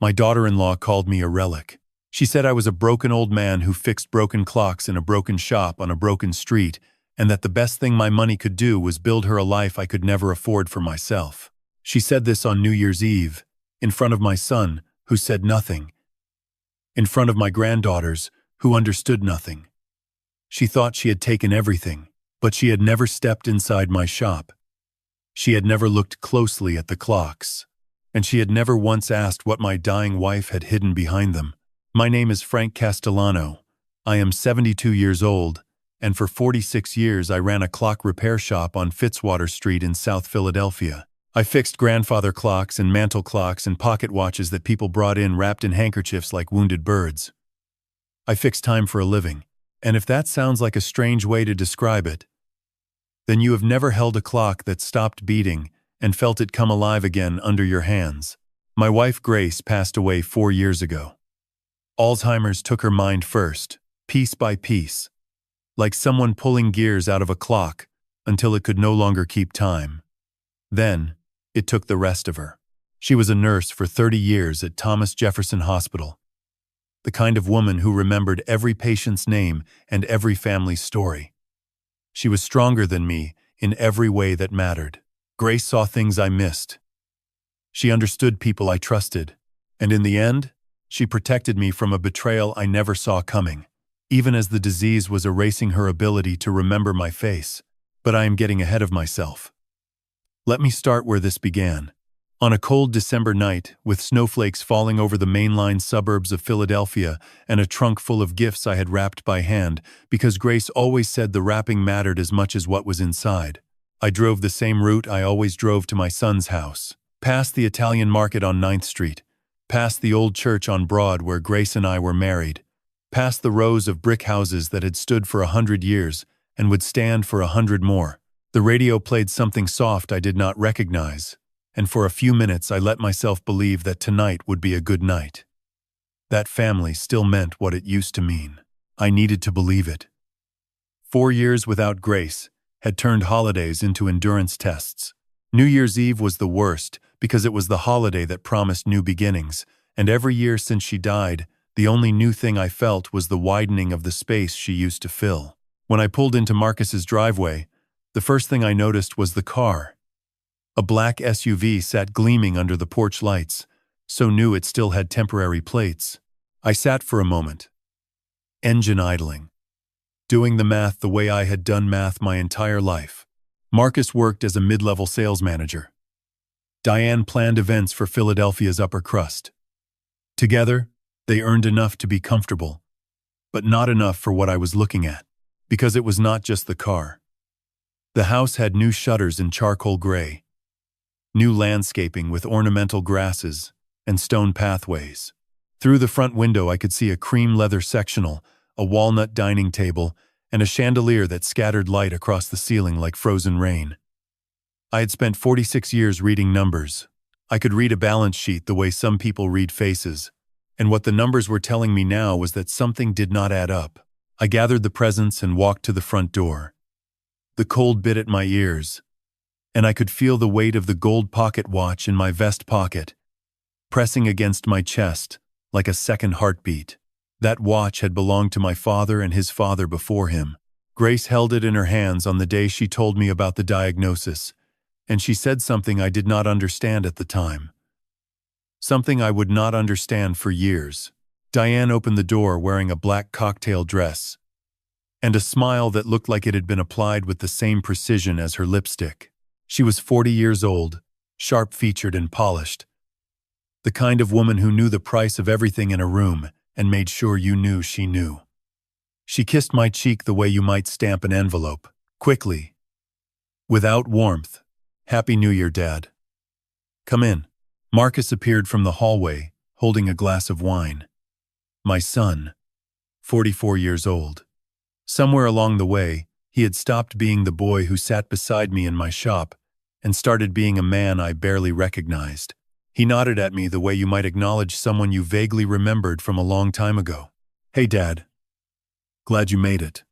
My daughter-in-law called me a relic. She said I was a broken old man who fixed broken clocks in a broken shop on a broken street, and that the best thing my money could do was build her a life I could never afford for myself. She said this on New Year's Eve, in front of my son, who said nothing, in front of my granddaughters, who understood nothing. She thought she had taken everything, but she had never stepped inside my shop. She had never looked closely at the clocks, and she had never once asked what my dying wife had hidden behind them. My name is Frank Castellano. I am 72 years old, and for 46 years I ran a clock repair shop on Fitzwater Street in South Philadelphia. I fixed grandfather clocks and mantel clocks and pocket watches that people brought in wrapped in handkerchiefs like wounded birds. I fixed time for a living, and if that sounds like a strange way to describe it, then you have never held a clock that stopped beating and felt it come alive again under your hands. My wife Grace passed away 4 years ago. Alzheimer's took her mind first, piece by piece, like someone pulling gears out of a clock until it could no longer keep time. Then, it took the rest of her. She was a nurse for 30 years at Thomas Jefferson Hospital, the kind of woman who remembered every patient's name and every family's story. She was stronger than me in every way that mattered. Grace saw things I missed. She understood people I trusted, and in the end, she protected me from a betrayal I never saw coming, even as the disease was erasing her ability to remember my face. But I am getting ahead of myself. Let me start where this began. On a cold December night, with snowflakes falling over the mainline suburbs of Philadelphia and a trunk full of gifts I had wrapped by hand, because Grace always said the wrapping mattered as much as what was inside, I drove the same route I always drove to my son's house, past the Italian market on 9th Street, past the old church on Broad where Grace and I were married, past the rows of brick houses that had stood for 100 years and would stand for 100 more. The radio played something soft I did not recognize, and for a few minutes I let myself believe that tonight would be a good night. That family still meant what it used to mean. I needed to believe it. 4 years without Grace had turned holidays into endurance tests. New Year's Eve was the worst because it was the holiday that promised new beginnings, and every year since she died, the only new thing I felt was the widening of the space she used to fill. When I pulled into Marcus's driveway, the first thing I noticed was the car. A black SUV sat gleaming under the porch lights, so new it still had temporary plates. I sat for a moment, engine idling, doing the math the way I had done math my entire life. Marcus worked as a mid-level sales manager. Diane planned events for Philadelphia's upper crust. Together, they earned enough to be comfortable, but not enough for what I was looking at, because it was not just the car. The house had new shutters in charcoal gray, new landscaping with ornamental grasses and stone pathways. Through the front window I could see a cream leather sectional, a walnut dining table, and a chandelier that scattered light across the ceiling like frozen rain. I had spent 46 years reading numbers. I could read a balance sheet the way some people read faces, and what the numbers were telling me now was that something did not add up. I gathered the presents and walked to the front door. The cold bit at my ears, and I could feel the weight of the gold pocket watch in my vest pocket, pressing against my chest like a second heartbeat. That watch had belonged to my father and his father before him. Grace held it in her hands on the day she told me about the diagnosis, and she said something I did not understand at the time. Something I would not understand for years. Diane opened the door wearing a black cocktail dress, and a smile that looked like it had been applied with the same precision as her lipstick. She was 40 years old, sharp-featured and polished. The kind of woman who knew the price of everything in a room and made sure you knew she knew. She kissed my cheek the way you might stamp an envelope, quickly, without warmth. "Happy New Year, Dad." "Come in." Marcus appeared from the hallway, holding a glass of wine. My son, 44 years old. Somewhere along the way, he had stopped being the boy who sat beside me in my shop and started being a man I barely recognized. He nodded at me the way you might acknowledge someone you vaguely remembered from a long time ago. "Hey, Dad. Glad you made it."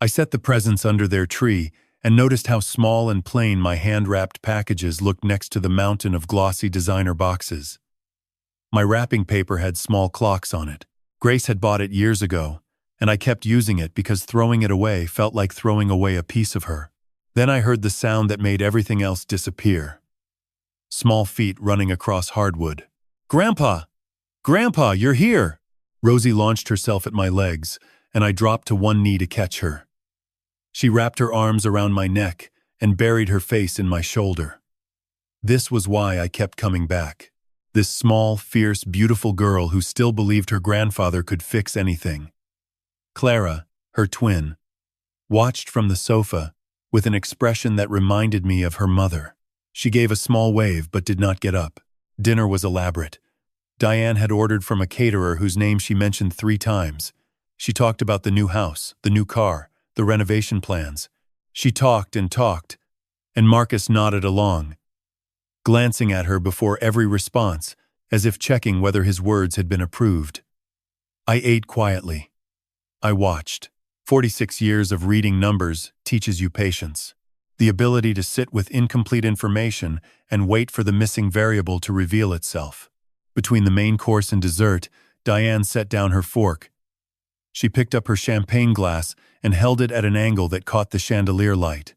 I set the presents under their tree and noticed how small and plain my hand-wrapped packages looked next to the mountain of glossy designer boxes. My wrapping paper had small clocks on it. Grace had bought it years ago, and I kept using it because throwing it away felt like throwing away a piece of her. Then I heard the sound that made everything else disappear. Small feet running across hardwood. "Grandpa! Grandpa, you're here!" Rosie launched herself at my legs, and I dropped to one knee to catch her. She wrapped her arms around my neck and buried her face in my shoulder. This was why I kept coming back. This small, fierce, beautiful girl who still believed her grandfather could fix anything. Clara, her twin, watched from the sofa with an expression that reminded me of her mother. She gave a small wave but did not get up. Dinner was elaborate. Diane had ordered from a caterer whose name she mentioned 3 times. She talked about the new house, the new car, the renovation plans. She talked, and Marcus nodded along, glancing at her before every response, as if checking whether his words had been approved. I ate quietly. I watched. 46 years of reading numbers teaches you patience. The ability to sit with incomplete information and wait for the missing variable to reveal itself. Between the main course and dessert, Diane set down her fork. She picked up her champagne glass and held it at an angle that caught the chandelier light.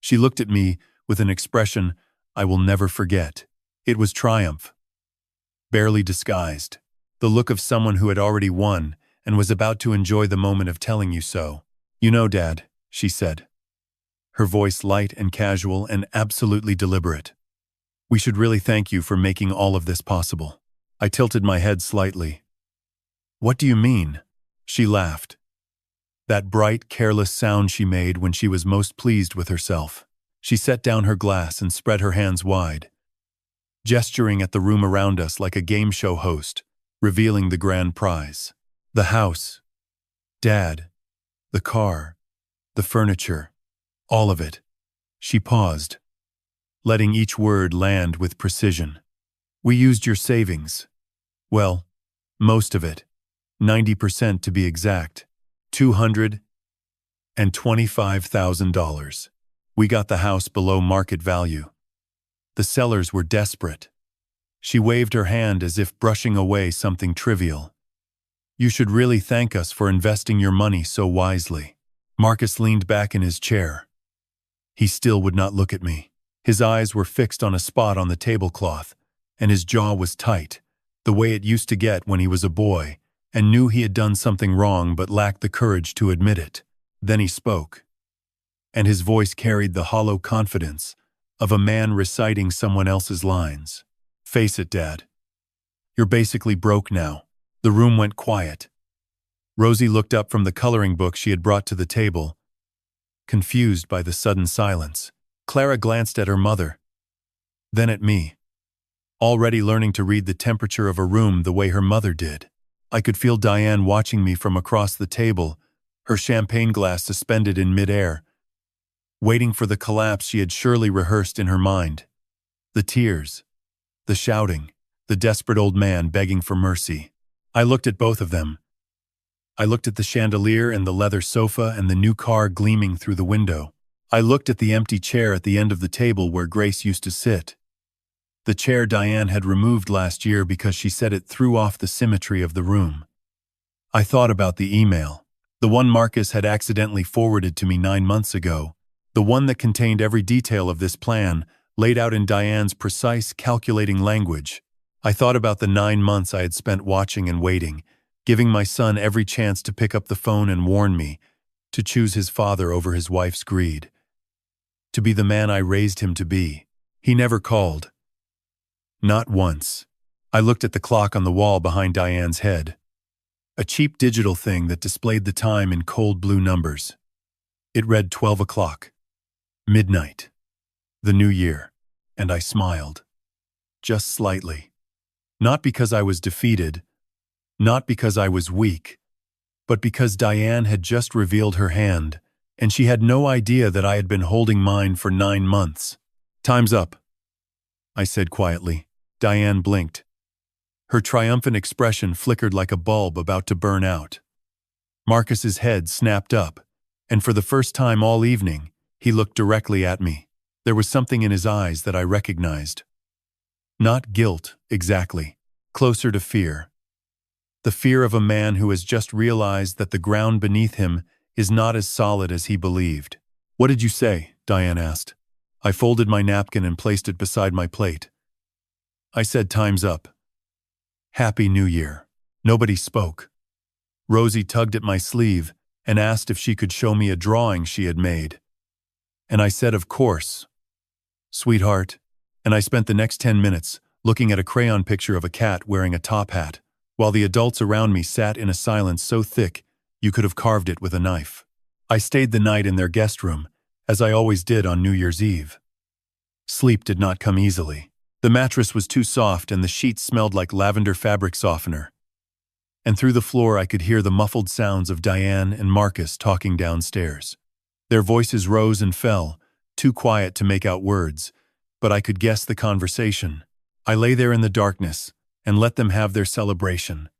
She looked at me with an expression I will never forget. It was triumph, barely disguised. The look of someone who had already won and was about to enjoy the moment of telling you so. "You know, Dad," she said, her voice light and casual and absolutely deliberate. "We should really thank you for making all of this possible." I tilted my head slightly. "What do you mean?" She laughed. That bright, careless sound she made when she was most pleased with herself. She set down her glass and spread her hands wide, gesturing at the room around us like a game show host, revealing the grand prize. The house, Dad, the car, the furniture, all of it. She paused, letting each word land with precision. "We used your savings. Well, most of it. 90% to be exact. $225,000. We got the house below market value. The sellers were desperate." She waved her hand as if brushing away something trivial. "You should really thank us for investing your money so wisely." Marcus leaned back in his chair. He still would not look at me. His eyes were fixed on a spot on the tablecloth, and his jaw was tight, the way it used to get when he was a boy, and knew he had done something wrong but lacked the courage to admit it. Then he spoke, and his voice carried the hollow confidence of a man reciting someone else's lines. "Face it, Dad. You're basically broke now." The room went quiet. Rosie looked up from the coloring book she had brought to the table, confused by the sudden silence. Clara glanced at her mother, then at me, already learning to read the temperature of a room the way her mother did. I could feel Diane watching me from across the table, her champagne glass suspended in midair, waiting for the collapse she had surely rehearsed in her mind. The tears, the shouting, the desperate old man begging for mercy. I looked at both of them. I looked at the chandelier and the leather sofa and the new car gleaming through the window. I looked at the empty chair at the end of the table where Grace used to sit. The chair Diane had removed last year because she said it threw off the symmetry of the room. I thought about the email, the one Marcus had accidentally forwarded to me 9 months ago, the one that contained every detail of this plan, laid out in Diane's precise, calculating language. I thought about the 9 months I had spent watching and waiting, giving my son every chance to pick up the phone and warn me, to choose his father over his wife's greed, to be the man I raised him to be. He never called. Not once. I looked at the clock on the wall behind Diane's head. A cheap digital thing that displayed the time in cold blue numbers. It read 12 o'clock. Midnight. The new year. And I smiled. Just slightly. Not because I was defeated, not because I was weak, but because Diane had just revealed her hand, and she had no idea that I had been holding mine for 9 months. "Time's up," I said quietly. Diane blinked. Her triumphant expression flickered like a bulb about to burn out. Marcus's head snapped up, and for the first time all evening, he looked directly at me. There was something in his eyes that I recognized. Not guilt, exactly, closer to fear. The fear of a man who has just realized that the ground beneath him is not as solid as he believed. "What did you say?" Diane asked. I folded my napkin and placed it beside my plate. I said, "Time's up." "Happy New Year." Nobody spoke. Rosie tugged at my sleeve and asked if she could show me a drawing she had made. And I said, "Of course, sweetheart." And I spent the next 10 minutes looking at a crayon picture of a cat wearing a top hat, while the adults around me sat in a silence so thick you could have carved it with a knife. I stayed the night in their guest room, as I always did on New Year's Eve. Sleep did not come easily. The mattress was too soft and the sheets smelled like lavender fabric softener. And through the floor I could hear the muffled sounds of Diane and Marcus talking downstairs. Their voices rose and fell, too quiet to make out words, but I could guess the conversation. I lay there in the darkness and let them have their celebration.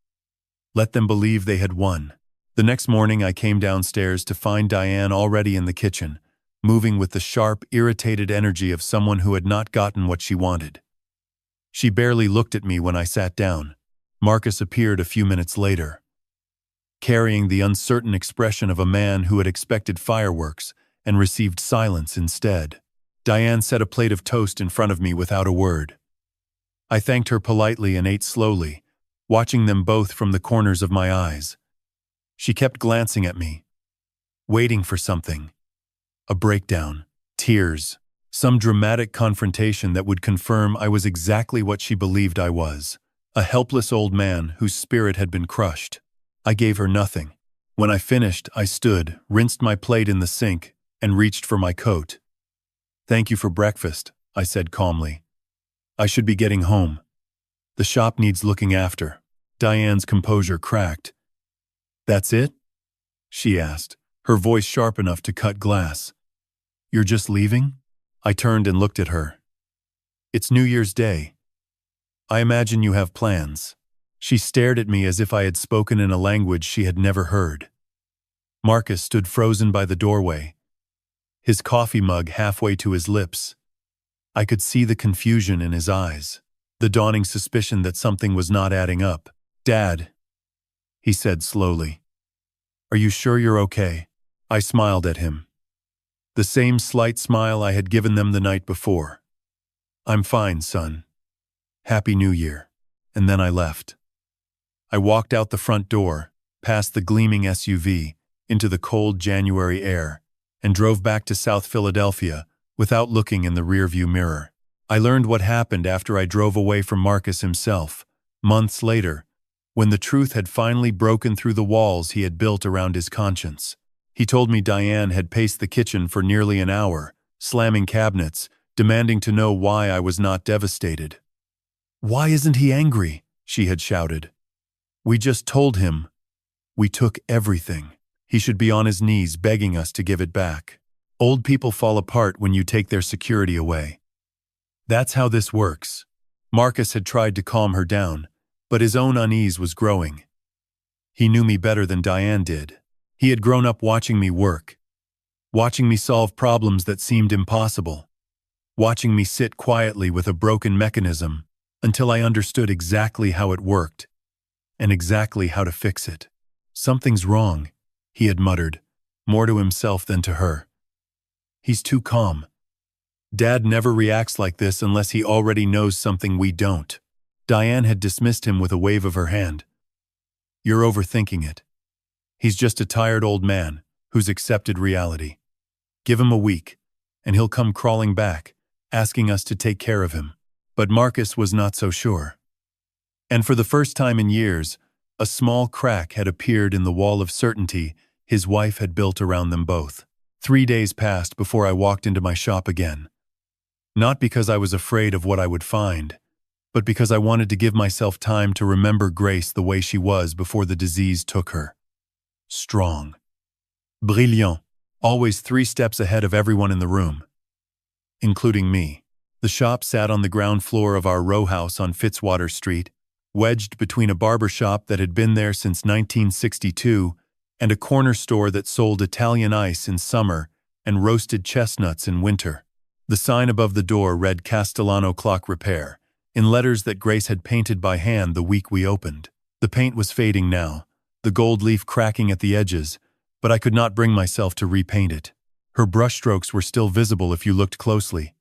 Let them believe they had won. The next morning I came downstairs to find Diane already in the kitchen, moving with the sharp, irritated energy of someone who had not gotten what she wanted. She barely looked at me when I sat down. Marcus appeared a few minutes later, carrying the uncertain expression of a man who had expected fireworks and received silence instead. Diane set a plate of toast in front of me without a word. I thanked her politely and ate slowly, watching them both from the corners of my eyes. She kept glancing at me, waiting for something. A breakdown, tears, some dramatic confrontation that would confirm I was exactly what she believed I was. A helpless old man whose spirit had been crushed. I gave her nothing. When I finished, I stood, rinsed my plate in the sink, and reached for my coat. "Thank you for breakfast," I said calmly. "I should be getting home. The shop needs looking after." Diane's composure cracked. "That's it?" she asked, her voice sharp enough to cut glass. "You're just leaving?" I turned and looked at her. "It's New Year's Day. I imagine you have plans." She stared at me as if I had spoken in a language she had never heard. Marcus stood frozen by the doorway, his coffee mug halfway to his lips. I could see the confusion in his eyes, the dawning suspicion that something was not adding up. "Dad," he said slowly, "are you sure you're okay?" I smiled at him. The same slight smile I had given them the night before. "I'm fine, son. Happy New Year." And then I left. I walked out the front door, past the gleaming SUV, into the cold January air, and drove back to South Philadelphia without looking in the rearview mirror. I learned what happened after I drove away from Marcus himself, months later, when the truth had finally broken through the walls he had built around his conscience. He told me Diane had paced the kitchen for nearly an hour, slamming cabinets, demanding to know why I was not devastated. "Why isn't he angry?" she had shouted. "We just told him. We took everything. He should be on his knees begging us to give it back. Old people fall apart when you take their security away. That's how this works." Marcus had tried to calm her down, but his own unease was growing. He knew me better than Diane did. He had grown up watching me work, watching me solve problems that seemed impossible, watching me sit quietly with a broken mechanism until I understood exactly how it worked and exactly how to fix it. "Something's wrong," he had muttered, more to himself than to her. "He's too calm. Dad never reacts like this unless he already knows something we don't." Diane had dismissed him with a wave of her hand. "You're overthinking it. He's just a tired old man who's accepted reality. Give him a week, and he'll come crawling back, asking us to take care of him." But Marcus was not so sure. And for the first time in years, a small crack had appeared in the wall of certainty his wife had built around them both. 3 days passed before I walked into my shop again. Not because I was afraid of what I would find, but because I wanted to give myself time to remember Grace the way she was before the disease took her. Strong. Brilliant. Always 3 steps ahead of everyone in the room, including me. The shop sat on the ground floor of our row house on Fitzwater Street, wedged between a barber shop that had been there since 1962 and a corner store that sold Italian ice in summer and roasted chestnuts in winter. The sign above the door read Castellano Clock Repair, in letters that Grace had painted by hand the week we opened. The paint was fading now, the gold leaf cracking at the edges, but I could not bring myself to repaint it. Her brushstrokes were still visible if you looked closely.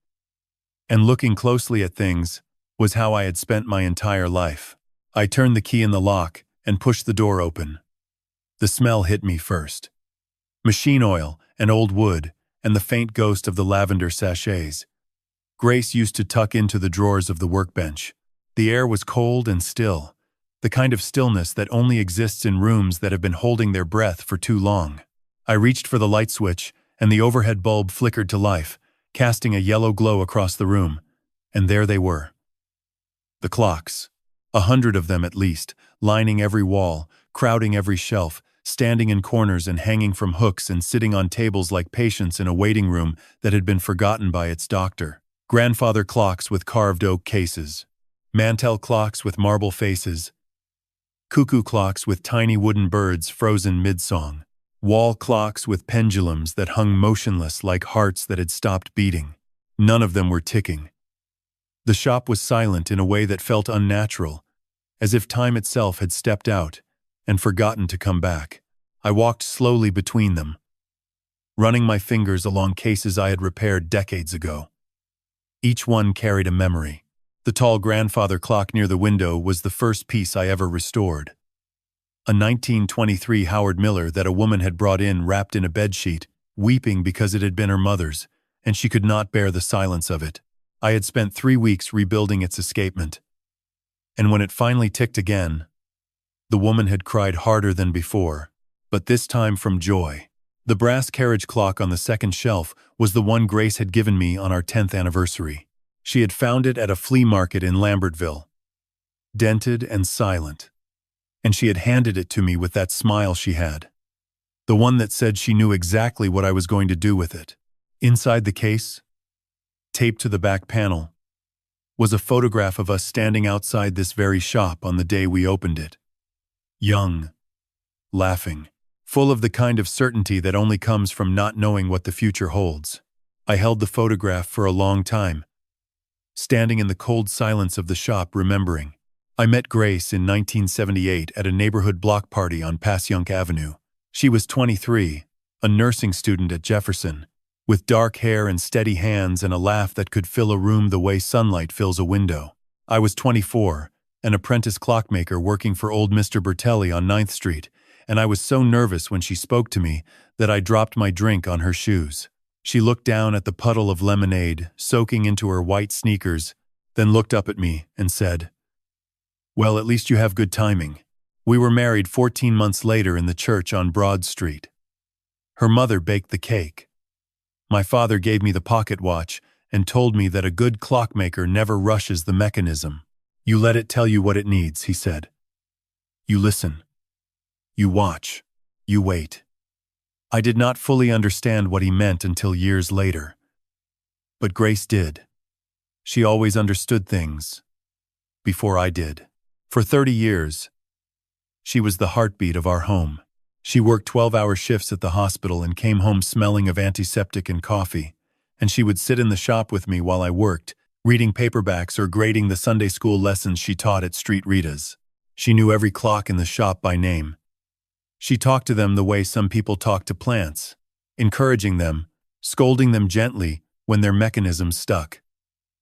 And looking closely at things was how I had spent my entire life. I turned the key in the lock and pushed the door open. The smell hit me first. Machine oil and old wood and the faint ghost of the lavender sachets. Grace used to tuck into the drawers of the workbench. The air was cold and still, the kind of stillness that only exists in rooms that have been holding their breath for too long. I reached for the light switch, and the overhead bulb flickered to life, casting a yellow glow across the room, and there they were. The clocks, 100 of them at least, lining every wall, crowding every shelf, standing in corners and hanging from hooks and sitting on tables like patients in a waiting room that had been forgotten by its doctor. Grandfather clocks with carved oak cases, mantel clocks with marble faces, cuckoo clocks with tiny wooden birds frozen mid-song, wall clocks with pendulums that hung motionless like hearts that had stopped beating. None of them were ticking. The shop was silent in a way that felt unnatural, as if time itself had stepped out and forgotten to come back. I walked slowly between them, running my fingers along cases I had repaired decades ago. Each one carried a memory. The tall grandfather clock near the window was the first piece I ever restored. A 1923 Howard Miller that a woman had brought in wrapped in a bedsheet, weeping because it had been her mother's, and she could not bear the silence of it. I had spent 3 weeks rebuilding its escapement. And when it finally ticked again, the woman had cried harder than before, but this time from joy. The brass carriage clock on the second shelf was the one Grace had given me on our 10th anniversary. She had found it at a flea market in Lambertville, dented and silent, and she had handed it to me with that smile she had, the one that said she knew exactly what I was going to do with it. Inside the case, taped to the back panel, was a photograph of us standing outside this very shop on the day we opened it. Young, laughing, full of the kind of certainty that only comes from not knowing what the future holds. I held the photograph for a long time, standing in the cold silence of the shop remembering. I met Grace in 1978 at a neighborhood block party on Passyunk Avenue. She was 23, a nursing student at Jefferson, with dark hair and steady hands and a laugh that could fill a room the way sunlight fills a window. I was 24, an apprentice clockmaker working for old Mr. Bertelli on 9th Street, and I was so nervous when she spoke to me that I dropped my drink on her shoes. She looked down at the puddle of lemonade soaking into her white sneakers, then looked up at me and said, "Well, at least you have good timing. We were married 14 months later in the church on Broad Street." Her mother baked the cake. My father gave me the pocket watch and told me that a good clockmaker never rushes the mechanism. "You let it tell you what it needs," he said. "You listen. You watch. You wait." I did not fully understand what he meant until years later. But Grace did. She always understood things. Before I did. For 30 years, she was the heartbeat of our home. She worked 12-hour shifts at the hospital and came home smelling of antiseptic and coffee, and she would sit in the shop with me while I worked, reading paperbacks or grading the Sunday school lessons she taught at Street Rita's. She knew every clock in the shop by name. She talked to them the way some people talk to plants, encouraging them, scolding them gently when their mechanisms stuck.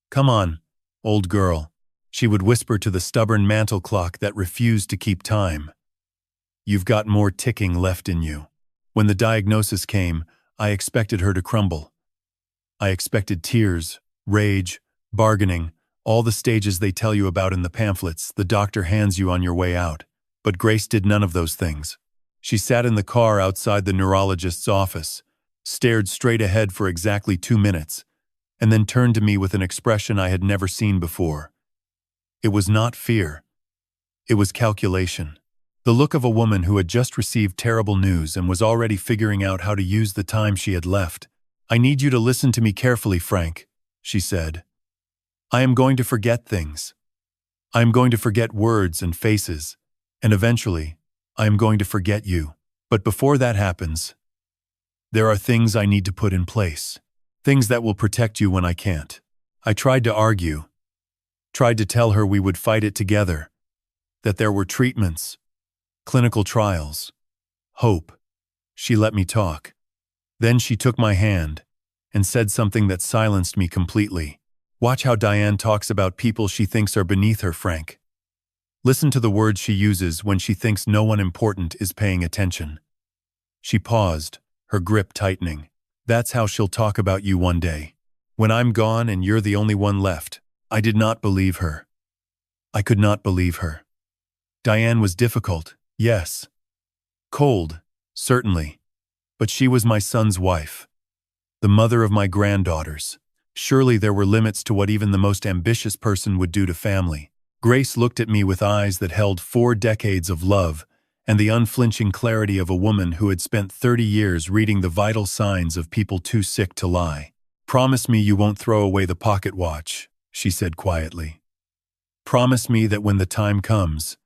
"Come on, old girl," she would whisper to the stubborn mantel clock that refused to keep time. "You've got more ticking left in you." When the diagnosis came, I expected her to crumble. I expected tears, rage, bargaining, all the stages they tell you about in the pamphlets the doctor hands you on your way out. But Grace did none of those things. She sat in the car outside the neurologist's office, stared straight ahead for exactly 2 minutes, and then turned to me with an expression I had never seen before. It was not fear. It was calculation. The look of a woman who had just received terrible news and was already figuring out how to use the time she had left. "I need you to listen to me carefully, Frank," she said. "I am going to forget things. I am going to forget words and faces, and eventually, I am going to forget you. But before that happens, there are things I need to put in place. Things that will protect you when I can't." I tried to argue. Tried to tell her we would fight it together, that there were treatments, clinical trials, hope. She let me talk. Then she took my hand and said something that silenced me completely. Watch how Diane talks about people she thinks are beneath her, Frank. Listen to the words she uses when she thinks no one important is paying attention. She paused, her grip tightening. That's how she'll talk about you one day. When I'm gone and you're the only one left. I did not believe her. I could not believe her. Diane was difficult, yes. Cold, certainly. But she was my son's wife. The mother of my granddaughters. Surely there were limits to what even the most ambitious person would do to family. Grace looked at me with eyes that held 4 decades of love and the unflinching clarity of a woman who had spent 30 years reading the vital signs of people too sick to lie. Promise me you won't throw away the pocket watch, she said quietly. Promise me that when the time comes,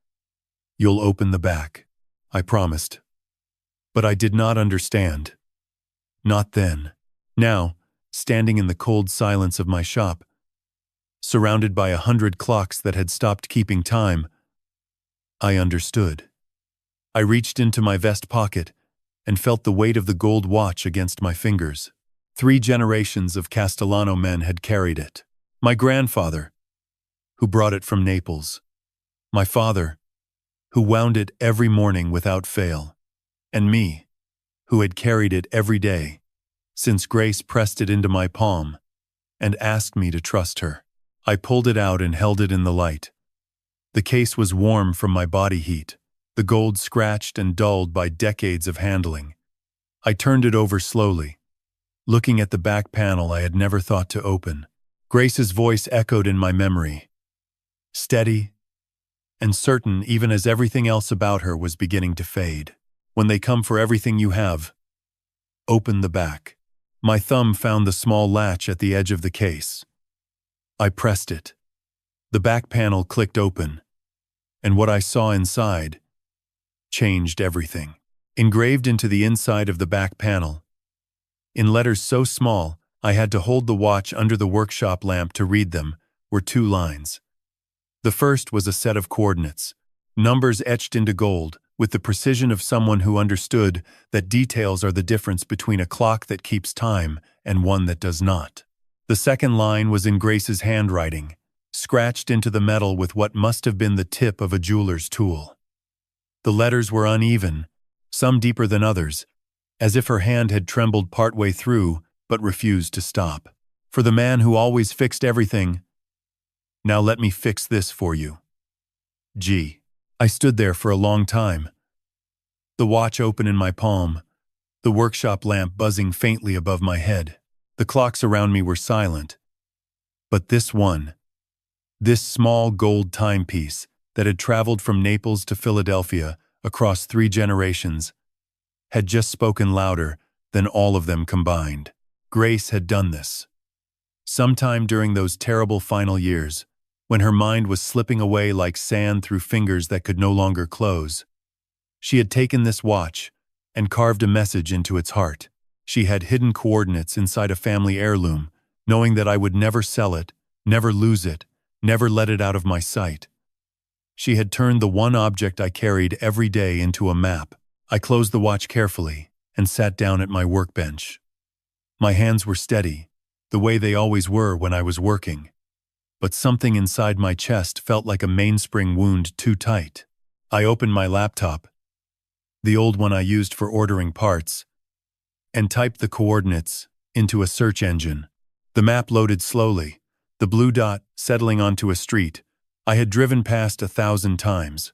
you'll open the back. I promised. But I did not understand. Not then. Now, standing in the cold silence of my shop, surrounded by 100 clocks that had stopped keeping time, I understood. I reached into my vest pocket and felt the weight of the gold watch against my fingers. 3 generations of Castellano men had carried it. My grandfather, who brought it from Naples. My father, who wound it every morning without fail. And me, who had carried it every day, since Grace pressed it into my palm and asked me to trust her. I pulled it out and held it in the light. The case was warm from my body heat, the gold scratched and dulled by decades of handling. I turned it over slowly, looking at the back panel I had never thought to open. Grace's voice echoed in my memory, steady and certain even as everything else about her was beginning to fade. When they come for everything you have, open the back. My thumb found the small latch at the edge of the case. I pressed it. The back panel clicked open, and what I saw inside changed everything. Engraved into the inside of the back panel, in letters so small I had to hold the watch under the workshop lamp to read them, were 2 lines. The first was a set of coordinates, numbers etched into gold, with the precision of someone who understood that details are the difference between a clock that keeps time and one that does not. The second line was in Grace's handwriting, scratched into the metal with what must have been the tip of a jeweler's tool. The letters were uneven, some deeper than others, as if her hand had trembled partway through but refused to stop. For the man who always fixed everything, now let me fix this for you. G. I stood there for a long time, the watch open in my palm, the workshop lamp buzzing faintly above my head. The clocks around me were silent. But this one, this small gold timepiece that had traveled from Naples to Philadelphia across 3 generations, had just spoken louder than all of them combined. Grace had done this. Sometime during those terrible final years, when her mind was slipping away like sand through fingers that could no longer close, she had taken this watch and carved a message into its heart. She had hidden coordinates inside a family heirloom, knowing that I would never sell it, never lose it, never let it out of my sight. She had turned the one object I carried every day into a map. I closed the watch carefully and sat down at my workbench. My hands were steady, the way they always were when I was working. But something inside my chest felt like a mainspring wound too tight. I opened my laptop, the old one I used for ordering parts, and typed the coordinates into a search engine. The map loaded slowly, the blue dot settling onto a street I had driven past 1,000 times.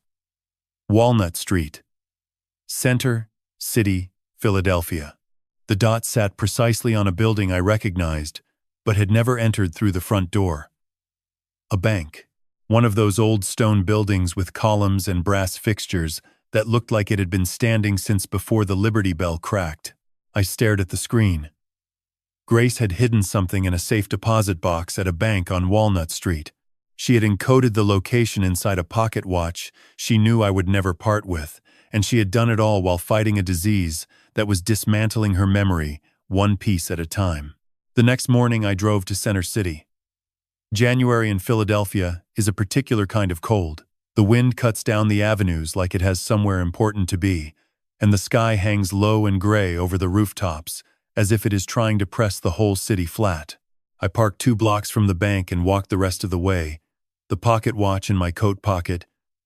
Walnut Street. Center, City, Philadelphia. The dot sat precisely on a building I recognized, but had never entered through the front door. A bank. One of those old stone buildings with columns and brass fixtures that looked like it had been standing since before the Liberty Bell cracked. I stared at the screen. Grace had hidden something in a safe deposit box at a bank on Walnut Street. She had encoded the location inside a pocket watch she knew I would never part with, and she had done it all while fighting a disease that was dismantling her memory, one piece at a time. The next morning I drove to Center City. January in Philadelphia is a particular kind of cold. The wind cuts down the avenues like it has somewhere important to be, and the sky hangs low and gray over the rooftops, as if it is trying to press the whole city flat. I parked 2 blocks from the bank and walked the rest of the way, the pocket watch in my coat pocket,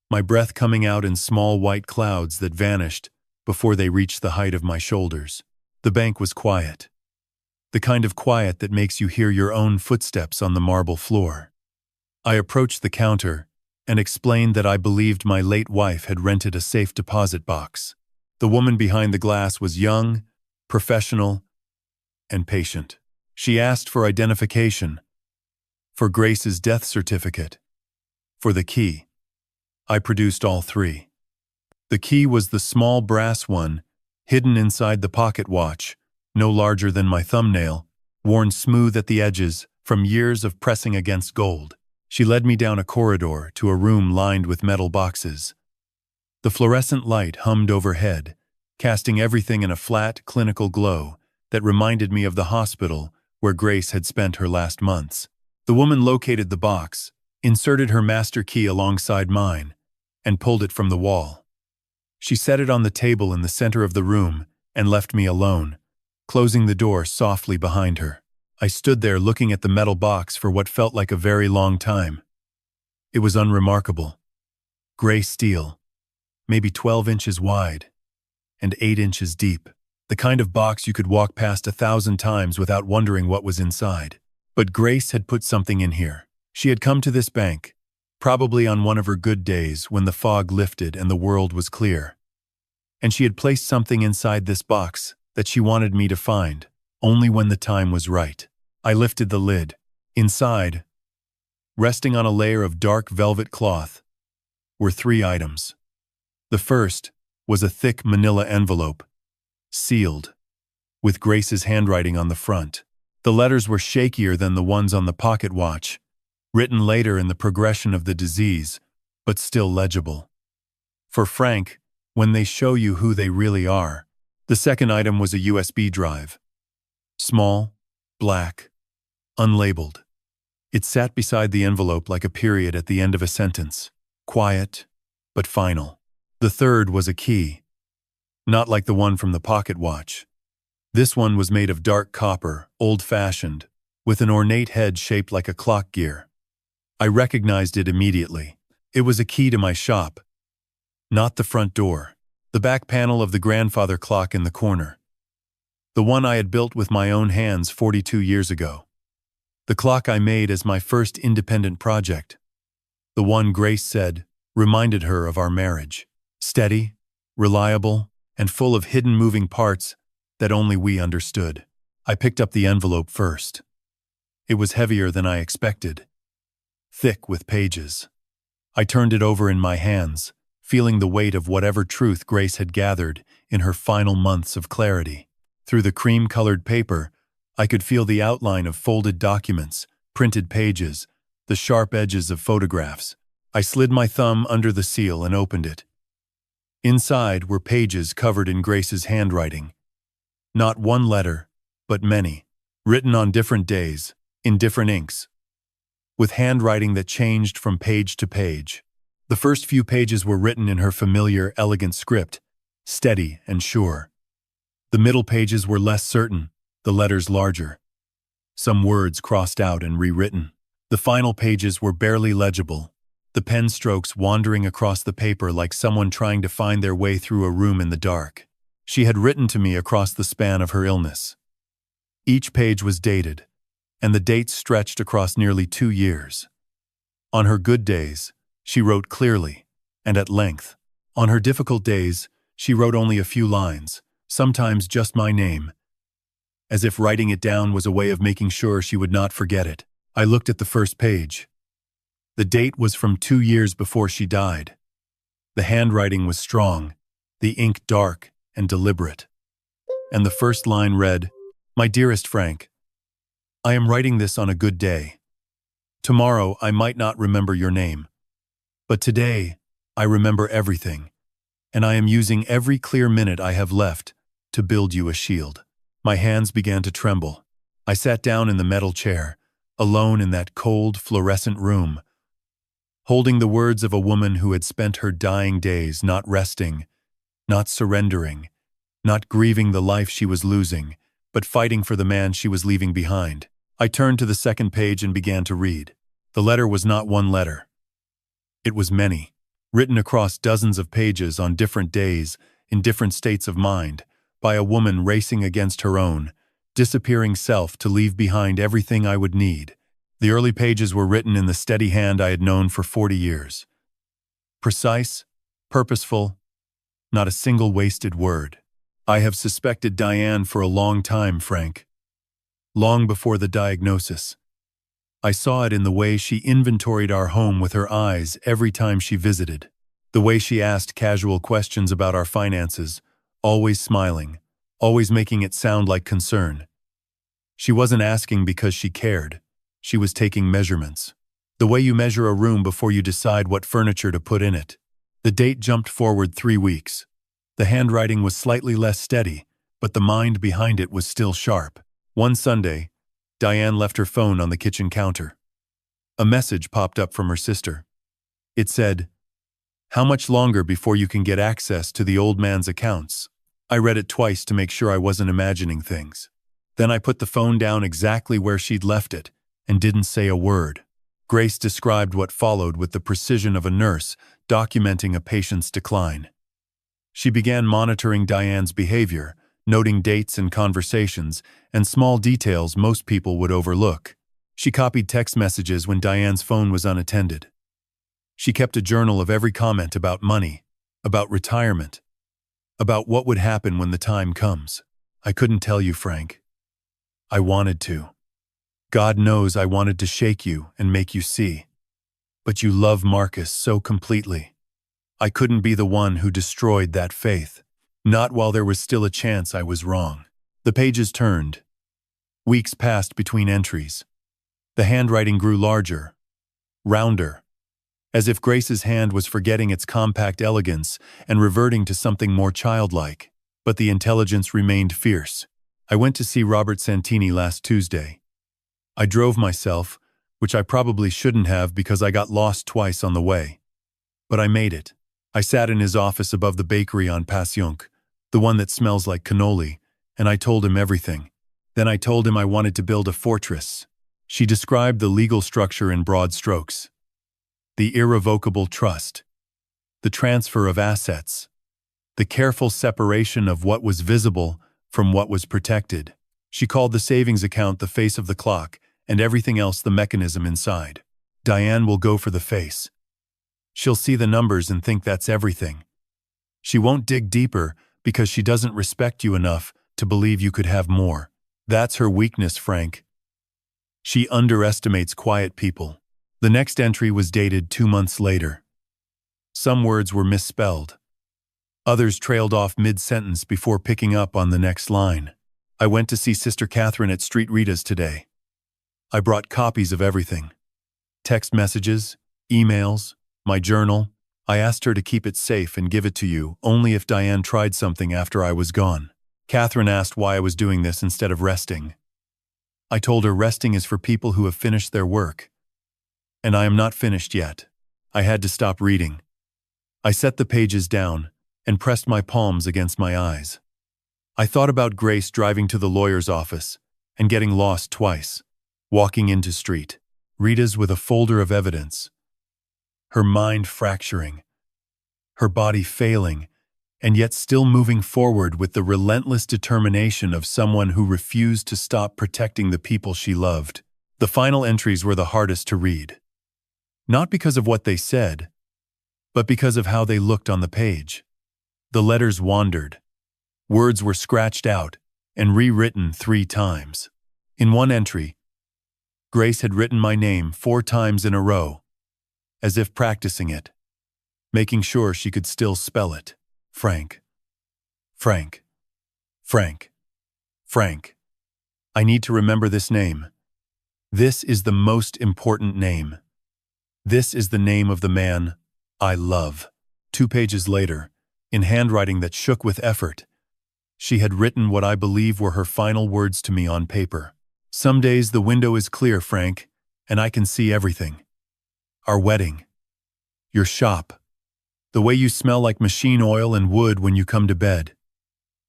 my breath coming out in small white clouds that vanished before they reached the height of my shoulders. The bank was quiet. The kind of quiet that makes you hear your own footsteps on the marble floor. I approached the counter and explained that I believed my late wife had rented a safe deposit box. The woman behind the glass was young, professional, and patient. She asked for identification, for Grace's death certificate, for the key. I produced all 3. The key was the small brass one, hidden inside the pocket watch, no larger than my thumbnail, worn smooth at the edges from years of pressing against gold. She led me down a corridor to a room lined with metal boxes. The fluorescent light hummed overhead, casting everything in a flat, clinical glow that reminded me of the hospital where Grace had spent her last months. The woman located the box, inserted her master key alongside mine, and pulled it from the wall. She set it on the table in the center of the room and left me alone, closing the door softly behind her. I stood there looking at the metal box for what felt like a very long time. It was unremarkable. Gray steel, maybe 12 inches wide, and 8 inches deep. The kind of box you could walk past 1,000 times without wondering what was inside. But Grace had put something in here. She had come to this bank, probably on one of her good days when the fog lifted and the world was clear. And she had placed something inside this box that she wanted me to find, only when the time was right. I lifted the lid. Inside, resting on a layer of dark velvet cloth, were 3 items. The first was a thick manila envelope, sealed, with Grace's handwriting on the front. The letters were shakier than the ones on the pocket watch, written later in the progression of the disease, but still legible. For Frank, when they show you who they really are. The second item was a USB drive. Small, black, unlabeled. It sat beside the envelope like a period at the end of a sentence, quiet, but final. The third was a key, not like the one from the pocket watch. This one was made of dark copper, old-fashioned, with an ornate head shaped like a clock gear. I recognized it immediately. It was a key to my shop, not the front door, the back panel of the grandfather clock in the corner. The one I had built with my own hands 42 years ago. The clock I made as my first independent project. The one Grace said reminded her of our marriage. Steady, reliable, and full of hidden moving parts that only we understood. I picked up the envelope first. It was heavier than I expected, thick with pages. I turned it over in my hands, feeling the weight of whatever truth Grace had gathered in her final months of clarity. Through the cream-colored paper, I could feel the outline of folded documents, printed pages, the sharp edges of photographs. I slid my thumb under the seal and opened it. Inside were pages covered in Grace's handwriting. Not one letter, but many, written on different days, in different inks, with handwriting that changed from page to page. The first few pages were written in her familiar, elegant script, steady and sure. The middle pages were less certain, the letters larger. Some words crossed out and rewritten. The final pages were barely legible, the pen strokes wandering across the paper like someone trying to find their way through a room in the dark. She had written to me across the span of her illness. Each page was dated, and the dates stretched across nearly 2 years. On her good days, she wrote clearly and at length. On her difficult days, she wrote only a few lines, sometimes just my name, as if writing it down was a way of making sure she would not forget it. I looked at the first page. The date was from 2 years before she died. The handwriting was strong, the ink dark and deliberate. And the first line read, "My dearest Frank, I am writing this on a good day. Tomorrow I might not remember your name. But today I remember everything, and I am using every clear minute I have left to build you a shield." My hands began to tremble. I sat down in the metal chair, alone in that cold, fluorescent room, holding the words of a woman who had spent her dying days not resting, not surrendering, not grieving the life she was losing, but fighting for the man she was leaving behind. I turned to the second page and began to read. The letter was not one letter. It was many, written across dozens of pages on different days, in different states of mind, by a woman racing against her own, disappearing self to leave behind everything I would need. The early pages were written in the steady hand I had known for 40 years. Precise, purposeful, not a single wasted word. I have suspected Diane for a long time, Frank. Long before the diagnosis. I saw it in the way she inventoried our home with her eyes every time she visited. The way she asked casual questions about our finances, always smiling, always making it sound like concern. She wasn't asking because she cared. She was taking measurements. The way you measure a room before you decide what furniture to put in it. The date jumped forward 3 weeks. The handwriting was slightly less steady, but the mind behind it was still sharp. One Sunday, Diane left her phone on the kitchen counter. A message popped up from her sister. It said, "How much longer before you can get access to the old man's accounts?" I read it twice to make sure I wasn't imagining things. Then I put the phone down exactly where she'd left it and didn't say a word. Grace described what followed with the precision of a nurse documenting a patient's decline. She began monitoring Diane's behavior, noting dates and conversations, and small details most people would overlook. She copied text messages when Diane's phone was unattended. She kept a journal of every comment about money, about retirement, about what would happen when the time comes. I couldn't tell you, Frank. I wanted to. God knows I wanted to shake you and make you see. But you love Marcus so completely. I couldn't be the one who destroyed that faith. Not while there was still a chance I was wrong. The pages turned. Weeks passed between entries. The handwriting grew larger, rounder, as if Grace's hand was forgetting its compact elegance and reverting to something more childlike. But the intelligence remained fierce. I went to see Robert Santini last Tuesday. I drove myself, which I probably shouldn't have because I got lost twice on the way. But I made it. I sat in his office above the bakery on Passyunk, the one that smells like cannoli, and I told him everything. Then I told him I wanted to build a fortress. She described the legal structure in broad strokes. The irrevocable trust. The transfer of assets. The careful separation of what was visible from what was protected. She called the savings account the face of the clock, and everything else the mechanism inside. Diane will go for the face. She'll see the numbers and think that's everything. She won't dig deeper because she doesn't respect you enough to believe you could have more. That's her weakness, Frank. She underestimates quiet people. The next entry was dated 2 months later. Some words were misspelled. Others trailed off mid-sentence before picking up on the next line. I went to see Sister Catherine at Street Rita's today. I brought copies of everything. Text messages, emails, my journal. I asked her to keep it safe and give it to you only if Diane tried something after I was gone. Catherine asked why I was doing this instead of resting. I told her resting is for people who have finished their work. And I am not finished yet. I had to stop reading. I set the pages down and pressed my palms against my eyes. I thought about Grace driving to the lawyer's office and getting lost twice, walking into Street Rita's with a folder of evidence, her mind fracturing, her body failing, and yet still moving forward with the relentless determination of someone who refused to stop protecting the people she loved. The final entries were the hardest to read. Not because of what they said, but because of how they looked on the page. The letters wandered. Words were scratched out and rewritten 3 times. In one entry, Grace had written my name 4 times in a row, as if practicing it, making sure she could still spell it. Frank. Frank. Frank. Frank. I need to remember this name. This is the most important name. This is the name of the man I love. 2 pages later, in handwriting that shook with effort, she had written what I believe were her final words to me on paper. Some days the window is clear, Frank, and I can see everything. Our wedding. Your shop. The way you smell like machine oil and wood when you come to bed.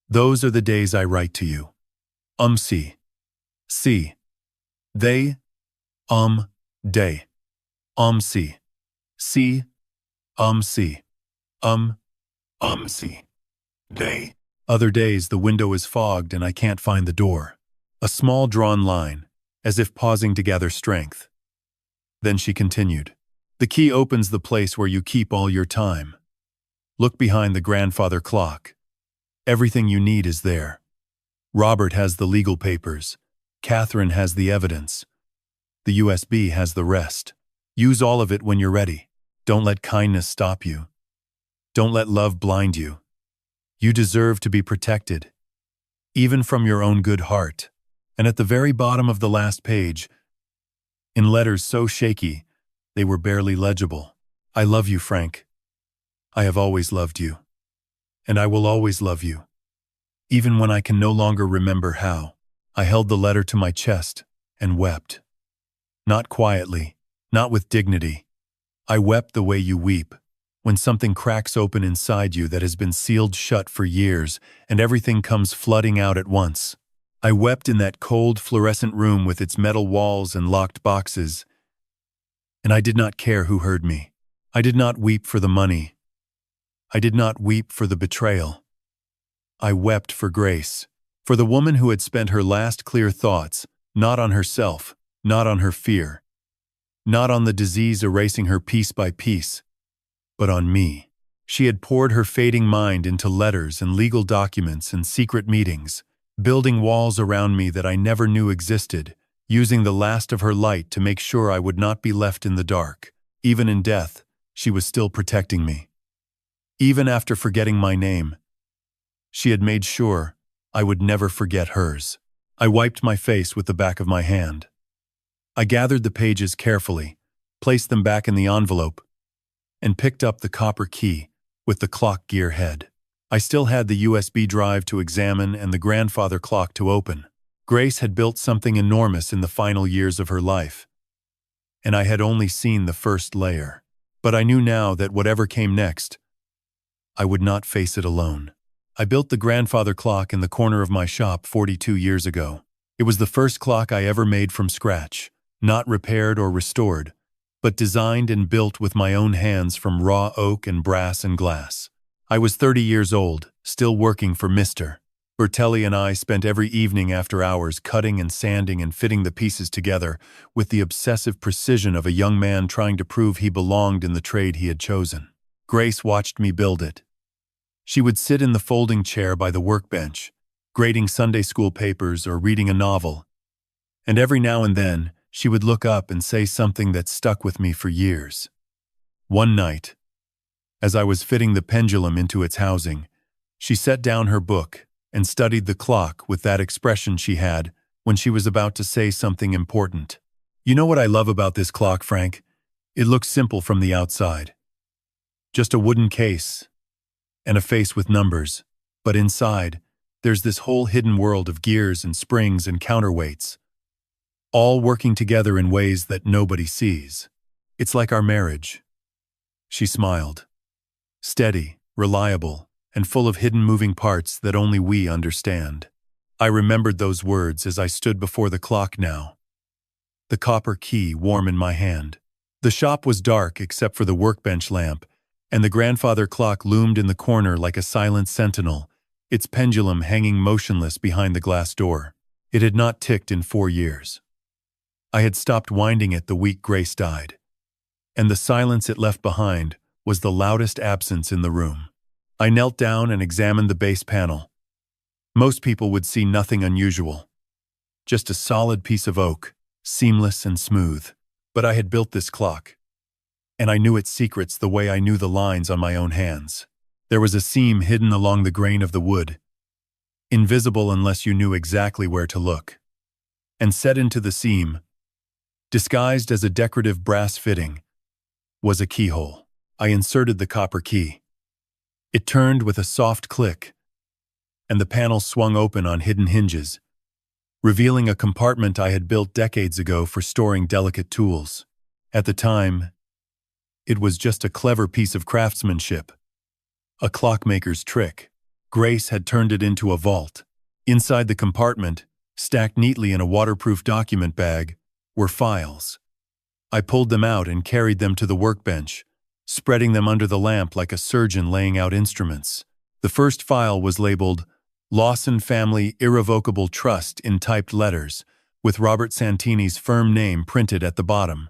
Those are the days I write to you. See. See. They. Day. See. See. See. See. Day. Other days the window is fogged and I can't find the door. A small drawn line, as if pausing to gather strength. Then she continued. The key opens the place where you keep all your time. Look behind the grandfather clock. Everything you need is there. Robert has the legal papers. Catherine has the evidence. The USB has the rest. Use all of it when you're ready. Don't let kindness stop you. Don't let love blind you. You deserve to be protected, even from your own good heart. And at the very bottom of the last page, in letters so shaky, they were barely legible. I love you, Frank. I have always loved you. And I will always love you. Even when I can no longer remember how, I held the letter to my chest and wept. Not quietly, not with dignity. I wept the way you weep, when something cracks open inside you that has been sealed shut for years and everything comes flooding out at once. I wept in that cold, fluorescent room with its metal walls and locked boxes, and I did not care who heard me. I did not weep for the money. I did not weep for the betrayal. I wept for Grace, for the woman who had spent her last clear thoughts, not on herself, not on her fear, not on the disease erasing her piece by piece, but on me. She had poured her fading mind into letters and legal documents and secret meetings, building walls around me that I never knew existed, using the last of her light to make sure I would not be left in the dark. Even in death, she was still protecting me. Even after forgetting my name, she had made sure I would never forget hers. I wiped my face with the back of my hand. I gathered the pages carefully, placed them back in the envelope, and picked up the copper key with the clock gear head. I still had the USB drive to examine and the grandfather clock to open. Grace had built something enormous in the final years of her life, and I had only seen the first layer. But I knew now that whatever came next, I would not face it alone. I built the grandfather clock in the corner of my shop 42 years ago. It was the first clock I ever made from scratch, not repaired or restored, but designed and built with my own hands from raw oak and brass and glass. I was 30 years old, still working for Mr. Bertelli, and I spent every evening after hours cutting and sanding and fitting the pieces together with the obsessive precision of a young man trying to prove he belonged in the trade he had chosen. Grace watched me build it. She would sit in the folding chair by the workbench, grading Sunday school papers or reading a novel, and every now and then she would look up and say something that stuck with me for years. One night, as I was fitting the pendulum into its housing, she set down her book and studied the clock with that expression she had when she was about to say something important. You know what I love about this clock, Frank? It looks simple from the outside. Just a wooden case and a face with numbers, but inside, there's this whole hidden world of gears and springs and counterweights, all working together in ways that nobody sees. It's like our marriage. She smiled. Steady, reliable, and full of hidden moving parts that only we understand. I remembered those words as I stood before the clock now, the copper key warm in my hand. The shop was dark except for the workbench lamp, and the grandfather clock loomed in the corner like a silent sentinel, its pendulum hanging motionless behind the glass door. It had not ticked in 4 years. I had stopped winding it the week Grace died, and the silence it left behind was the loudest absence in the room. I knelt down and examined the base panel. Most people would see nothing unusual, just a solid piece of oak, seamless and smooth. But I had built this clock, and I knew its secrets the way I knew the lines on my own hands. There was a seam hidden along the grain of the wood, invisible unless you knew exactly where to look. And set into the seam, disguised as a decorative brass fitting, was a keyhole. I inserted the copper key. It turned with a soft click, and the panel swung open on hidden hinges, revealing a compartment I had built decades ago for storing delicate tools. At the time, it was just a clever piece of craftsmanship, a clockmaker's trick. Grace had turned it into a vault. Inside the compartment, stacked neatly in a waterproof document bag, were files. I pulled them out and carried them to the workbench, spreading them under the lamp like a surgeon laying out instruments. The first file was labeled Lawson Family Irrevocable Trust in typed letters, with Robert Santini's firm name printed at the bottom.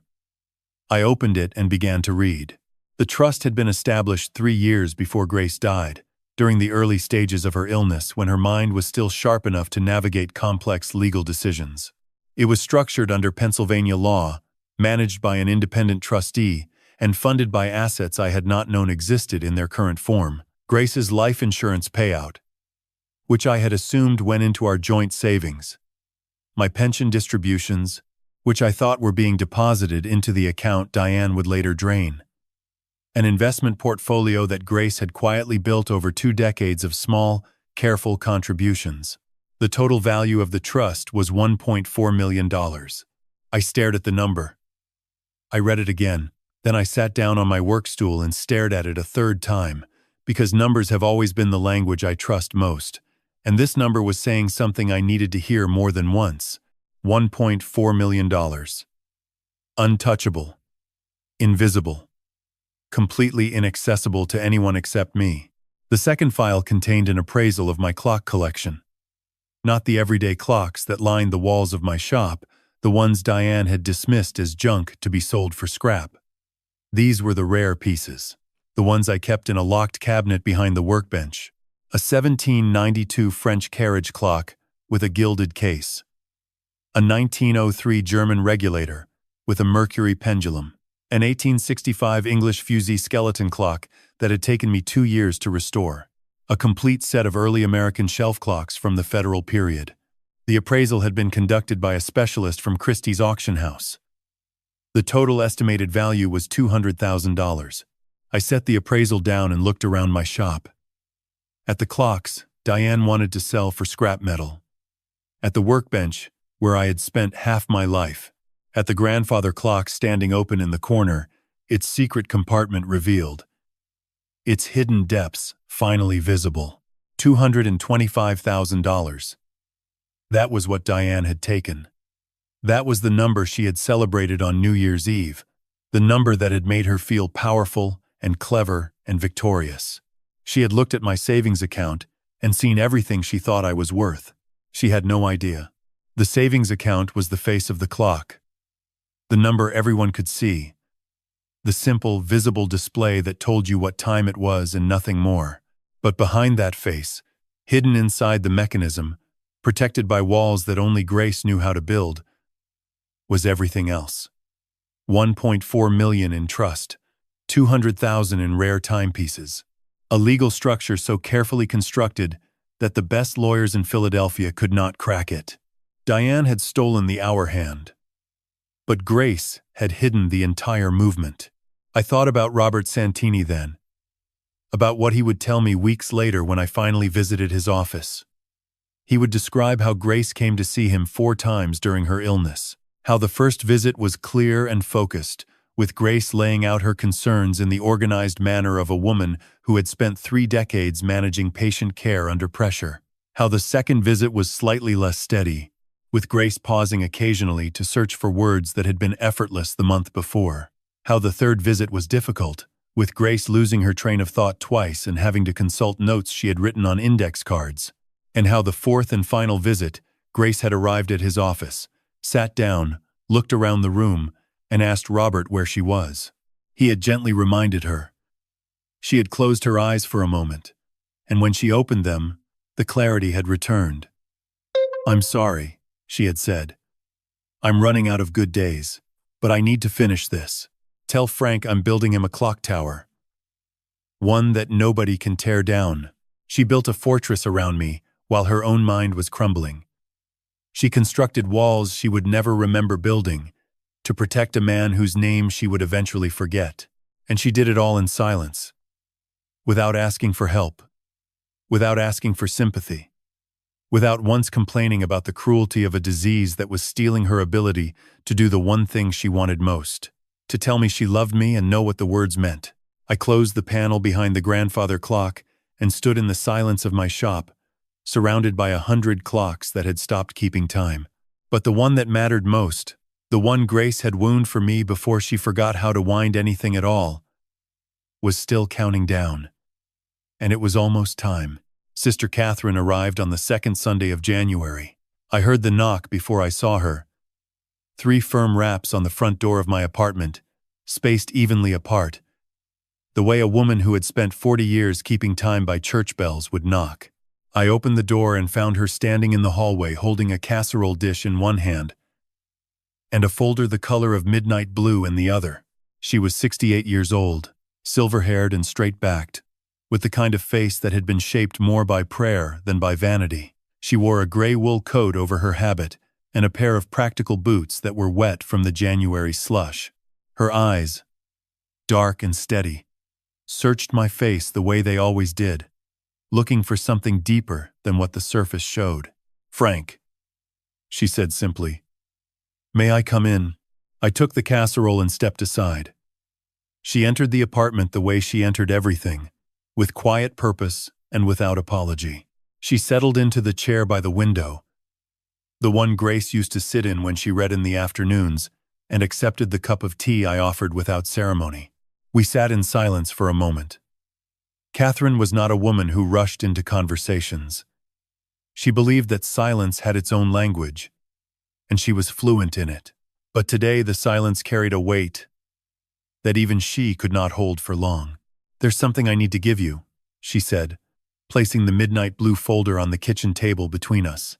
I opened it and began to read. The trust had been established 3 years before Grace died, during the early stages of her illness when her mind was still sharp enough to navigate complex legal decisions. It was structured under Pennsylvania law, managed by an independent trustee, and funded by assets I had not known existed in their current form. Grace's life insurance payout, which I had assumed went into our joint savings. My pension distributions, which I thought were being deposited into the account Diane would later drain. An investment portfolio that Grace had quietly built over 2 decades of small, careful contributions. The total value of the trust was $1.4 million. I stared at the number. I read it again. Then I sat down on my work stool and stared at it a third time, because numbers have always been the language I trust most, and this number was saying something I needed to hear more than once. $1.4 million. Untouchable. Invisible. Completely inaccessible to anyone except me. The second file contained an appraisal of my clock collection. Not the everyday clocks that lined the walls of my shop, the ones Diane had dismissed as junk to be sold for scrap. These were the rare pieces, the ones I kept in a locked cabinet behind the workbench. A 1792 French carriage clock with a gilded case. A 1903 German regulator with a mercury pendulum. An 1865 English fusee skeleton clock that had taken me 2 years to restore. A complete set of early American shelf clocks from the Federal period. The appraisal had been conducted by a specialist from Christie's auction house. The total estimated value was $200,000. I set the appraisal down and looked around my shop. At the clocks, Diane wanted to sell for scrap metal. At the workbench, where I had spent half my life. At the grandfather clock standing open in the corner, its secret compartment revealed. Its hidden depths finally visible. $225,000. That was what Diane had taken. That was the number she had celebrated on New Year's Eve. The number that had made her feel powerful and clever and victorious. She had looked at my savings account and seen everything she thought I was worth. She had no idea. The savings account was the face of the clock. The number everyone could see. The simple, visible display that told you what time it was and nothing more. But behind that face, hidden inside the mechanism, protected by walls that only Grace knew how to build, was everything else. $1.4 million in trust, $200,000 in rare timepieces. A legal structure so carefully constructed that the best lawyers in Philadelphia could not crack it. Diane had stolen the hour hand. But Grace had hidden the entire movement. I thought about Robert Santini then. About what he would tell me weeks later when I finally visited his office. He would describe how Grace came to see him 4 times during her illness. How the first visit was clear and focused, with Grace laying out her concerns in the organized manner of a woman who had spent 3 decades managing patient care under pressure. How the second visit was slightly less steady, with Grace pausing occasionally to search for words that had been effortless the month before. How the third visit was difficult, with Grace losing her train of thought twice and having to consult notes she had written on index cards. And how the fourth and final visit, Grace had arrived at his office, sat down, looked around the room, and asked Robert where she was. He had gently reminded her. She had closed her eyes for a moment, and when she opened them, the clarity had returned. "I'm sorry," she had said. "I'm running out of good days, but I need to finish this. Tell Frank I'm building him a clock tower. One that nobody can tear down." She built a fortress around me while her own mind was crumbling. She constructed walls she would never remember building to protect a man whose name she would eventually forget. And she did it all in silence, without asking for help, without asking for sympathy. without once complaining about the cruelty of a disease that was stealing her ability to do the one thing she wanted most, to tell me she loved me and know what the words meant. I closed the panel behind the grandfather clock and stood in the silence of my shop, surrounded by 100 clocks that had stopped keeping time. But the one that mattered most, the one Grace had wound for me before she forgot how to wind anything at all, was still counting down. And it was almost time. Sister Catherine arrived on the second Sunday of January. I heard the knock before I saw her. 3 firm raps on the front door of my apartment, spaced evenly apart, the way a woman who had spent 40 years keeping time by church bells would knock. I opened the door and found her standing in the hallway holding a casserole dish in one hand and a folder the color of midnight blue in the other. She was 68 years old, silver-haired and straight-backed, with the kind of face that had been shaped more by prayer than by vanity. She wore a gray wool coat over her habit and a pair of practical boots that were wet from the January slush. Her eyes, dark and steady, searched my face the way they always did, looking for something deeper than what the surface showed. "Frank," she said simply. "May I come in?" I took the casserole and stepped aside. She entered the apartment the way she entered everything, with quiet purpose and without apology. She settled into the chair by the window, the one Grace used to sit in when she read in the afternoons, and accepted the cup of tea I offered without ceremony. We sat in silence for a moment. Catherine was not a woman who rushed into conversations. She believed that silence had its own language, and she was fluent in it. But today the silence carried a weight that even she could not hold for long. "There's something I need to give you," she said, placing the midnight blue folder on the kitchen table between us.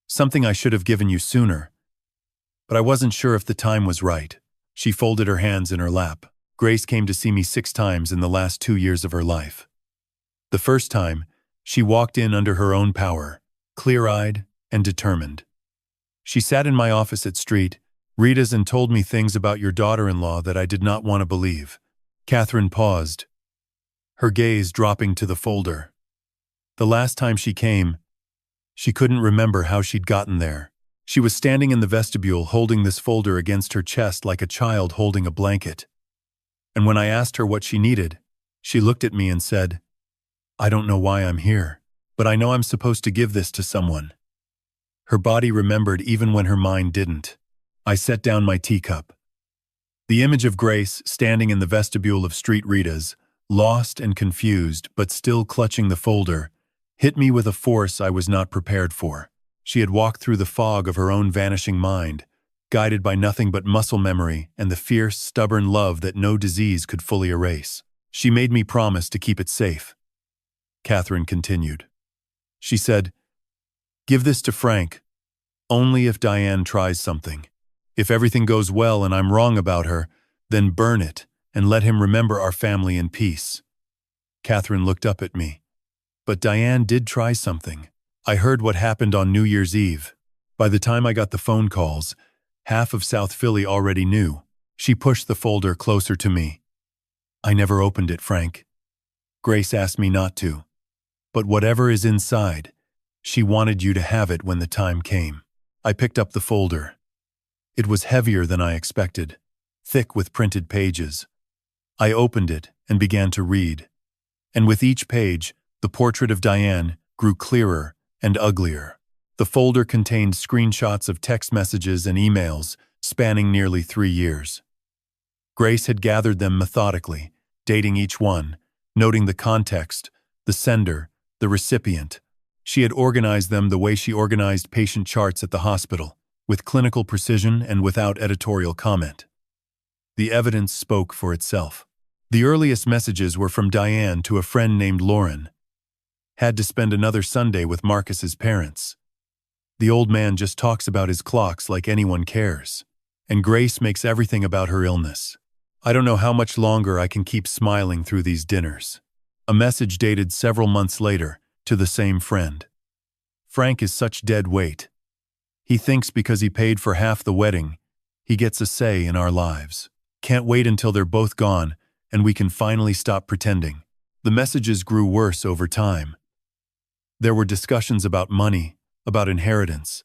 "Something I should have given you sooner, but I wasn't sure if the time was right." She folded her hands in her lap. Grace came to see me 6 times in the last 2 years of her life. The first time, she walked in under her own power, clear-eyed and determined. She sat in my office at Street, Rita's, and told me things about your daughter-in-law that I did not want to believe. Catherine paused, her gaze dropping to the folder. The last time she came, she couldn't remember how she'd gotten there. She was standing in the vestibule holding this folder against her chest like a child holding a blanket. And when I asked her what she needed, she looked at me and said, "I don't know why I'm here, but I know I'm supposed to give this to someone." Her body remembered even when her mind didn't. I set down my teacup. The image of Grace standing in the vestibule of Street Rita's, lost and confused but still clutching the folder, hit me with a force I was not prepared for. She had walked through the fog of her own vanishing mind, guided by nothing but muscle memory and the fierce, stubborn love that no disease could fully erase. "She made me promise to keep it safe," Catherine continued. She said, "Give this to Frank, only if Diane tries something. If everything goes well and I'm wrong about her, then burn it and let him remember our family in peace." Catherine looked up at me. "But Diane did try something. I heard what happened on New Year's Eve. By the time I got the phone calls, half of South Philly already knew." She pushed the folder closer to me. "I never opened it, Frank. Grace asked me not to. But whatever is inside, she wanted you to have it when the time came." I picked up the folder. It was heavier than I expected, thick with printed pages. I opened it and began to read. And with each page, the portrait of Diane grew clearer and uglier. The folder contained screenshots of text messages and emails spanning nearly 3 years. Grace had gathered them methodically, dating each one, noting the context, the sender, the recipient. She had organized them the way she organized patient charts at the hospital, with clinical precision and without editorial comment. The evidence spoke for itself. The earliest messages were from Diane to a friend named Lauren. "Had to spend another Sunday with Marcus's parents. The old man just talks about his clocks like anyone cares. And Grace makes everything about her illness. I don't know how much longer I can keep smiling through these dinners." A message dated several months later, to the same friend. "Frank is such dead weight. He thinks because he paid for half the wedding, he gets a say in our lives. Can't wait until they're both gone and we can finally stop pretending." The messages grew worse over time. There were discussions about money, about inheritance,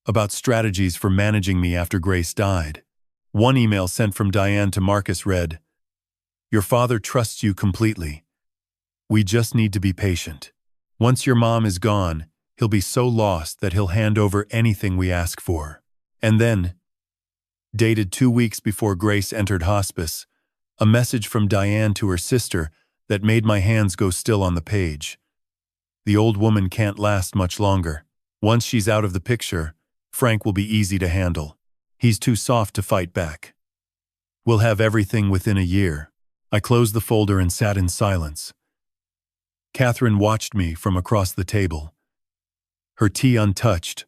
about strategies for managing me after Grace died. One email sent from Diane to Marcus read, "Your father trusts you completely. We just need to be patient. Once your mom is gone, he'll be so lost that he'll hand over anything we ask for." And then, dated 2 weeks before Grace entered hospice, a message from Diane to her sister that made my hands go still on the page. "The old woman can't last much longer. Once she's out of the picture, Frank will be easy to handle. He's too soft to fight back. We'll have everything within a year." I closed the folder and sat in silence. Catherine watched me from across the table, her tea untouched,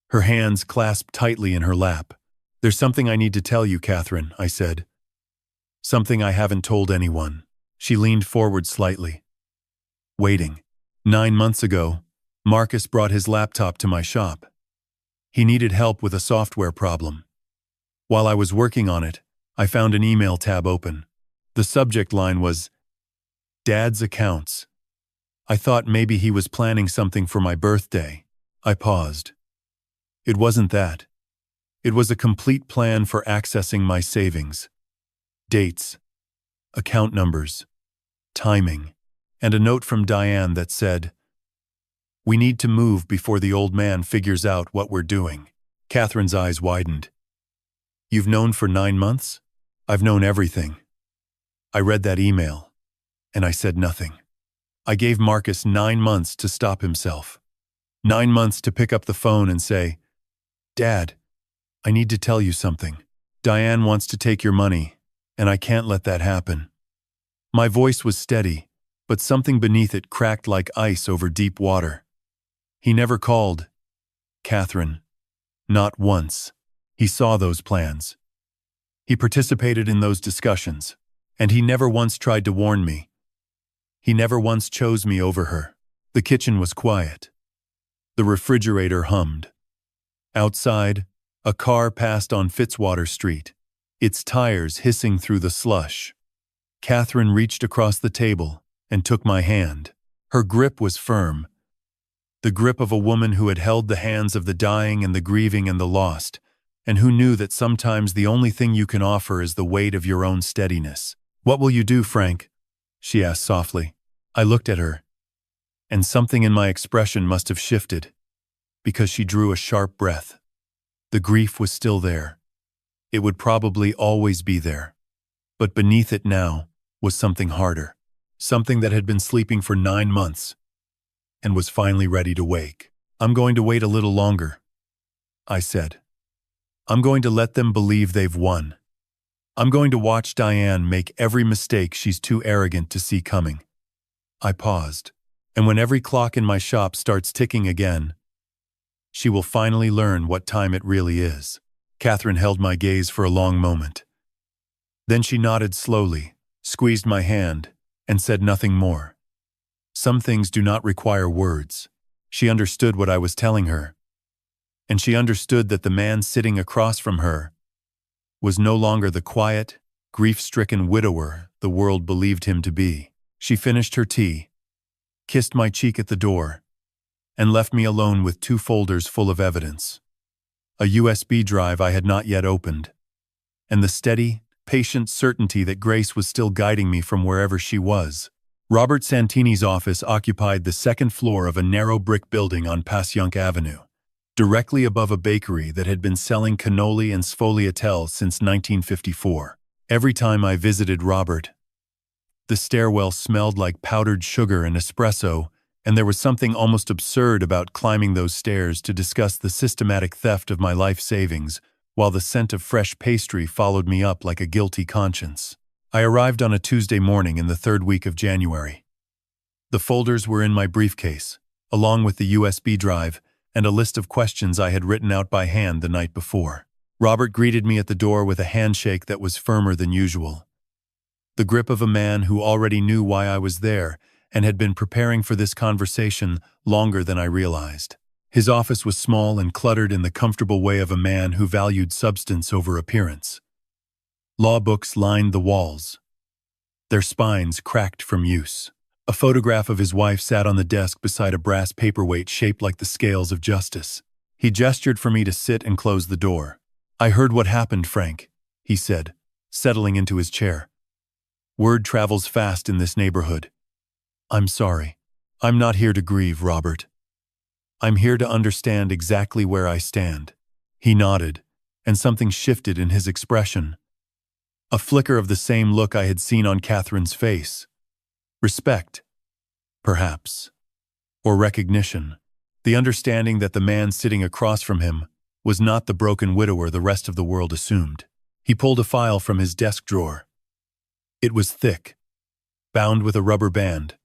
her hands clasped tightly in her lap. "There's something I need to tell you, Catherine," I said. "Something I haven't told anyone." She leaned forward slightly, waiting. 9 months ago, Marcus brought his laptop to my shop. He needed help with a software problem. While I was working on it, I found an email tab open. The subject line was, "Dad's accounts." I thought maybe he was planning something for my birthday. I paused. It wasn't that. It was a complete plan for accessing my savings. Dates, account numbers, timing, and a note from Diane that said, "We need to move before the old man figures out what we're doing." Catherine's eyes widened. "You've known for 9 months?" "I've known everything." I read that email, and I said nothing. I gave Marcus 9 months to stop himself. 9 months to pick up the phone and say, "Dad, I need to tell you something. Diane wants to take your money, and I can't let that happen." My voice was steady, but something beneath it cracked like ice over deep water. He never called Catherine. Not once. He saw those plans. He participated in those discussions, and he never once tried to warn me. He never once chose me over her. The kitchen was quiet. The refrigerator hummed. Outside, a car passed on Fitzwater Street, its tires hissing through the slush. Catherine reached across the table and took my hand. Her grip was firm, the grip of a woman who had held the hands of the dying and the grieving and the lost, and who knew that sometimes the only thing you can offer is the weight of your own steadiness. "What will you do, Frank?" she asked softly. I looked at her, and something in my expression must have shifted, because she drew a sharp breath. The grief was still there. It would probably always be there. But beneath it now was something harder, something that had been sleeping for 9 months and was finally ready to wake. "I'm going to wait a little longer," I said. "I'm going to let them believe they've won. I'm going to watch Diane make every mistake she's too arrogant to see coming." I paused. "And when every clock in my shop starts ticking again, she will finally learn what time it really is." Catherine held my gaze for a long moment. Then she nodded slowly, squeezed my hand, and said nothing more. Some things do not require words. She understood what I was telling her. And she understood that the man sitting across from her was no longer the quiet, grief-stricken widower the world believed him to be. She finished her tea, kissed my cheek at the door, and left me alone with 2 folders full of evidence. A USB drive I had not yet opened, and the steady, patient certainty that Grace was still guiding me from wherever she was. Robert Santini's office occupied the 2nd floor of a narrow brick building on Passyunk Avenue, directly above a bakery that had been selling cannoli and sfogliatelle since 1954. Every time I visited Robert, the stairwell smelled like powdered sugar and espresso, and there was something almost absurd about climbing those stairs to discuss the systematic theft of my life savings, while the scent of fresh pastry followed me up like a guilty conscience. I arrived on a Tuesday morning in the 3rd week of January. The folders were in my briefcase, along with the USB drive and a list of questions I had written out by hand the night before. Robert greeted me at the door with a handshake that was firmer than usual. The grip of a man who already knew why I was there and had been preparing for this conversation longer than I realized. His office was small and cluttered in the comfortable way of a man who valued substance over appearance. Law books lined the walls, their spines cracked from use. A photograph of his wife sat on the desk beside a brass paperweight shaped like the scales of justice. He gestured for me to sit and close the door. "I heard what happened, Frank," he said, settling into his chair. "Word travels fast in this neighborhood. I'm sorry. I'm not here to grieve, Robert. I'm here to understand exactly where I stand." He nodded, and something shifted in his expression. A flicker of the same look I had seen on Catherine's face. Respect, perhaps, or recognition. The understanding that the man sitting across from him was not the broken widower the rest of the world assumed. He pulled a file from his desk drawer. It was thick, bound with a rubber band,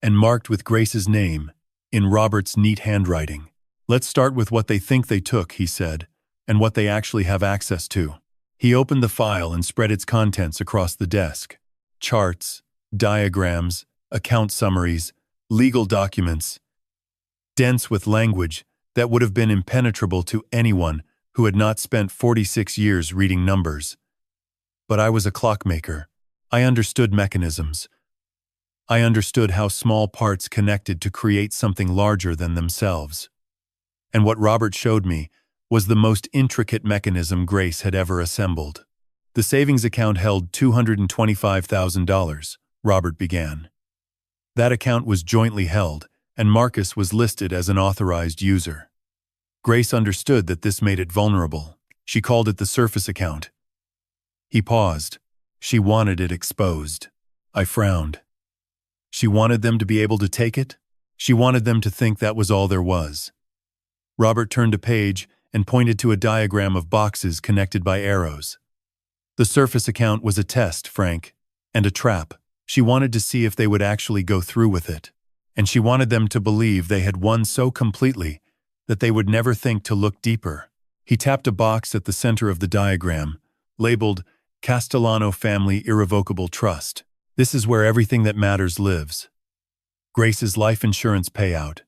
and marked with Grace's name in Robert's neat handwriting. "Let's start with what they think they took," he said, "and what they actually have access to." He opened the file and spread its contents across the desk. Charts, diagrams, account summaries, legal documents, dense with language that would have been impenetrable to anyone who had not spent 46 years reading numbers. But I was a clockmaker. I understood mechanisms. I understood how small parts connected to create something larger than themselves. And what Robert showed me was the most intricate mechanism Grace had ever assembled. "The savings account held $225,000, Robert began. "That account was jointly held, and Marcus was listed as an authorized user. Grace understood that this made it vulnerable. She called it the surface account." He paused. "She wanted it exposed." I frowned. She wanted them to be able to take it? She wanted them to think that was all there was. Robert turned a page and pointed to a diagram of boxes connected by arrows. "The surface account was a test, Frank, and a trap. She wanted to see if they would actually go through with it. And she wanted them to believe they had won so completely that they would never think to look deeper." He tapped a box at the center of the diagram, labeled Castellano Family Irrevocable Trust. "This is where everything that matters lives. Grace's life insurance payout.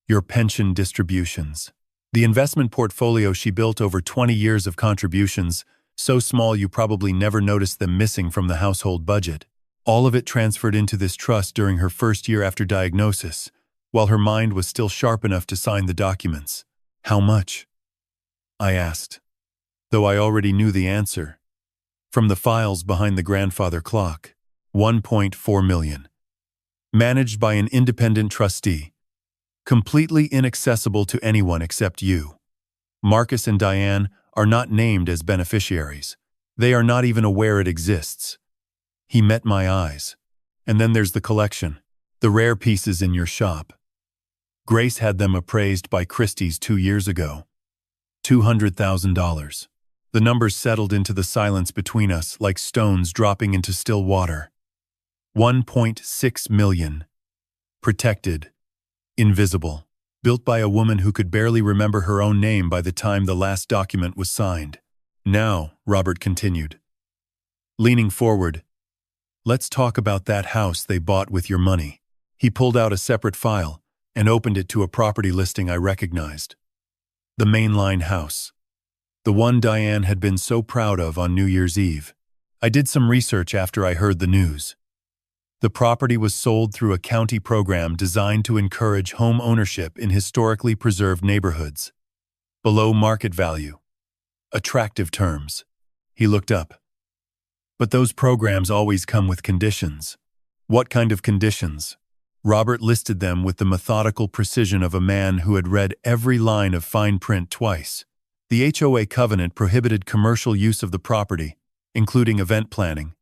Your pension distributions. The investment portfolio she built over 20 years of contributions, so small you probably never noticed them missing from the household budget. All of it transferred into this trust during her first year after diagnosis, while her mind was still sharp enough to sign the documents." "How much?" I asked, though I already knew the answer. From the files behind the grandfather clock. $1.4 million. Managed by an independent trustee. Completely inaccessible to anyone except you. Marcus and Diane are not named as beneficiaries. They are not even aware it exists." He met my eyes. "And then there's the collection. The rare pieces in your shop. Grace had them appraised by Christie's 2 years ago. $200,000. The numbers settled into the silence between us like stones dropping into still water. 1.6 million. Protected. Invisible. Built by a woman who could barely remember her own name by the time the last document was signed." "Now," Robert continued, leaning forward, "let's talk about that house they bought with your money." He pulled out a separate file and opened it to a property listing I recognized. The mainline house. The one Diane had been so proud of on New Year's Eve. I did some research after I heard the news. The property was sold through a county program designed to encourage home ownership in historically preserved neighborhoods. Below market value. Attractive terms. He looked up. "But those programs always come with conditions." "What kind of conditions?" Robert listed them with the methodical precision of a man who had read every line of fine print twice. The HOA covenant prohibited commercial use of the property, including event planning,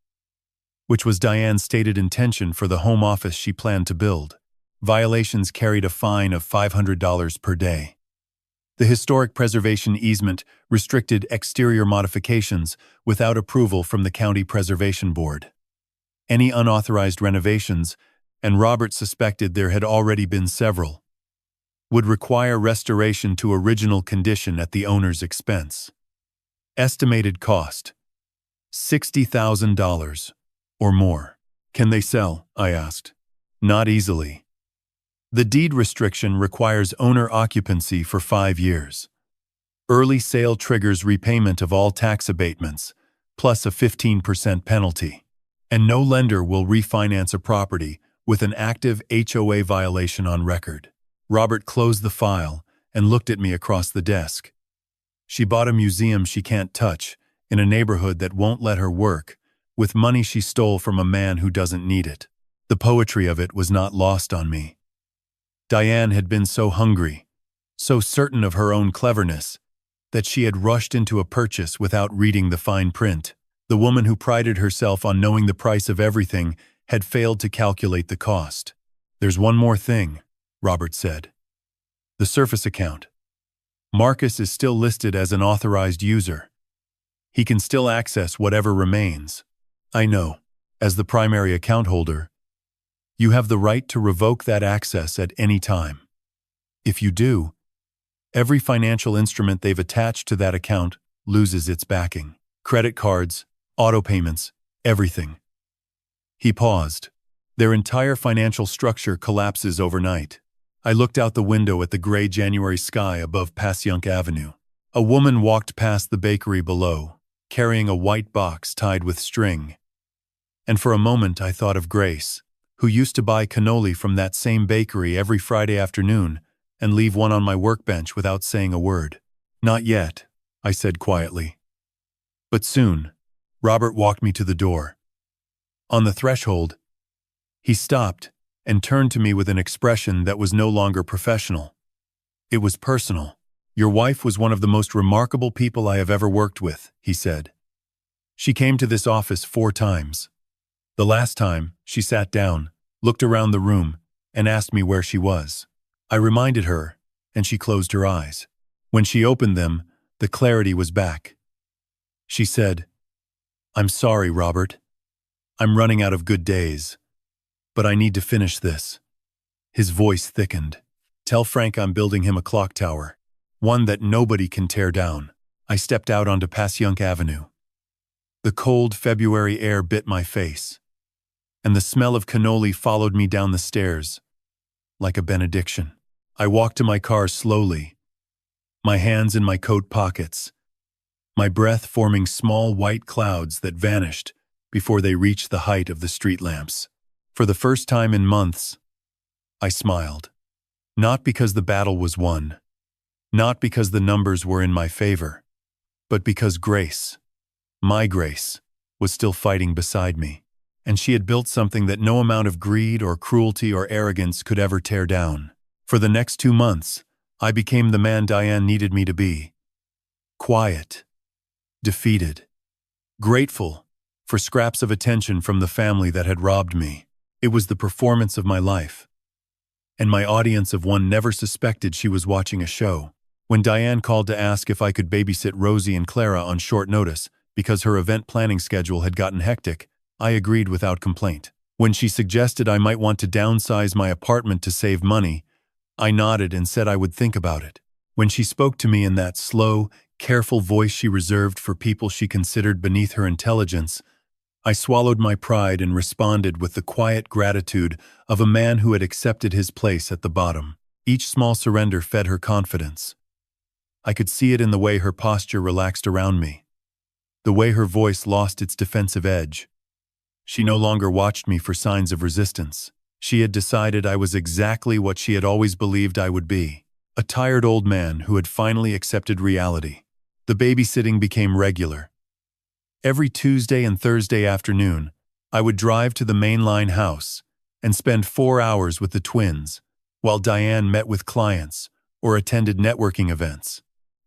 which was Diane's stated intention for the home office she planned to build. Violations carried a fine of $500 per day. The historic preservation easement restricted exterior modifications without approval from the County Preservation Board. Any unauthorized renovations, and Robert suspected there had already been several, would require restoration to original condition at the owner's expense. Estimated cost: $60,000 or more. "Can they sell?" I asked. "Not easily. The deed restriction requires owner occupancy for 5 years. Early sale triggers repayment of all tax abatements, plus a 15% penalty. And no lender will refinance a property with an active HOA violation on record. Robert closed the file and looked at me across the desk. She bought a museum she can't touch, in a neighborhood that won't let her work, with money she stole from a man who doesn't need it. The poetry of it was not lost on me. Diane had been so hungry, so certain of her own cleverness, that she had rushed into a purchase without reading the fine print. The woman who prided herself on knowing the price of everything had failed to calculate the cost. "There's one more thing," Robert said. "The Surface account. Marcus is still listed as an authorized user. He can still access whatever remains. I know, as the primary account holder, you have the right to revoke that access at any time. If you do, every financial instrument they've attached to that account loses its backing. Credit cards, auto payments, everything." He paused. "Their entire financial structure collapses overnight." I looked out the window at the gray January sky above Passyunk Avenue. A woman walked past the bakery below, carrying a white box tied with string. And for a moment I thought of Grace, who used to buy cannoli from that same bakery every Friday afternoon and leave one on my workbench without saying a word. "Not yet," I said quietly. But soon, Robert walked me to the door. On the threshold, he stopped and turned to me with an expression that was no longer professional. It was personal. "Your wife was one of the most remarkable people I have ever worked with," he said. "She came to this office 4 times. The last time, she sat down, looked around the room, and asked me where she was. I reminded her, and she closed her eyes. When she opened them, the clarity was back. She said, 'I'm sorry, Robert. I'm running out of good days. But I need to finish this.'" His voice thickened. "Tell Frank I'm building him a clock tower, one that nobody can tear down." I stepped out onto Passyunk Avenue. The cold February air bit my face, and the smell of cannoli followed me down the stairs, like a benediction. I walked to my car slowly, my hands in my coat pockets, my breath forming small white clouds that vanished before they reached the height of the street lamps. For the first time in months, I smiled. Not because the battle was won, not because the numbers were in my favor, but because Grace, my Grace, was still fighting beside me, and she had built something that no amount of greed or cruelty or arrogance could ever tear down. For the next 2 months, I became the man Diane needed me to be. Quiet, defeated, grateful for scraps of attention from the family that had robbed me. It was the performance of my life, and my audience of one never suspected she was watching a show. When Diane called to ask if I could babysit Rosie and Clara on short notice because her event planning schedule had gotten hectic, I agreed without complaint. When she suggested I might want to downsize my apartment to save money, I nodded and said I would think about it. When she spoke to me in that slow, careful voice she reserved for people she considered beneath her intelligence, I swallowed my pride and responded with the quiet gratitude of a man who had accepted his place at the bottom. Each small surrender fed her confidence. I could see it in the way her posture relaxed around me, the way her voice lost its defensive edge. She no longer watched me for signs of resistance. She had decided I was exactly what she had always believed I would be, a tired old man who had finally accepted reality. The babysitting became regular. Every Tuesday and Thursday afternoon, I would drive to the mainline house and spend 4 hours with the twins, while Diane met with clients or attended networking events.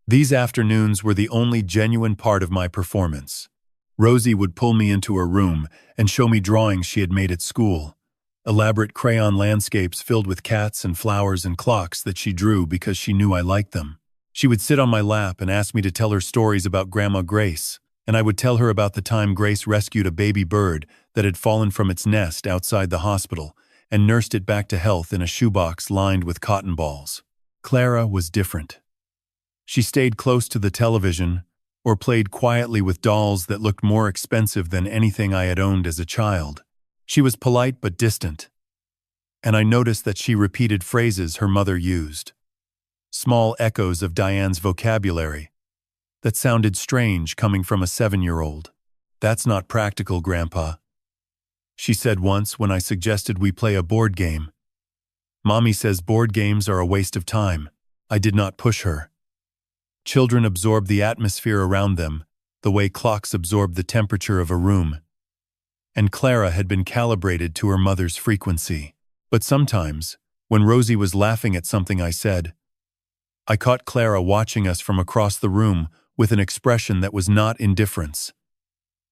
These afternoons were the only genuine part of my performance. Rosie would pull me into her room and show me drawings she had made at school, elaborate crayon landscapes filled with cats and flowers and clocks that she drew because she knew I liked them. She would sit on my lap and ask me to tell her stories about Grandma Grace, and I would tell her about the time Grace rescued a baby bird that had fallen from its nest outside the hospital and nursed it back to health in a shoebox lined with cotton balls. Clara was different. She stayed close to the television or played quietly with dolls that looked more expensive than anything I had owned as a child. She was polite but distant, and I noticed that she repeated phrases her mother used, small echoes of Diane's vocabulary that sounded strange coming from a 7-year-old. "That's not practical, Grandpa." she said once when I suggested we play a board game. Mommy says board games are a waste of time. I did not push her. Children absorb the atmosphere around them, the way clocks absorb the temperature of a room. And Clara had been calibrated to her mother's frequency. But sometimes, when Rosie was laughing at something I said, I caught Clara watching us from across the room with an expression that was not indifference.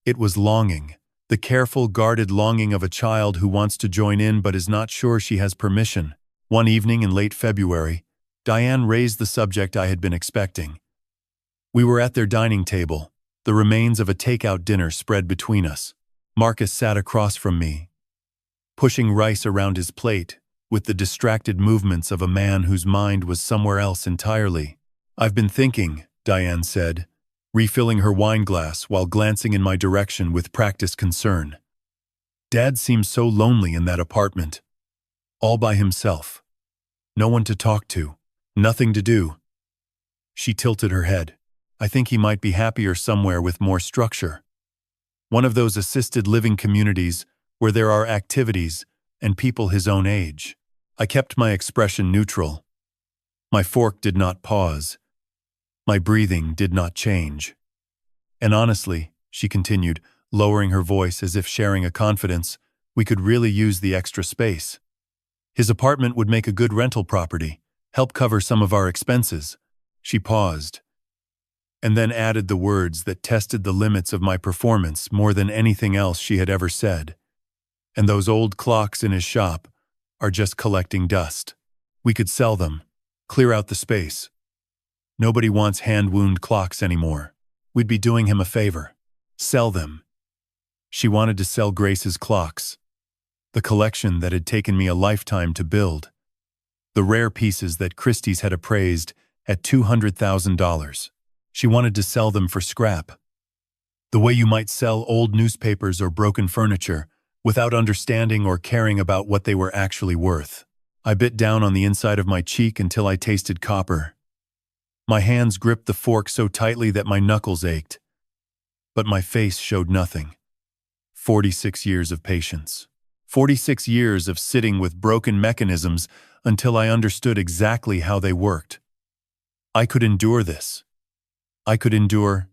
It was longing, the careful, guarded longing of a child who wants to join in but is not sure she has permission. One evening in late February, Diane raised the subject I had been expecting. We were at their dining table, the remains of a takeout dinner spread between us. Marcus sat across from me, pushing rice around his plate, with the distracted movements of a man whose mind was somewhere else entirely. "I've been thinking," Diane said, refilling her wine glass while glancing in my direction with practiced concern. "Dad seems so lonely in that apartment. All by himself. No one to talk to. Nothing to do." She tilted her head. "I think he might be happier somewhere with more structure. One of those assisted living communities where there are activities and people his own age." I kept my expression neutral. My fork did not pause. My breathing did not change. "And honestly," she continued, lowering her voice as if sharing a confidence, "we could really use the extra space. His apartment would make a good rental property, help cover some of our expenses." She paused, and then added the words that tested the limits of my performance more than anything else she had ever said. "And those old clocks in his shop are just collecting dust. We could sell them, clear out the space. Nobody wants hand-wound clocks anymore. We'd be doing him a favor. Sell them." She wanted to sell Grace's clocks, the collection that had taken me a lifetime to build, the rare pieces that Christie's had appraised at $200,000. She wanted to sell them for scrap, the way you might sell old newspapers or broken furniture, without understanding or caring about what they were actually worth. I bit down on the inside of my cheek until I tasted copper. My hands gripped the fork so tightly that my knuckles ached. But my face showed nothing. 46 years of patience. 46 years of sitting with broken mechanisms until I understood exactly how they worked. I could endure this. I could endure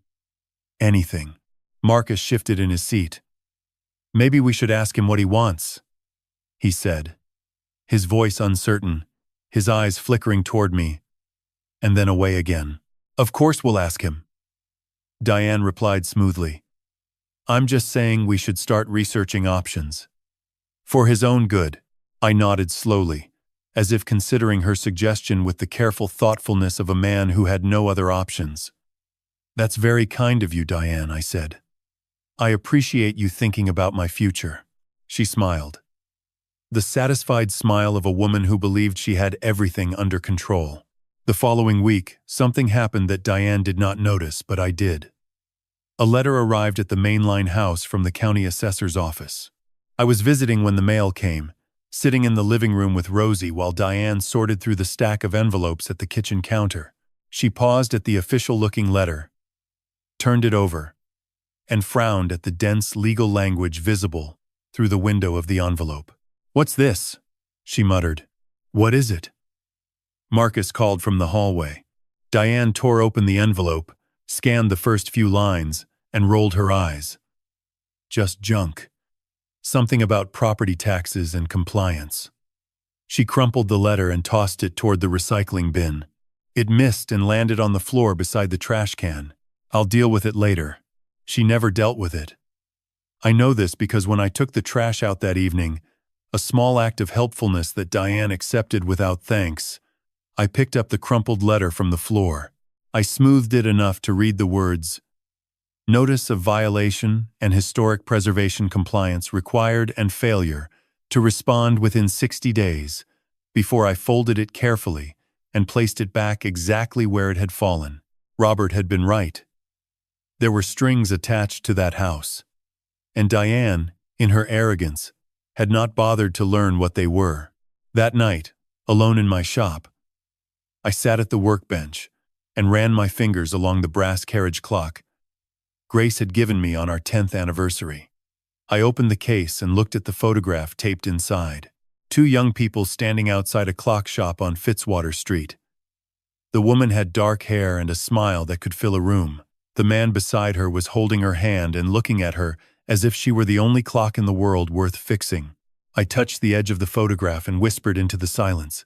anything. Marcus shifted in his seat. "Maybe we should ask him what he wants," he said, his voice uncertain, his eyes flickering toward me, and then away again. "Of course we'll ask him," Diane replied smoothly. "I'm just saying we should start researching options. For his own good." I nodded slowly, as if considering her suggestion with the careful thoughtfulness of a man who had no other options. "That's very kind of you, Diane," I said. "I appreciate you thinking about my future." She smiled. The satisfied smile of a woman who believed she had everything under control. The following week, something happened that Diane did not notice, but I did. A letter arrived at the mainline house from the county assessor's office. I was visiting when the mail came, sitting in the living room with Rosie while Diane sorted through the stack of envelopes at the kitchen counter. She paused at the official-looking letter, turned it over, and frowned at the dense legal language visible through the window of the envelope. "What's this?" she muttered. "What is it?" Marcus called from the hallway. Diane tore open the envelope, scanned the first few lines, and rolled her eyes. "Just junk. Something about property taxes and compliance." She crumpled the letter and tossed it toward the recycling bin. It missed and landed on the floor beside the trash can. "I'll deal with it later." She never dealt with it. I know this because when I took the trash out that evening, a small act of helpfulness that Diane accepted without thanks, I picked up the crumpled letter from the floor. I smoothed it enough to read the words, "Notice of violation and historic preservation compliance required and failure to respond within 60 days," before I folded it carefully and placed it back exactly where it had fallen. Robert had been right. There were strings attached to that house, and Diane, in her arrogance, had not bothered to learn what they were. That night, alone in my shop, I sat at the workbench and ran my fingers along the brass carriage clock Grace had given me on our 10th anniversary. I opened the case and looked at the photograph taped inside. Two young people standing outside a clock shop on Fitzwater Street. The woman had dark hair and a smile that could fill a room. The man beside her was holding her hand and looking at her as if she were the only clock in the world worth fixing. I touched the edge of the photograph and whispered into the silence.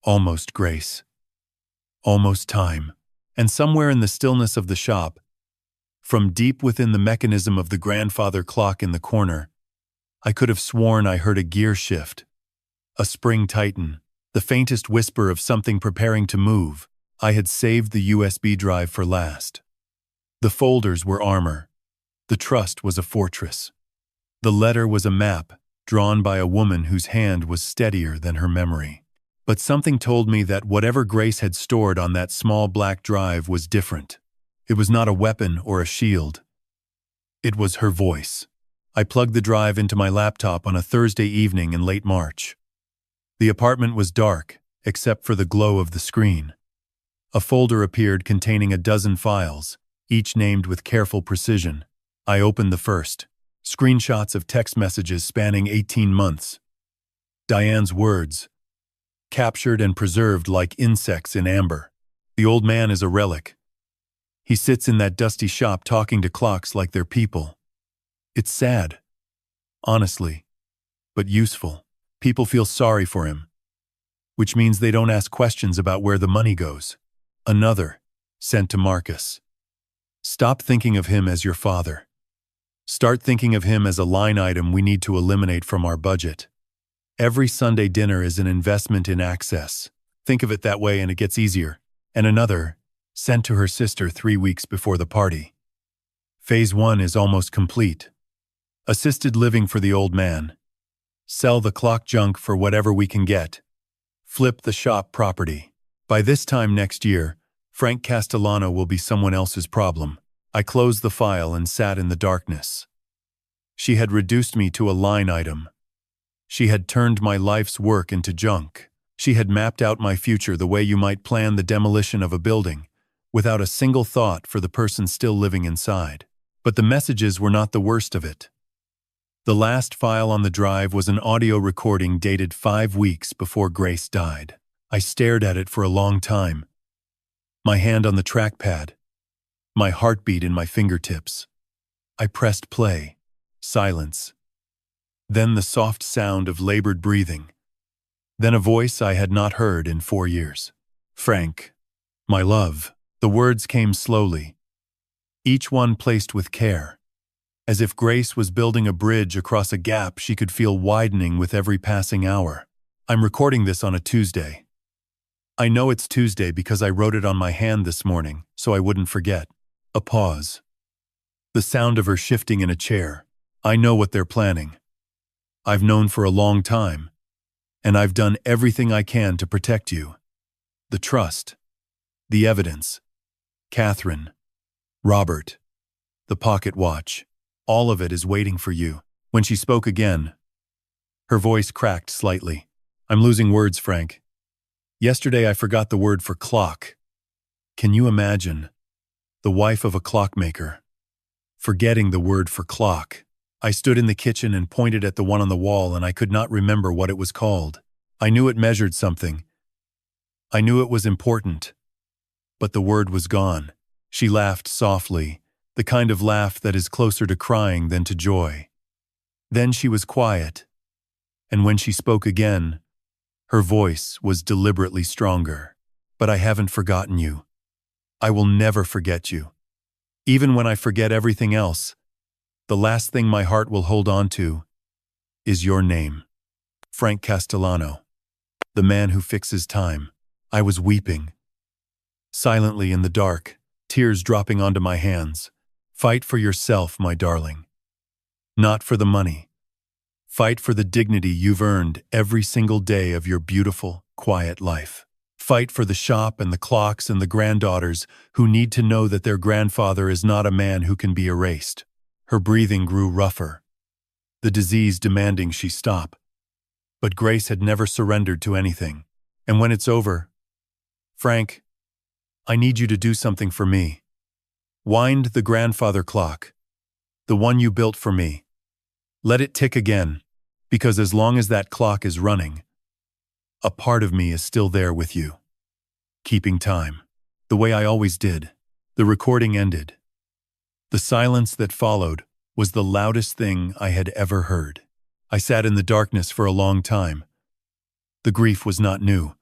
Almost Grace. Almost time. And somewhere in the stillness of the shop, from deep within the mechanism of the grandfather clock in the corner, I could have sworn I heard a gear shift, a spring tighten, the faintest whisper of something preparing to move. I had saved the USB drive for last. The folders were armor. The trust was a fortress. The letter was a map, drawn by a woman whose hand was steadier than her memory. But something told me that whatever Grace had stored on that small black drive was different. It was not a weapon or a shield. It was her voice. I plugged the drive into my laptop on a Thursday evening in late March. The apartment was dark, except for the glow of the screen. A folder appeared containing a dozen files, each named with careful precision. I opened the first. Screenshots of text messages spanning 18 months. Diane's words, captured and preserved like insects in amber. The old man is a relic. He sits in that dusty shop talking to clocks like they're people. It's sad, honestly, but useful. People feel sorry for him, which means they don't ask questions about where the money goes. Another, sent to Marcus. Stop thinking of him as your father. Start thinking of him as a line item we need to eliminate from our budget. Every Sunday dinner is an investment in access. Think of it that way and it gets easier. And another, sent to her sister 3 weeks before the party. Phase 1 is almost complete. Assisted living for the old man. Sell the clock junk for whatever we can get. Flip the shop property. By this time next year, Frank Castellano will be someone else's problem. I closed the file and sat in the darkness. She had reduced me to a line item. She had turned my life's work into junk. She had mapped out my future the way you might plan the demolition of a building, without a single thought for the person still living inside. But the messages were not the worst of it. The last file on the drive was an audio recording dated 5 weeks before Grace died. I stared at it for a long time, my hand on the trackpad, my heartbeat in my fingertips. I pressed play. Silence. Then the soft sound of labored breathing. Then a voice I had not heard in 4 years. Frank, my love. The words came slowly, each one placed with care, as if Grace was building a bridge across a gap she could feel widening with every passing hour. I'm recording this on a Tuesday. I know it's Tuesday because I wrote it on my hand this morning, so I wouldn't forget. A pause. The sound of her shifting in a chair. I know what they're planning. I've known for a long time, and I've done everything I can to protect you. The trust. The evidence. Catherine. Robert. The pocket watch. All of it is waiting for you. When she spoke again, her voice cracked slightly. I'm losing words, Frank. Yesterday I forgot the word for clock. Can you imagine? The wife of a clockmaker. Forgetting the word for clock. I stood in the kitchen and pointed at the one on the wall, and I could not remember what it was called. I knew it measured something. I knew it was important. But the word was gone. She laughed softly, the kind of laugh that is closer to crying than to joy. Then she was quiet, and when she spoke again, her voice was deliberately stronger. But I haven't forgotten you. I will never forget you. Even when I forget everything else, the last thing my heart will hold on to is your name. Frank Castellano, the man who fixes time. I was weeping. Silently in the dark, tears dropping onto my hands. Fight for yourself, my darling. Not for the money. Fight for the dignity you've earned every single day of your beautiful, quiet life. Fight for the shop and the clocks and the granddaughters who need to know that their grandfather is not a man who can be erased. Her breathing grew rougher, the disease demanding she stop. But Grace had never surrendered to anything. And when it's over, Frank, I need you to do something for me. Wind the grandfather clock, the one you built for me. Let it tick again, because as long as that clock is running, a part of me is still there with you, keeping time, the way I always did. The recording ended. The silence that followed was the loudest thing I had ever heard. I sat in the darkness for a long time. The grief was not new.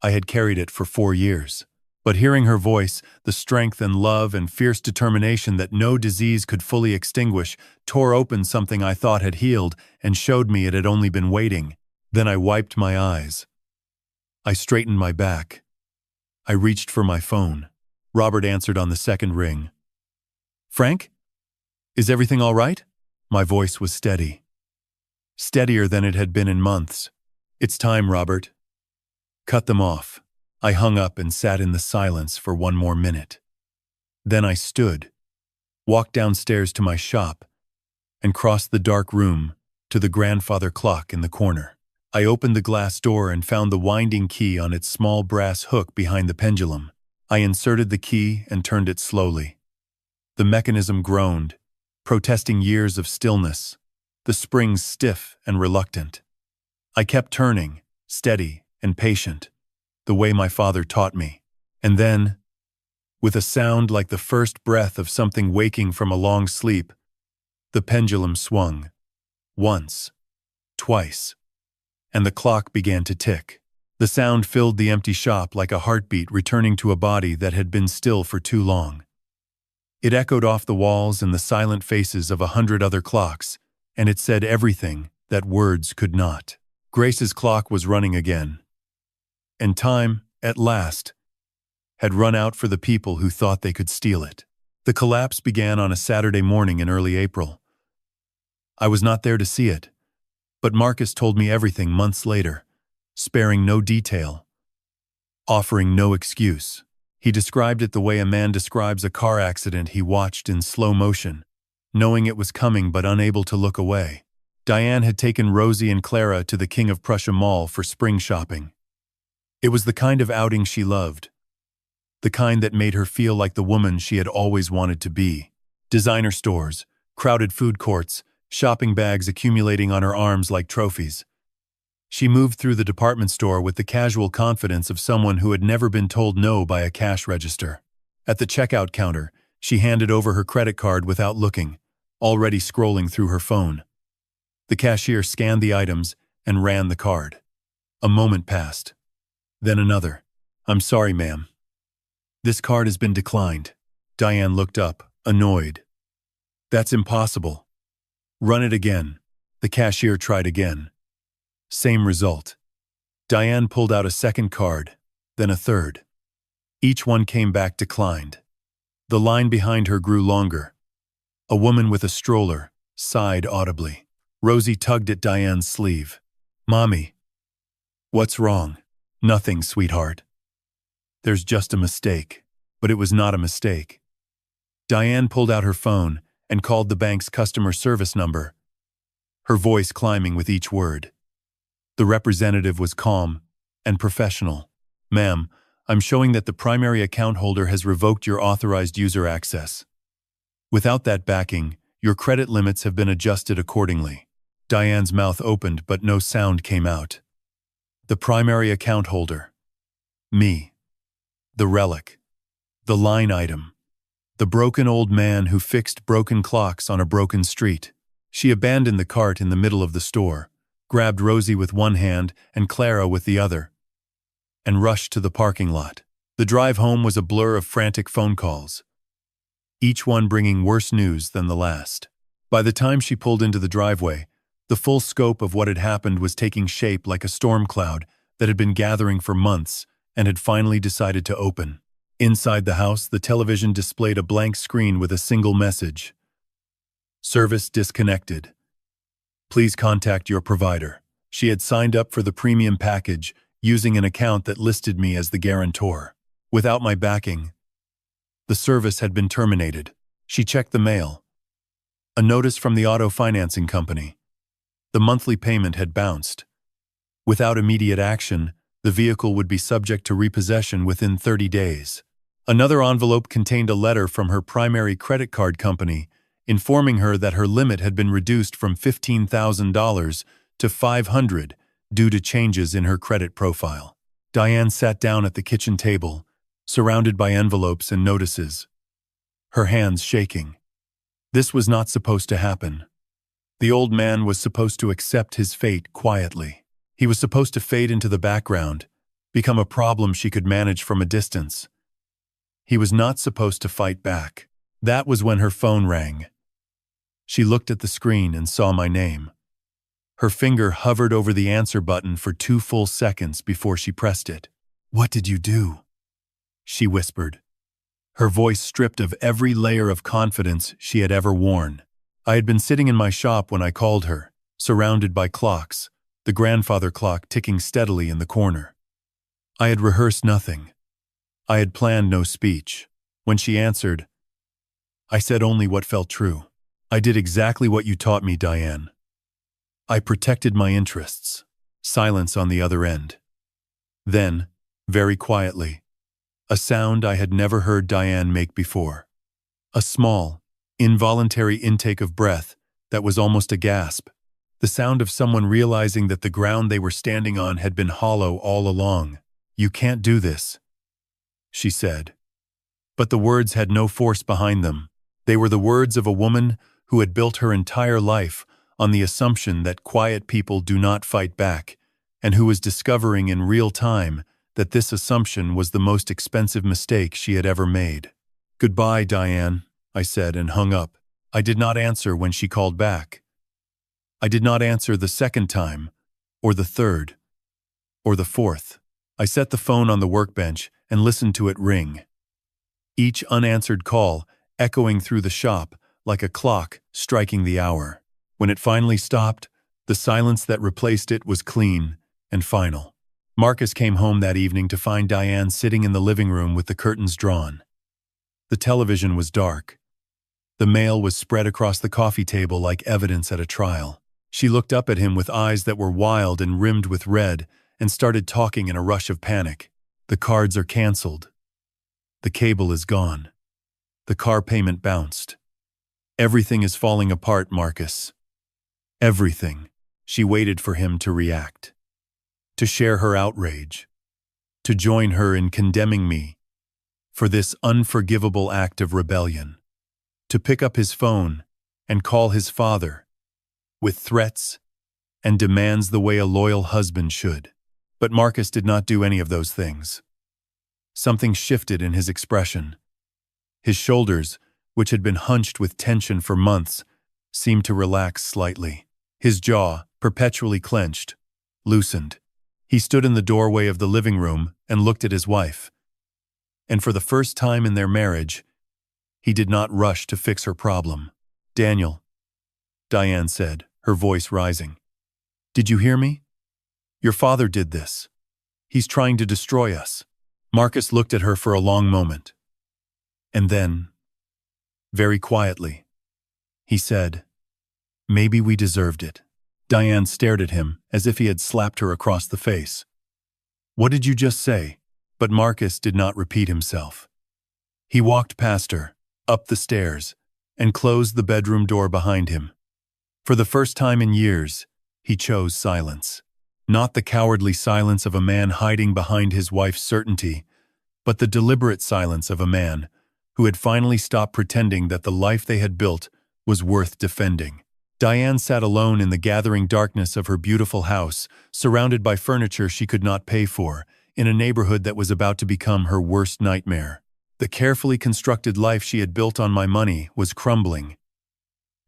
I had carried it for 4 years. But hearing her voice, the strength and love and fierce determination that no disease could fully extinguish, tore open something I thought had healed and showed me it had only been waiting. Then I wiped my eyes. I straightened my back. I reached for my phone. Robert answered on the second ring. "Frank? Is everything all right?" My voice was steady. Steadier than it had been in months. "It's time, Robert." Cut them off. I hung up and sat in the silence for 1 more minute. Then I stood, walked downstairs to my shop, and crossed the dark room to the grandfather clock in the corner. I opened the glass door and found the winding key on its small brass hook behind the pendulum. I inserted the key and turned it slowly. The mechanism groaned, protesting years of stillness, the springs stiff and reluctant. I kept turning, steady and patient, the way my father taught me. And then, with a sound like the first breath of something waking from a long sleep, the pendulum swung. Once, twice, and the clock began to tick. The sound filled the empty shop like a heartbeat returning to a body that had been still for too long. It echoed off the walls and the silent faces of 100 other clocks, and it said everything that words could not. Grace's clock was running again. And time, at last, had run out for the people who thought they could steal it. The collapse began on a Saturday morning in early April. I was not there to see it, but Marcus told me everything months later, sparing no detail, offering no excuse. He described it the way a man describes a car accident he watched in slow motion, knowing it was coming but unable to look away. Diane had taken Rosie and Clara to the King of Prussia Mall for spring shopping. It was the kind of outing she loved, the kind that made her feel like the woman she had always wanted to be. Designer stores, crowded food courts, shopping bags accumulating on her arms like trophies. She moved through the department store with the casual confidence of someone who had never been told no by a cash register. At the checkout counter, she handed over her credit card without looking, already scrolling through her phone. The cashier scanned the items and ran the card. A moment passed. Then another. "I'm sorry, ma'am. This card has been declined." Diane looked up, annoyed. "That's impossible." "Run it again." The cashier tried again. Same result. Diane pulled out a second card, then a third. Each one came back declined. The line behind her grew longer. A woman with a stroller sighed audibly. Rosie tugged at Diane's sleeve. "Mommy, what's wrong?" "Nothing, sweetheart. There's just a mistake." But it was not a mistake. Diane pulled out her phone and called the bank's customer service number, her voice climbing with each word. The representative was calm and professional. "Ma'am, I'm showing that the primary account holder has revoked your authorized user access. Without that backing, your credit limits have been adjusted accordingly." Diane's mouth opened, but no sound came out. The primary account holder. Me. The relic. The line item. The broken old man who fixed broken clocks on a broken street. She abandoned the cart in the middle of the store, grabbed Rosie with one hand and Clara with the other, and rushed to the parking lot. The drive home was a blur of frantic phone calls, each one bringing worse news than the last. By the time she pulled into the driveway, the full scope of what had happened was taking shape like a storm cloud that had been gathering for months and had finally decided to open. Inside the house, the television displayed a blank screen with a single message. "Service disconnected. Please contact your provider." She had signed up for the premium package using an account that listed me as the guarantor. Without my backing, the service had been terminated. She checked the mail. A notice from the auto financing company. The monthly payment had bounced. Without immediate action, the vehicle would be subject to repossession within 30 days. Another envelope contained a letter from her primary credit card company, informing her that her limit had been reduced from $15,000 to $500 due to changes in her credit profile. Diane sat down at the kitchen table, surrounded by envelopes and notices, her hands shaking. This was not supposed to happen. The old man was supposed to accept his fate quietly. He was supposed to fade into the background, become a problem she could manage from a distance. He was not supposed to fight back. That was when her phone rang. She looked at the screen and saw my name. Her finger hovered over the answer button for 2 full seconds before she pressed it. "What did you do?" she whispered, her voice stripped of every layer of confidence she had ever worn. I had been sitting in my shop when I called her, surrounded by clocks, the grandfather clock ticking steadily in the corner. I had rehearsed nothing. I had planned no speech. When she answered, I said only what felt true. "I did exactly what you taught me, Diane. I protected my interests." Silence on the other end. Then, very quietly, a sound I had never heard Diane make before. A small, involuntary intake of breath that was almost a gasp. The sound of someone realizing that the ground they were standing on had been hollow all along. "You can't do this," she said. But the words had no force behind them. They were the words of a woman who had built her entire life on the assumption that quiet people do not fight back, and who was discovering in real time that this assumption was the most expensive mistake she had ever made. "Goodbye, Diane," I said and hung up. I did not answer when she called back. I did not answer the second time, or the third, or the fourth. I set the phone on the workbench and listened to it ring. Each unanswered call echoing through the shop like a clock striking the hour. When it finally stopped, the silence that replaced it was clean and final. Marcus came home that evening to find Diane sitting in the living room with the curtains drawn. The television was dark. The mail was spread across the coffee table like evidence at a trial. She looked up at him with eyes that were wild and rimmed with red and started talking in a rush of panic. "The cards are canceled. The cable is gone. The car payment bounced. Everything is falling apart, Marcus. Everything." She waited for him to react, to share her outrage, to join her in condemning me for this unforgivable act of rebellion, to pick up his phone and call his father with threats and demands the way a loyal husband should. But Marcus did not do any of those things. Something shifted in his expression. His shoulders, which had been hunched with tension for months, seemed to relax slightly. His jaw, perpetually clenched, loosened. He stood in the doorway of the living room and looked at his wife. And for the first time in their marriage, he did not rush to fix her problem. "Daniel," Diane said, her voice rising. "Did you hear me? Your father did this. He's trying to destroy us." Marcus looked at her for a long moment. And then, very quietly, he said, "Maybe we deserved it." Diane stared at him as if he had slapped her across the face. "What did you just say?" But Marcus did not repeat himself. He walked past her, up the stairs, and closed the bedroom door behind him. For the first time in years, he chose silence. Not the cowardly silence of a man hiding behind his wife's certainty, but the deliberate silence of a man who had finally stopped pretending that the life they had built was worth defending. Diane sat alone in the gathering darkness of her beautiful house, surrounded by furniture she could not pay for, in a neighborhood that was about to become her worst nightmare. The carefully constructed life she had built on my money was crumbling.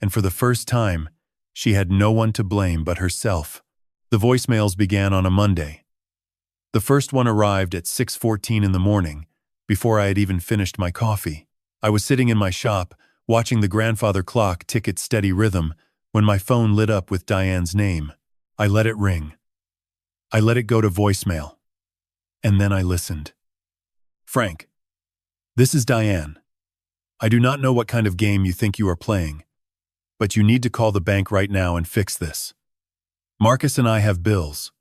And for the first time, she had no one to blame but herself. The voicemails began on a Monday. The first one arrived at 6:14 in the morning, before I had even finished my coffee. I was sitting in my shop, watching the grandfather clock tick its steady rhythm, when my phone lit up with Diane's name. I let it ring. I let it go to voicemail. And then I listened. "Frank, this is Diane. I do not know what kind of game you think you are playing, but you need to call the bank right now and fix this. Marcus and I have bills.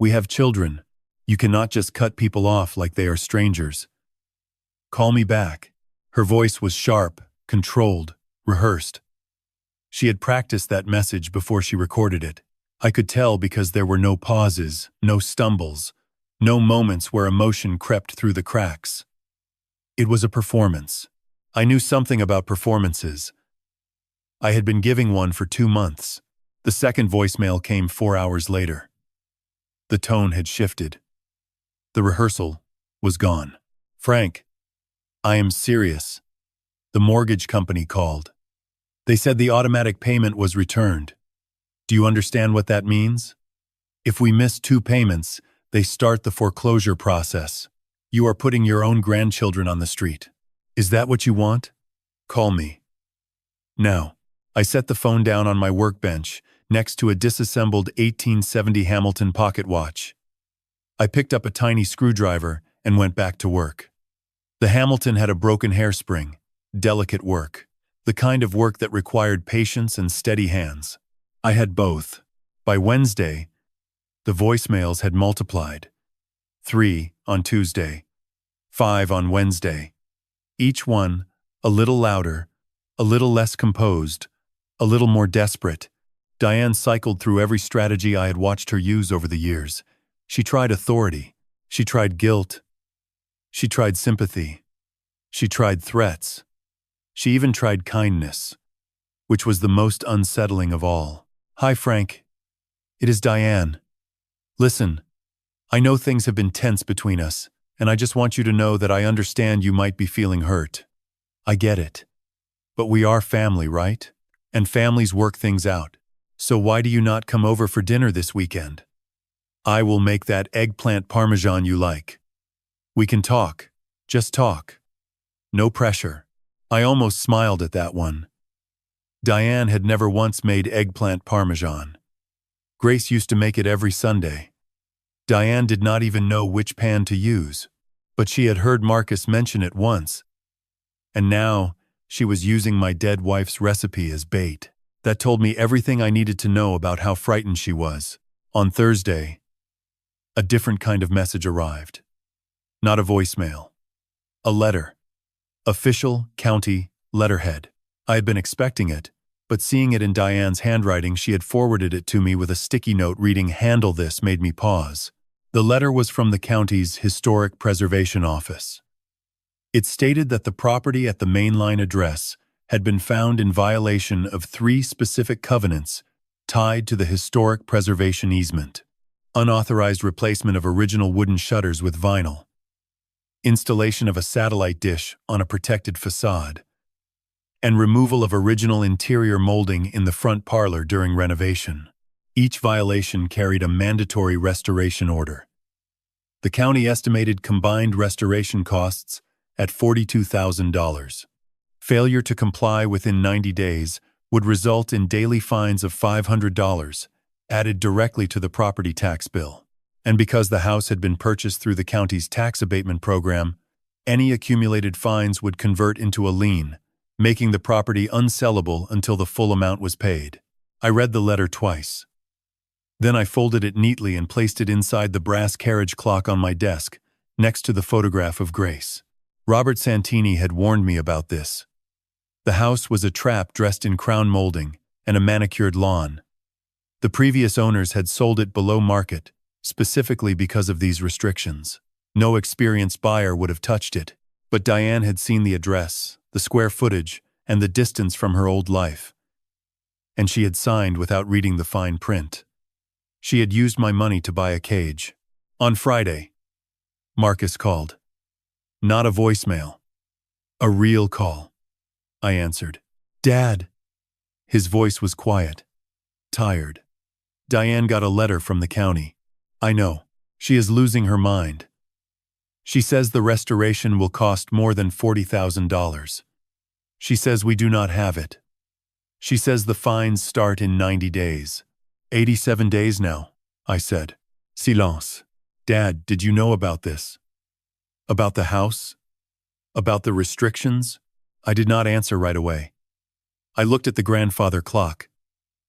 We have children. You cannot just cut people off like they are strangers. Call me back." Her voice was sharp, controlled, rehearsed. She had practiced that message before she recorded it. I could tell because there were no pauses, no stumbles, no moments where emotion crept through the cracks. It was a performance. I knew something about performances. I had been giving one for 2 months. The second voicemail came 4 hours later. The tone had shifted. The rehearsal was gone. "Frank, I am serious. The mortgage company called. They said the automatic payment was returned. Do you understand what that means? If we miss 2 payments, they start the foreclosure process. You are putting your own grandchildren on the street. Is that what you want? Call me." Now, I set the phone down on my workbench next to a disassembled 1870 Hamilton pocket watch. I picked up a tiny screwdriver and went back to work. The Hamilton had a broken hairspring, delicate work, the kind of work that required patience and steady hands. I had both. By Wednesday, the voicemails had multiplied. 3 on Tuesday, 5 on Wednesday. Each one a little louder, a little less composed, a little more desperate. Diane cycled through every strategy I had watched her use over the years. She tried authority. She tried guilt. She tried sympathy. She tried threats. She even tried kindness, which was the most unsettling of all. "Hi, Frank. It is Diane. Listen, I know things have been tense between us, and I just want you to know that I understand you might be feeling hurt. I get it. But we are family, right? And families work things out. So why do you not come over for dinner this weekend? I will make that eggplant parmesan you like. We can talk. Just talk. No pressure." I almost smiled at that one. Diane had never once made eggplant parmesan. Grace used to make it every Sunday. Diane did not even know which pan to use, but she had heard Marcus mention it once. And now, she was using my dead wife's recipe as bait. That told me everything I needed to know about how frightened she was. On Thursday, a different kind of message arrived. Not a voicemail. A letter. Official, county, letterhead. I had been expecting it, but seeing it in Diane's handwriting, she had forwarded it to me with a sticky note reading "Handle this" made me pause. The letter was from the county's Historic Preservation Office. It stated that the property at the mainline address had been found in violation of 3 specific covenants tied to the historic preservation easement: unauthorized replacement of original wooden shutters with vinyl, installation of a satellite dish on a protected facade, and removal of original interior molding in the front parlor during renovation. Each violation carried a mandatory restoration order. The county estimated combined restoration costs at $42,000. Failure to comply within 90 days would result in daily fines of $500, added directly to the property tax bill. And because the house had been purchased through the county's tax abatement program, any accumulated fines would convert into a lien, making the property unsellable until the full amount was paid. I read the letter twice. Then I folded it neatly and placed it inside the brass carriage clock on my desk, next to the photograph of Grace. Robert Santini had warned me about this. The house was a trap dressed in crown molding and a manicured lawn. The previous owners had sold it below market, specifically because of these restrictions. No experienced buyer would have touched it, but Diane had seen the address, the square footage, and the distance from her old life. And she had signed without reading the fine print. She had used my money to buy a cage. On Friday, Marcus called. Not a voicemail. A real call. I answered. "Dad." His voice was quiet, tired. "Diane got a letter from the county. I know. She is losing her mind. She says the restoration will cost more than $40,000. She says we do not have it. She says the fines start in 90 days. 87 days now," I said. Silence. "Dad, did you know about this? About the house? About the restrictions?" I did not answer right away. I looked at the grandfather clock.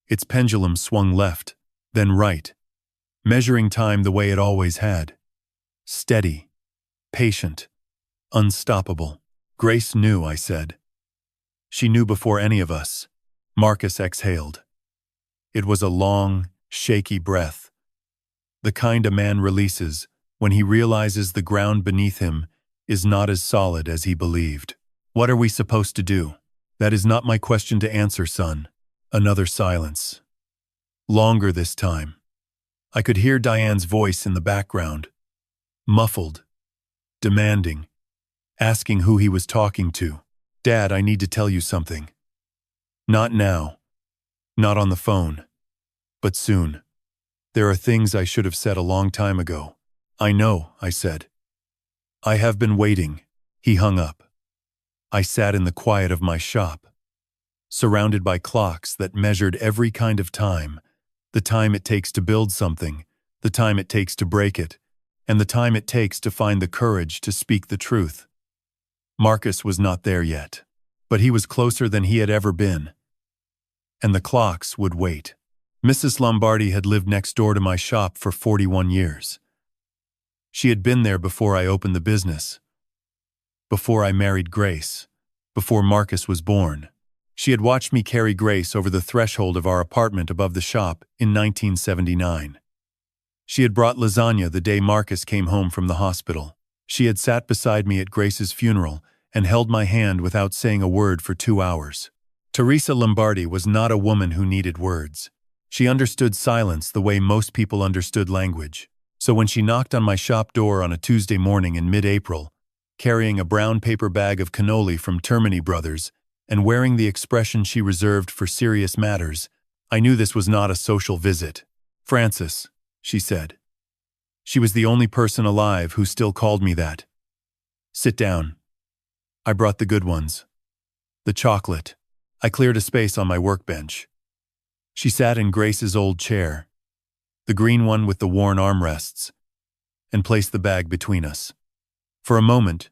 Its pendulum swung left, then right, measuring time the way it always had. Steady, patient, unstoppable. "Grace knew," I said. She knew before any of us. Marcus exhaled. It was a long, shaky breath, the kind a man releases when he realizes the ground beneath him is not as solid as he believed. What are we supposed to do? That is not my question to answer, son. Another silence. Longer this time. I could hear Diane's voice in the background, muffled, demanding, asking who he was talking to. Dad, I need to tell you something. Not now. Not on the phone. But soon. There are things I should have said a long time ago. I know, I said. I have been waiting. He hung up. I sat in the quiet of my shop, surrounded by clocks that measured every kind of time, the time it takes to build something, the time it takes to break it, and the time it takes to find the courage to speak the truth. Marcus was not there yet, but he was closer than he had ever been. And the clocks would wait. Mrs. Lombardi had lived next door to my shop for 41 years. She had been there before I opened the business, before I married Grace, before Marcus was born. She had watched me carry Grace over the threshold of our apartment above the shop in 1979. She had brought lasagna the day Marcus came home from the hospital. She had sat beside me at Grace's funeral and held my hand without saying a word for 2 hours. Teresa Lombardi was not a woman who needed words. She understood silence the way most people understood language. So when she knocked on my shop door on a Tuesday morning in mid-April, carrying a brown paper bag of cannoli from Termini Brothers and wearing the expression she reserved for serious matters, I knew this was not a social visit. Francis, she said. She was the only person alive who still called me that. Sit down. I brought the good ones. The chocolate. I cleared a space on my workbench. She sat in Grace's old chair, the green one with the worn armrests, and placed the bag between us. For a moment,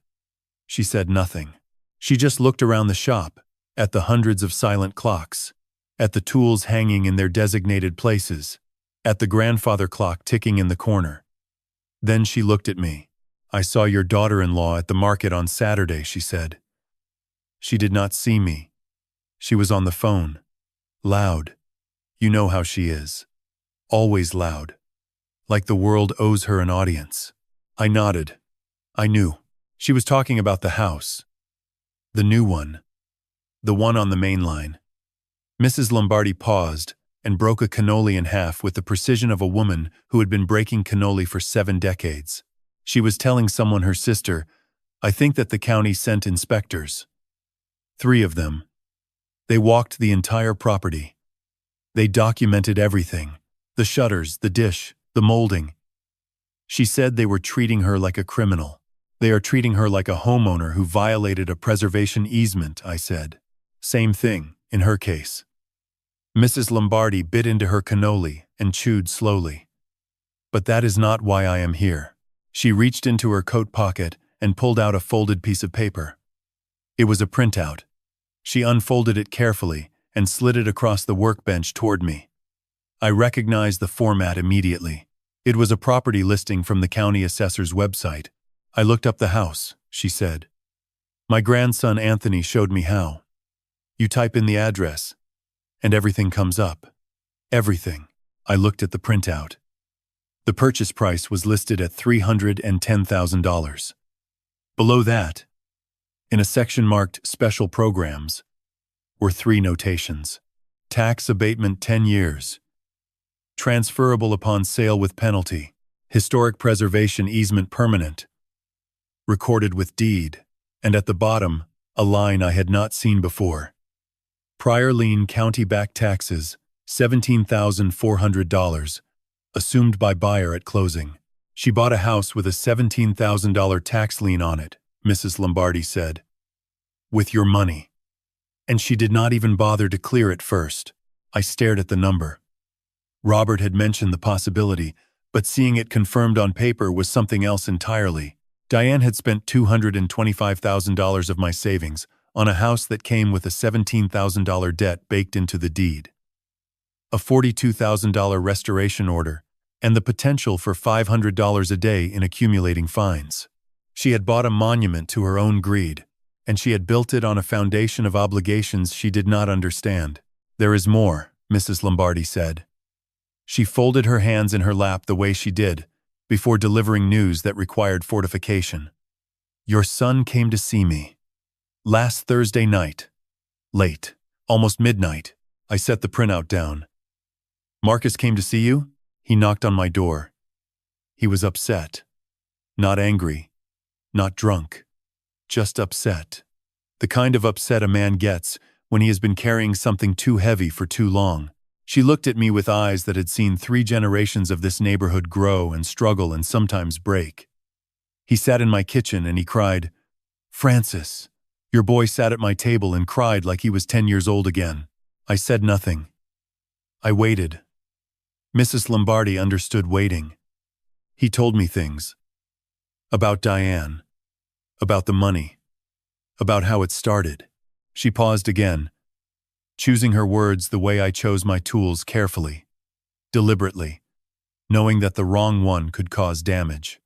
she said nothing. She just looked around the shop, at the hundreds of silent clocks, at the tools hanging in their designated places, at the grandfather clock ticking in the corner. Then she looked at me. I saw your daughter-in-law at the market on Saturday, she said. She did not see me. She was on the phone. Loud. You know how she is. Always loud. Like the world owes her an audience. I nodded. I knew. She was talking about the house. The new one. The one on the main line. Mrs. Lombardi paused and broke a cannoli in half with the precision of a woman who had been breaking cannoli for 7 decades. She was telling someone her sister, I think that the county sent inspectors. 3 of them. They walked the entire property. They documented everything. The shutters, the dish, the molding. She said they were treating her like a criminal. They are treating her like a homeowner who violated a preservation easement, I said. Same thing, in her case. Mrs. Lombardi bit into her cannoli and chewed slowly. But that is not why I am here. She reached into her coat pocket and pulled out a folded piece of paper. It was a printout. She unfolded it carefully and slid it across the workbench toward me. I recognized the format immediately. It was a property listing from the county assessor's website. I looked up the house, she said. My grandson Anthony showed me how. You type in the address, and everything comes up. Everything. I looked at the printout. The purchase price was listed at $310,000. Below that, in a section marked Special Programs, were 3 notations. Tax abatement 10 years. Transferable upon sale with penalty. Historic preservation easement permanent. Recorded with deed. And at the bottom, a line I had not seen before. Prior lien county back taxes, $17,400, assumed by buyer at closing. She bought a house with a $17,000 tax lien on it, Mrs. Lombardi said. With your money. And she did not even bother to clear it first. I stared at the number. Robert had mentioned the possibility, but seeing it confirmed on paper was something else entirely. Diane had spent $225,000 of my savings on a house that came with a $17,000 debt baked into the deed, a $42,000 restoration order, and the potential for $500 a day in accumulating fines. She had bought a monument to her own greed, and she had built it on a foundation of obligations she did not understand. "There is more," Mrs. Lombardi said. She folded her hands in her lap the way she did, before delivering news that required fortification. "Your son came to see me. Last Thursday night. Late. Almost midnight." I set the printout down. "Marcus came to see you?" He knocked on my door. He was upset. Not angry. Not drunk. Just upset. The kind of upset a man gets when he has been carrying something too heavy for too long. She looked at me with eyes that had seen 3 generations of this neighborhood grow and struggle and sometimes break. He sat in my kitchen and he cried, "Francis, your boy sat at my table and cried like he was 10 years old again." I said nothing. I waited. Mrs. Lombardi understood waiting. He told me things. About Diane. About the money. About how it started. She paused again, choosing her words the way I chose my tools carefully, deliberately, knowing that the wrong one could cause damage.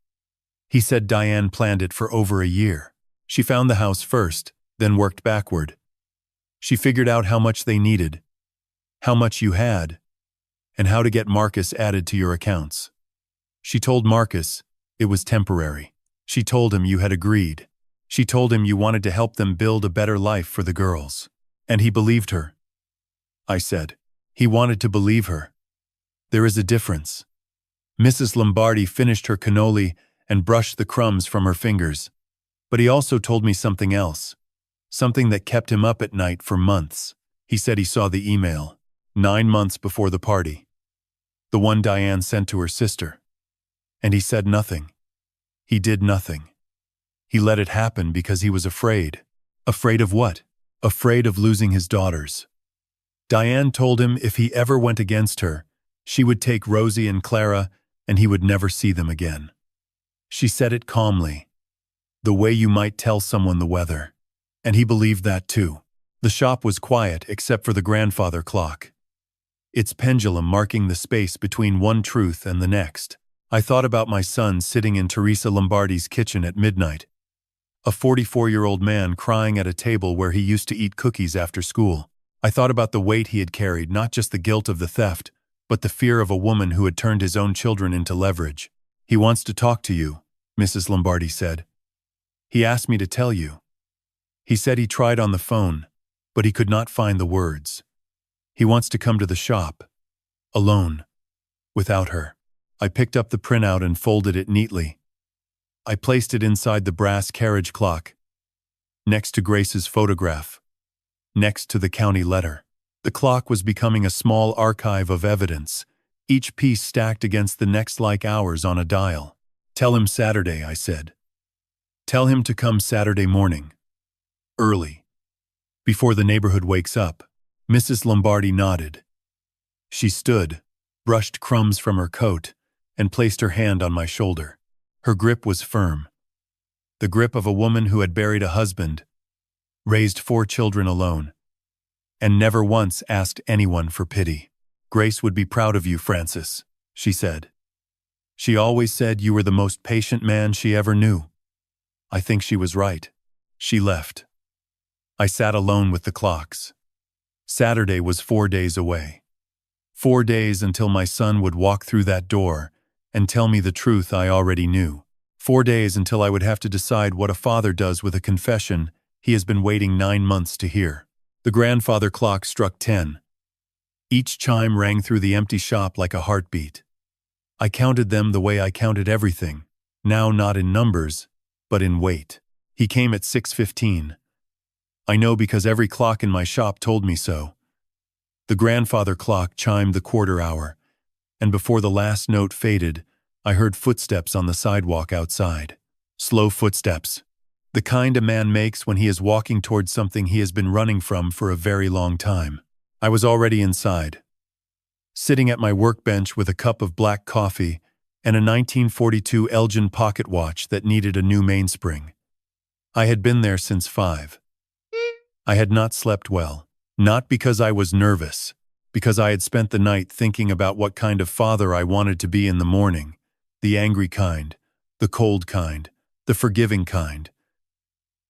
He said Diane planned it for over a year. She found the house first, then worked backward. She figured out how much they needed, how much you had, and how to get Marcus added to your accounts. She told Marcus it was temporary. She told him you had agreed. She told him you wanted to help them build a better life for the girls. And he believed her. I said. He wanted to believe her. There is a difference. Mrs. Lombardi finished her cannoli and brushed the crumbs from her fingers. But he also told me something else. Something that kept him up at night for months. He said he saw the email, 9 months before the party. The one Diane sent to her sister. And he said nothing. He did nothing. He let it happen because he was afraid. Afraid of what? Afraid of losing his daughters. Diane told him if he ever went against her, she would take Rosie and Clara and he would never see them again. She said it calmly, the way you might tell someone the weather. And he believed that too. The shop was quiet except for the grandfather clock, its pendulum marking the space between one truth and the next. I thought about my son sitting in Teresa Lombardi's kitchen at midnight, a 44-year-old man crying at a table where he used to eat cookies after school. I thought about the weight he had carried, not just the guilt of the theft, but the fear of a woman who had turned his own children into leverage. "He wants to talk to you," Mrs. Lombardi said. "He asked me to tell you. He said he tried on the phone, but he could not find the words. He wants to come to the shop, alone, without her." I picked up the printout and folded it neatly. I placed it inside the brass carriage clock, next to Grace's photograph, next to the county letter. The clock was becoming a small archive of evidence, each piece stacked against the next like hours on a dial. "Tell him Saturday," I said. "Tell him to come Saturday morning. Early. Before the neighborhood wakes up." Mrs. Lombardi nodded. She stood, brushed crumbs from her coat, and placed her hand on my shoulder. Her grip was firm. The grip of a woman who had buried a husband, raised 4 children alone, and never once asked anyone for pity. "Grace would be proud of you, Francis," she said. "She always said you were the most patient man she ever knew." I think she was right. She left. I sat alone with the clocks. Saturday was 4 days away. 4 days until my son would walk through that door and tell me the truth I already knew. 4 days until I would have to decide what a father does with a confession he has been waiting 9 months to hear. The grandfather clock struck 10. Each chime rang through the empty shop like a heartbeat. I counted them the way I counted everything, now not in numbers, but in weight. He came at 6:15. I know because every clock in my shop told me so. The grandfather clock chimed the quarter hour, and before the last note faded, I heard footsteps on the sidewalk outside. Slow footsteps. The kind a man makes when he is walking towards something he has been running from for a very long time. I was already inside, sitting at my workbench with a cup of black coffee and a 1942 Elgin pocket watch that needed a new mainspring. I had been there since 5. I had not slept well, not because I was nervous, because I had spent the night thinking about what kind of father I wanted to be in the morning, the angry kind, the cold kind, the forgiving kind.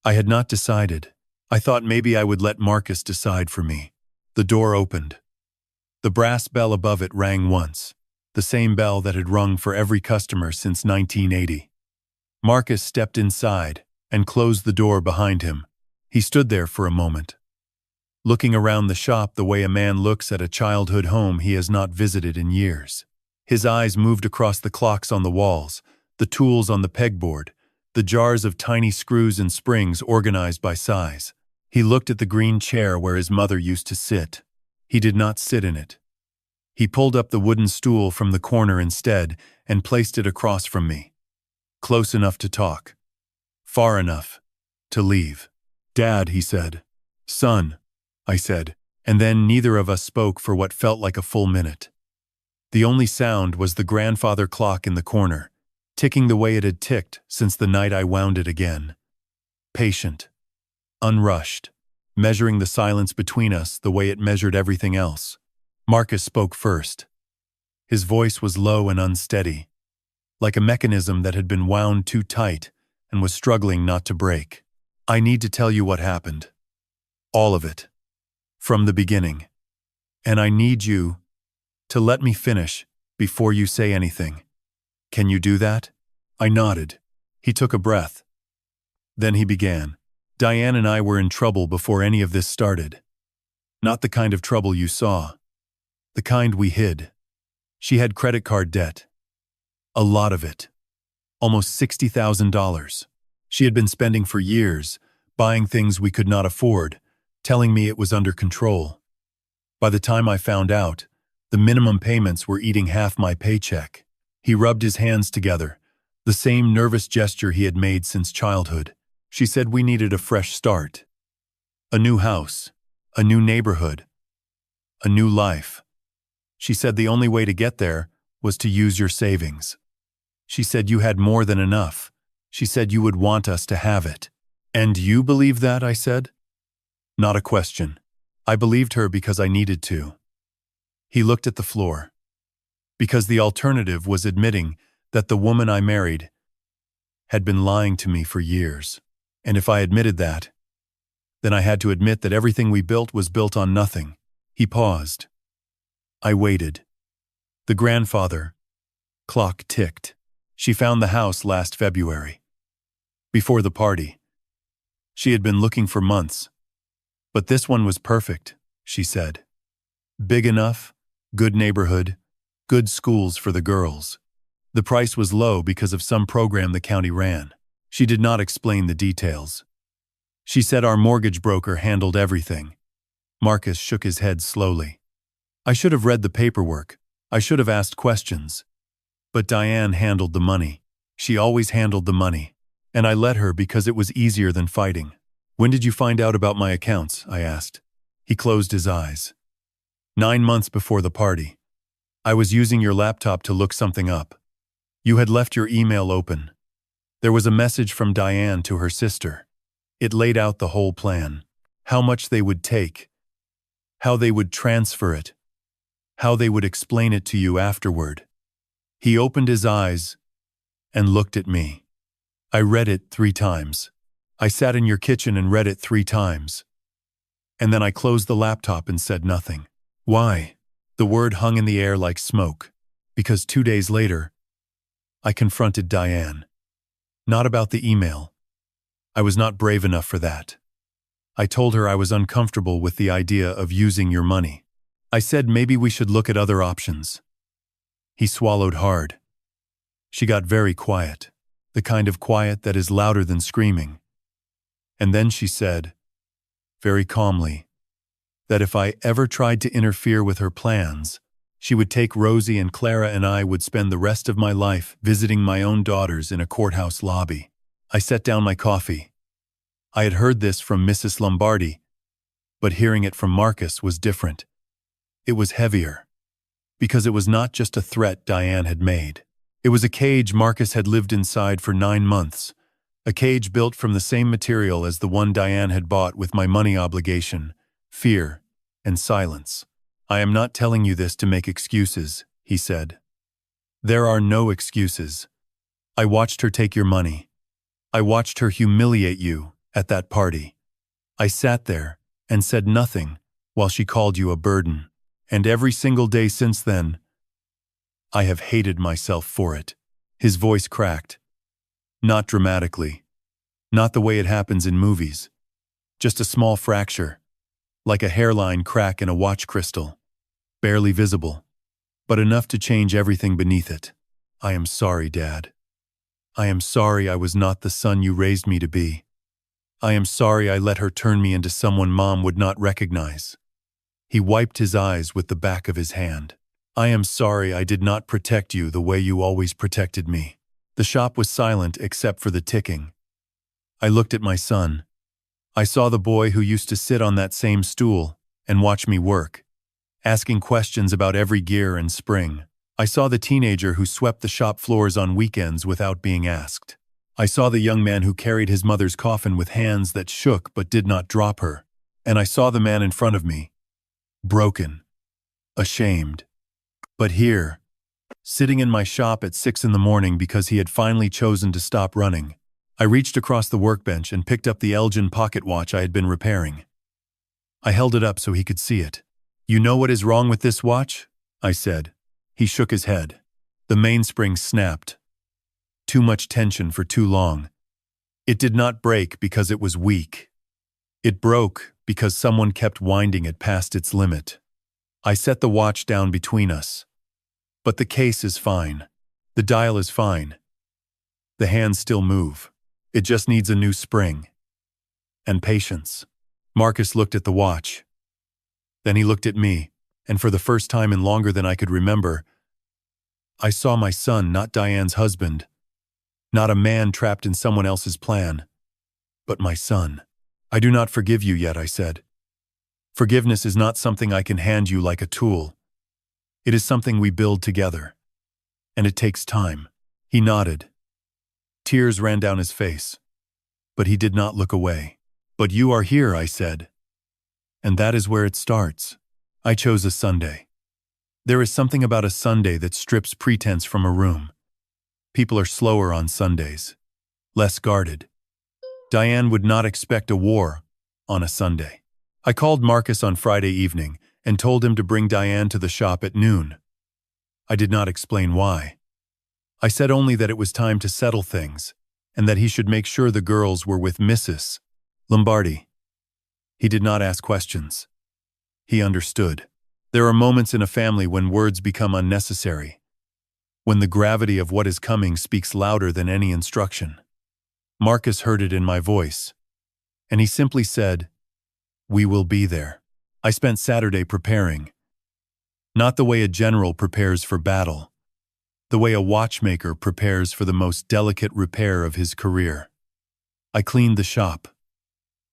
I had not decided. I thought maybe I would let Marcus decide for me. The door opened. The brass bell above it rang once, the same bell that had rung for every customer since 1980. Marcus stepped inside and closed the door behind him. He stood there for a moment, looking around the shop the way a man looks at a childhood home he has not visited in years. His eyes moved across the clocks on the walls, the tools on the pegboard, the jars of tiny screws and springs organized by size. He looked at the green chair where his mother used to sit. He did not sit in it. He pulled up the wooden stool from the corner instead and placed it across from me. Close enough to talk. Far enough to leave. "Dad," he said. "Son," I said, and then neither of us spoke for what felt like a full minute. The only sound was the grandfather clock in the corner, ticking the way it had ticked since the night I wound it again. Patient, unrushed, measuring the silence between us the way it measured everything else. Marcus spoke first. His voice was low and unsteady, like a mechanism that had been wound too tight and was struggling not to break. "I need to tell you what happened. All of it. From the beginning. And I need you to let me finish before you say anything. Can you do that?" I nodded. He took a breath. Then he began. "Diane and I were in trouble before any of this started. Not the kind of trouble you saw. The kind we hid. She had credit card debt. A lot of it. Almost $60,000. She had been spending for years, buying things we could not afford, telling me it was under control. By the time I found out, the minimum payments were eating half my paycheck." He rubbed his hands together, the same nervous gesture he had made since childhood. "She said we needed a fresh start. A new house, a new neighborhood, a new life. She said the only way to get there was to use your savings. She said you had more than enough. She said you would want us to have it." "And you believe that?" I said. Not a question. I believed her because I needed to. He looked at the floor. Because the alternative was admitting that the woman I married had been lying to me for years. And if I admitted that, then I had to admit that everything we built was built on nothing. He paused. I waited. The grandfather clock ticked. She found the house last February. Before the party. She had been looking for months. But this one was perfect, she said. Big enough, good neighborhood, good schools for the girls. The price was low because of some program the county ran. She did not explain the details. She said our mortgage broker handled everything. Marcus shook his head slowly. I should have read the paperwork. I should have asked questions. But Diane handled the money. She always handled the money. And I let her because it was easier than fighting. When did you find out about my accounts? I asked. He closed his eyes. 9 months before the party. I was using your laptop to look something up. You had left your email open. There was a message from Diane to her sister. It laid out the whole plan. How much they would take. How they would transfer it. How they would explain it to you afterward. He opened his eyes and looked at me. I read it 3 times. I sat in your kitchen and read it 3 times. And then I closed the laptop and said nothing. Why? The word hung in the air like smoke. Because 2 days later, I confronted Diane. Not about the email. I was not brave enough for that. I told her I was uncomfortable with the idea of using your money. I said maybe we should look at other options. He swallowed hard. She got very quiet, the kind of quiet that is louder than screaming. And then she said, very calmly, that if I ever tried to interfere with her plans, she would take Rosie and Clara and I would spend the rest of my life visiting my own daughters in a courthouse lobby. I set down my coffee. I had heard this from Mrs. Lombardi, but hearing it from Marcus was different. It was heavier, because it was not just a threat Diane had made. It was a cage Marcus had lived inside for 9 months, a cage built from the same material as the one Diane had bought with my money obligation, fear, and silence. I am not telling you this to make excuses, he said. There are no excuses. I watched her take your money. I watched her humiliate you, At that party. I sat there and said nothing while she called you a burden. And every single day since then, I have hated myself for it. His voice cracked. Not dramatically. Not the way it happens in movies. Just a small fracture. Like a hairline crack in a watch crystal. Barely visible. But enough to change everything beneath it. I am sorry, Dad. I am sorry I was not the son you raised me to be. I am sorry I let her turn me into someone Mom would not recognize. He wiped his eyes with the back of his hand. I am sorry I did not protect you the way you always protected me. The shop was silent except for the ticking. I looked at my son. I saw the boy who used to sit on that same stool and watch me work, asking questions about every gear and spring. I saw the teenager who swept the shop floors on weekends without being asked. I saw the young man who carried his mother's coffin with hands that shook but did not drop her. And I saw the man in front of me, broken, ashamed. But here, sitting in my shop at 6 in the morning because he had finally chosen to stop running, I reached across the workbench and picked up the Elgin pocket watch I had been repairing. I held it up so he could see it. "You know what is wrong with this watch?" I said. He shook his head. The mainspring snapped. Too much tension for too long. It did not break because it was weak. It broke because someone kept winding it past its limit. I set the watch down between us. But the case is fine. The dial is fine. The hands still move. It just needs a new spring. And patience. Marcus looked at the watch. Then he looked at me, and for the first time in longer than I could remember, I saw my son, not Diane's husband. Not a man trapped in someone else's plan, but my son. "I do not forgive you yet," I said. "Forgiveness is not something I can hand you like a tool. It is something we build together. And it takes time." He nodded. Tears ran down his face, but he did not look away. "But you are here," I said. "And that is where it starts." I chose a Sunday. There is something about a Sunday that strips pretense from a room. People are slower on Sundays, less guarded. Diane would not expect a war on a Sunday. I called Marcus on Friday evening and told him to bring Diane to the shop at noon. I did not explain why. I said only that it was time to settle things and that he should make sure the girls were with Mrs. Lombardi. He did not ask questions. He understood. There are moments in a family when words become unnecessary. When the gravity of what is coming speaks louder than any instruction. Marcus heard it in my voice, and he simply said, "We will be there." I spent Saturday preparing. Not the way a general prepares for battle, the way a watchmaker prepares for the most delicate repair of his career. I cleaned the shop.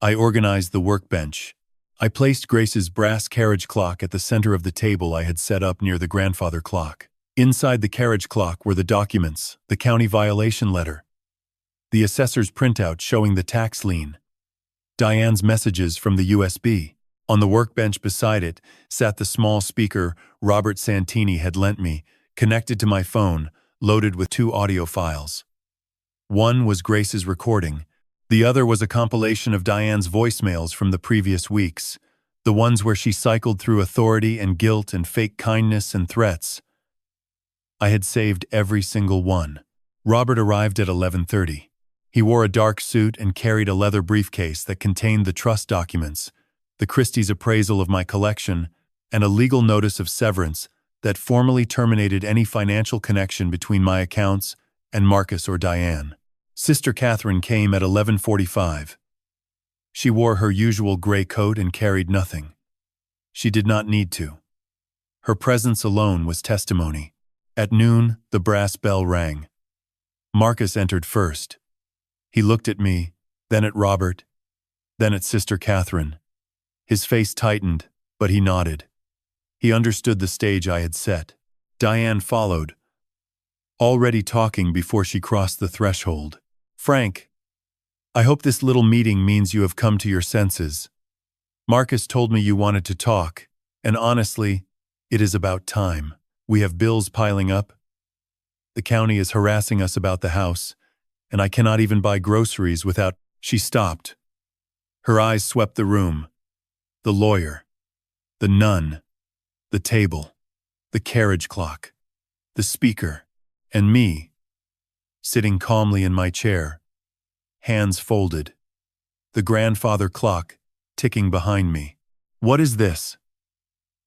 I organized the workbench. I placed Grace's brass carriage clock at the center of the table I had set up near the grandfather clock. Inside the carriage clock were the documents, the county violation letter, the assessor's printout showing the tax lien, Diane's messages from the USB. On the workbench beside it sat the small speaker Robert Santini had lent me, connected to my phone, loaded with 2 audio files. One was Grace's recording. The other was a compilation of Diane's voicemails from the previous weeks, the ones where she cycled through authority and guilt and fake kindness and threats. I had saved every single one. Robert arrived at 11:30. He wore a dark suit and carried a leather briefcase that contained the trust documents, the Christie's appraisal of my collection, and a legal notice of severance that formally terminated any financial connection between my accounts and Marcus or Diane. Sister Catherine came at 11:45. She wore her usual gray coat and carried nothing. She did not need to. Her presence alone was testimony. At noon, the brass bell rang. Marcus entered first. He looked at me, then at Robert, then at Sister Catherine. His face tightened, but he nodded. He understood the stage I had set. Diane followed, already talking before she crossed the threshold. "Frank, I hope this little meeting means you have come to your senses. Marcus told me you wanted to talk, and honestly, it is about time. We have bills piling up. The county is harassing us about the house, and I cannot even buy groceries without—" She stopped, Her eyes swept the room. The lawyer, the nun, the table, the carriage clock, the speaker, and me, sitting calmly in my chair, hands folded, the grandfather clock ticking behind me. "What is this?"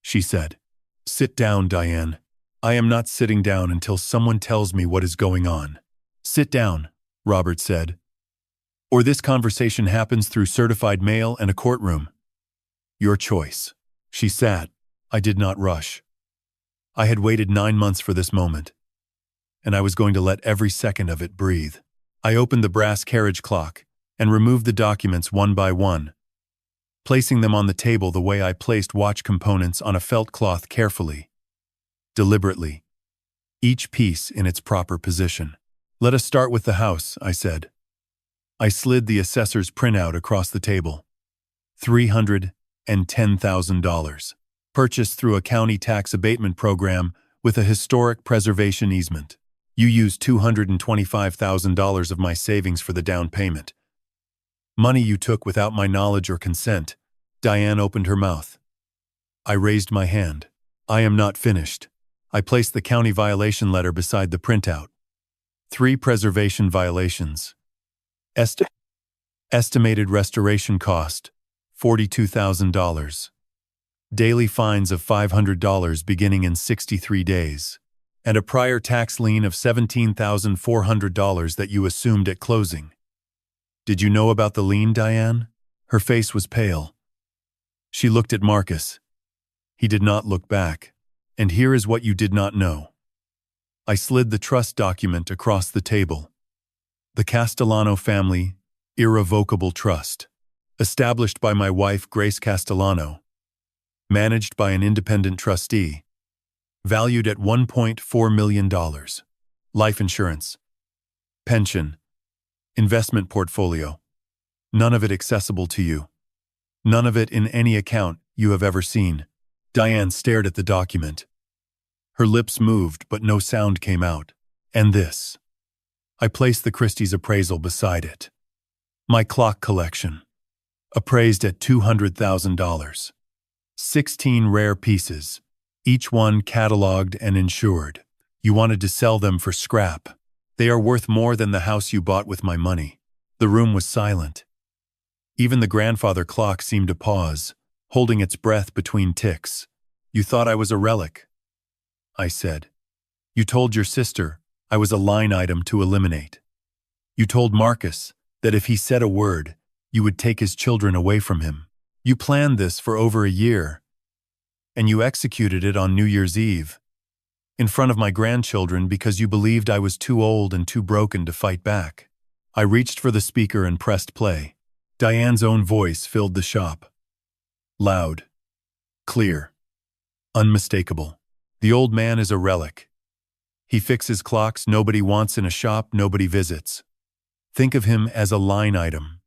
she said. "Sit down, Diane. I am not sitting down until someone tells me what is going on." "Sit down," Robert said, "or this conversation happens through certified mail and a courtroom." "Your choice." She sat. I did not rush. I had waited 9 months for this moment, and I was going to let every second of it breathe. I opened the brass carriage clock and removed the documents one by one, placing them on the table the way I placed watch components on a felt cloth, carefully, deliberately, each piece in its proper position. "Let us start with the house," I said. I slid the assessor's printout across the table. $310,000. Purchased through a county tax abatement program with a historic preservation easement. You used $225,000 of my savings for the down payment. Money you took without my knowledge or consent. Diane opened her mouth. I raised my hand. "I am not finished." I placed the county violation letter beside the printout. 3 preservation violations. Estimated restoration cost, $42,000. Daily fines of $500 beginning in 63 days. And a prior tax lien of $17,400 that you assumed at closing. "Did you know about the lien, Diane?" Her face was pale. She looked at Marcus. He did not look back. "And here is what you did not know." I slid the trust document across the table. The Castellano family irrevocable trust, established by my wife Grace Castellano, managed by an independent trustee, valued at $1.4 million. Life insurance, pension, investment portfolio, none of it accessible to you. None of it in any account you have ever seen. Diane stared at the document. Her lips moved, but no sound came out. "And this?" I placed the Christie's appraisal beside it. "My clock collection, appraised at $200,000. 16 rare pieces, each one cataloged and insured. You wanted to sell them for scrap. They are worth more than the house you bought with my money." The room was silent. Even the grandfather clock seemed to pause, holding its breath between ticks. "You thought I was a relic," I said. "You told your sister I was a line item to eliminate. You told Marcus that if he said a word, you would take his children away from him. You planned this for over a year, and you executed it on New Year's Eve, in front of my grandchildren, because you believed I was too old and too broken to fight back." I reached for the speaker and pressed play. Diane's own voice filled the shop. Loud, clear, unmistakable. "The old man is a relic. He fixes clocks nobody wants in a shop nobody visits. Think of him as a line item.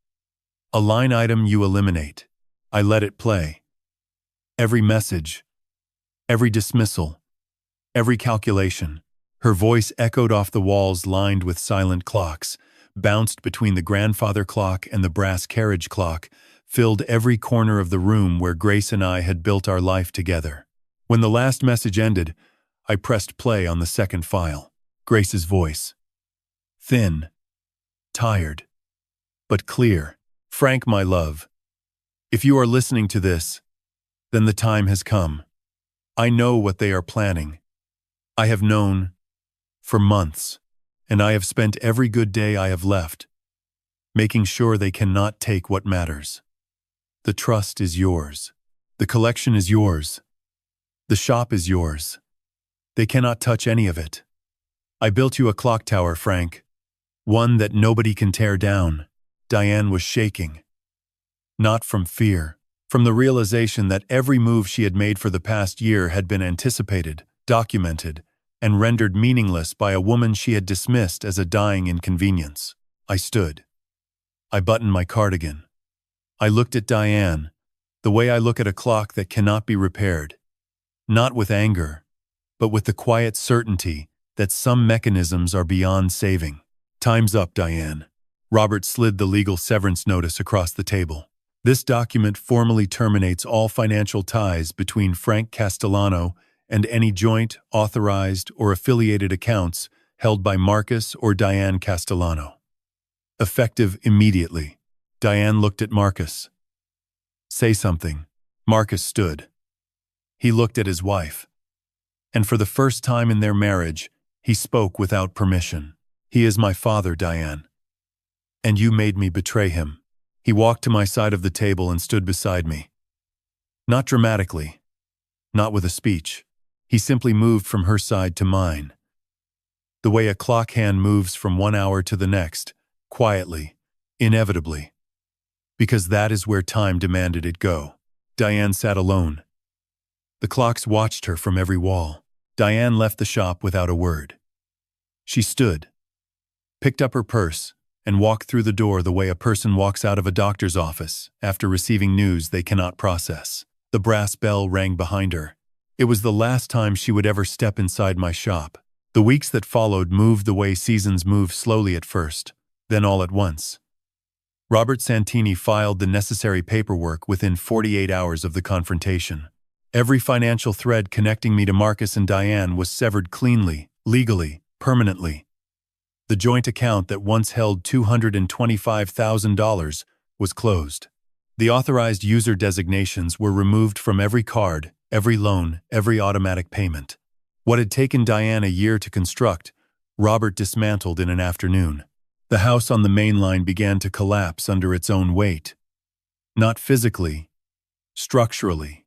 A line item you eliminate." I let it play. Every message, every dismissal, every calculation. Her voice echoed off the walls lined with silent clocks, bounced between the grandfather clock and the brass carriage clock, filled every corner of the room where Grace and I had built our life together. When the last message ended, I pressed play on the second file. Grace's voice. Thin, tired, but clear. "Frank, my love, if you are listening to this, then the time has come. I know what they are planning. I have known for months, and I have spent every good day I have left making sure they cannot take what matters. The trust is yours. The collection is yours. The shop is yours. They cannot touch any of it. I built you a clock tower, Frank. One that nobody can tear down." Diane was shaking. Not from fear, from the realization that every move she had made for the past year had been anticipated, documented, and rendered meaningless by a woman she had dismissed as a dying inconvenience. I stood. I buttoned my cardigan. I looked at Diane, the way I look at a clock that cannot be repaired. Not with anger, but with the quiet certainty that some mechanisms are beyond saving. "Time's up, Diane." Robert slid the legal severance notice across the table. This document formally terminates all financial ties between Frank Castellano and any joint, authorized, or affiliated accounts held by Marcus or Diane Castellano. Effective immediately. Diane looked at Marcus. Say something. Marcus stood. He looked at his wife. And for the first time in their marriage, he spoke without permission. He is my father, Diane. And you made me betray him. He walked to my side of the table and stood beside me. Not dramatically. Not with a speech. He simply moved from her side to mine. The way a clock hand moves from one hour to the next, quietly, inevitably. Because that is where time demanded it go. Diane sat alone. The clocks watched her from every wall. Diane left the shop without a word. She stood, picked up her purse, and walked through the door the way a person walks out of a doctor's office after receiving news they cannot process. The brass bell rang behind her. It was the last time she would ever step inside my shop. The weeks that followed moved the way seasons move slowly at first, then all at once. Robert Santini filed the necessary paperwork within 48 hours of the confrontation. Every financial thread connecting me to Marcus and Diane was severed cleanly, legally, permanently. The joint account that once held $225,000 was closed. The authorized user designations were removed from every card, every loan, every automatic payment. What had taken Diane a year to construct, Robert dismantled in an afternoon. The house on the main line began to collapse under its own weight. Not physically, structurally,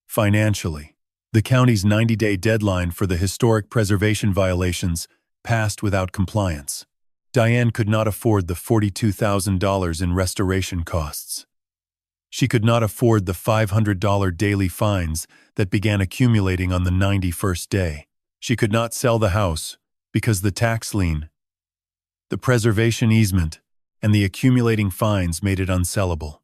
financially. The county's 90-day deadline for the historic preservation violations passed without compliance. Diane could not afford the $42,000 in restoration costs. She could not afford the $500 daily fines that began accumulating on the 91st day. She could not sell the house because the tax lien, the preservation easement, and the accumulating fines made it unsellable.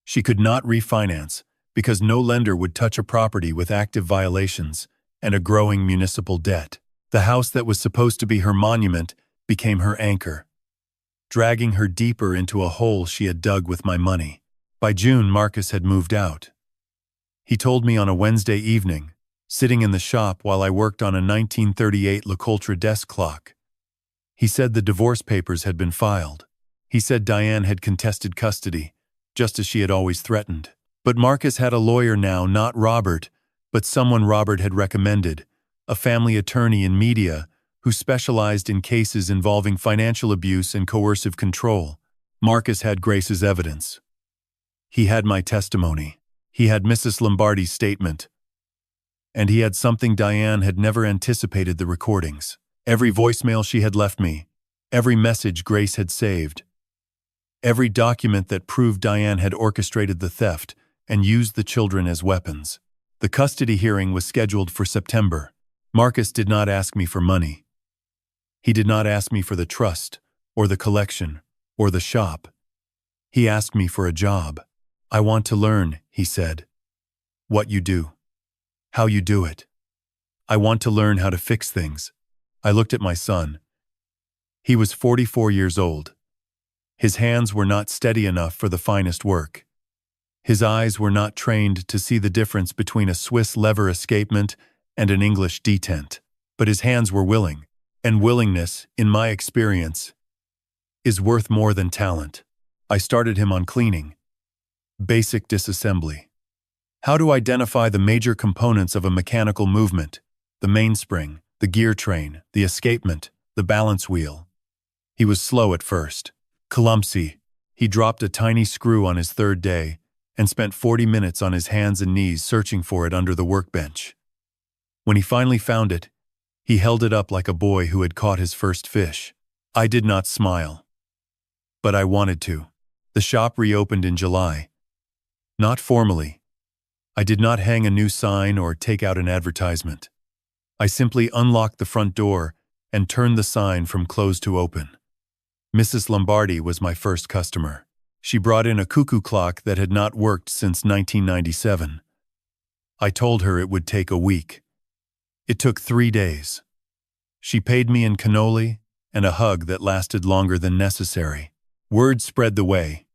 She could not refinance because no lender would touch a property with active violations and a growing municipal debt. The house that was supposed to be her monument became her anchor, dragging her deeper into a hole she had dug with my money. By June, Marcus had moved out. He told me on a Wednesday evening, sitting in the shop while I worked on a 1938 LeCoultre desk clock. He said the divorce papers had been filed. He said Diane had contested custody, just as she had always threatened. But Marcus had a lawyer now, not Robert, but someone Robert had recommended, a family attorney in media who specialized in cases involving financial abuse and coercive control. Marcus had Grace's evidence. He had my testimony. He had Mrs. Lombardi's statement. And he had something Diane had never anticipated: the recordings. Every voicemail she had left me, every message Grace had saved, every document that proved Diane had orchestrated the theft and used the children as weapons. The custody hearing was scheduled for September. Marcus did not ask me for money. He did not ask me for the trust, or the collection, or the shop. He asked me for a job. I want to learn, he said. What you do. How you do it. I want to learn how to fix things. I looked at my son. He was 44 years old. His hands were not steady enough for the finest work. His eyes were not trained to see the difference between a Swiss lever escapement and an English detent. But his hands were willing, and willingness, in my experience, is worth more than talent. I started him on cleaning. Basic disassembly. How to identify the major components of a mechanical movement: the mainspring, the gear train, the escapement, the balance wheel. He was slow at first. Clumsy. He dropped a tiny screw on his third day and spent 40 minutes on his hands and knees searching for it under the workbench. When he finally found it, he held it up like a boy who had caught his first fish. I did not smile. But I wanted to. The shop reopened in July. Not formally. I did not hang a new sign or take out an advertisement. I simply unlocked the front door and turned the sign from closed to open. Mrs. Lombardi was my first customer. She brought in a cuckoo clock that had not worked since 1997. I told her it would take a week. It took 3 days. She paid me in cannoli and a hug that lasted longer than necessary. Word spread the way.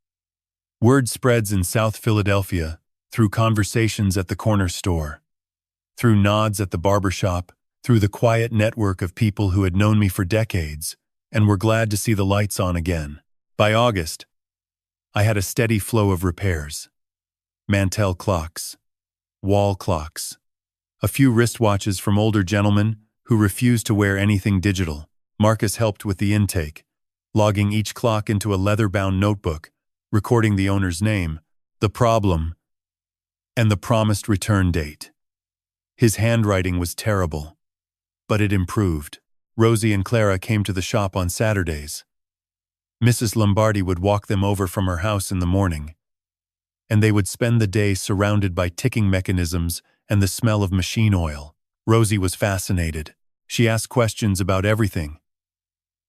Word spreads in South Philadelphia through conversations at the corner store, through nods at the barber shop, through the quiet network of people who had known me for decades and were glad to see the lights on again. By August, I had a steady flow of repairs. Mantel clocks, wall clocks, a few wristwatches from older gentlemen who refused to wear anything digital. Marcus helped with the intake, logging each clock into a leather-bound notebook, recording the owner's name, the problem, and the promised return date. His handwriting was terrible, but it improved. Rosie and Clara came to the shop on Saturdays. Mrs. Lombardi would walk them over from her house in the morning, and they would spend the day surrounded by ticking mechanisms and the smell of machine oil. Rosie was fascinated. She asked questions about everything.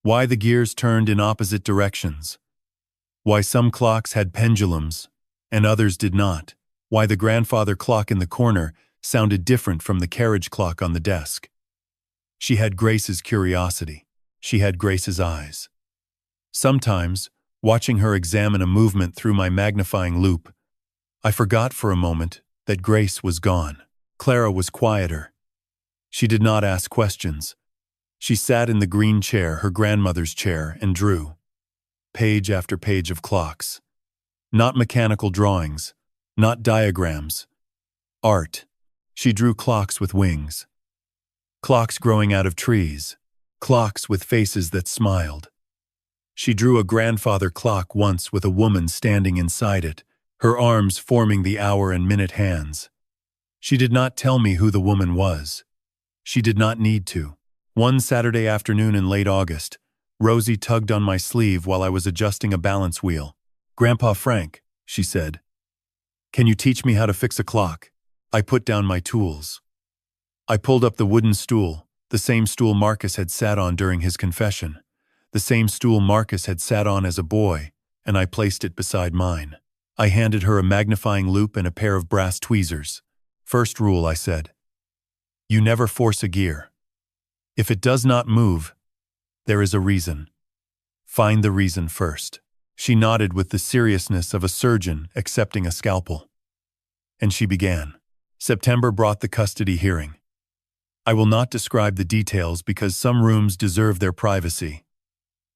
Why the gears turned in opposite directions. Why some clocks had pendulums and others did not. Why the grandfather clock in the corner sounded different from the carriage clock on the desk. She had Grace's curiosity. She had Grace's eyes. Sometimes, watching her examine a movement through my magnifying loupe, I forgot for a moment that Grace was gone. Clara was quieter. She did not ask questions. She sat in the green chair, her grandmother's chair, and drew. Page after page of clocks. Not mechanical drawings, not diagrams. Art. She drew clocks with wings. Clocks growing out of trees. Clocks with faces that smiled. She drew a grandfather clock once with a woman standing inside it, her arms forming the hour and minute hands. She did not tell me who the woman was. She did not need to. One Saturday afternoon in late August, Rosie tugged on my sleeve while I was adjusting a balance wheel. "Grandpa Frank," she said, "can you teach me how to fix a clock?" I put down my tools. I pulled up the wooden stool, the same stool Marcus had sat on during his confession, the same stool Marcus had sat on as a boy, and I placed it beside mine. I handed her a magnifying loupe and a pair of brass tweezers. "First rule," I said, "you never force a gear. If it does not move, there is a reason. Find the reason first." She nodded with the seriousness of a surgeon accepting a scalpel. And she began. September brought the custody hearing. I will not describe the details because some rooms deserve their privacy.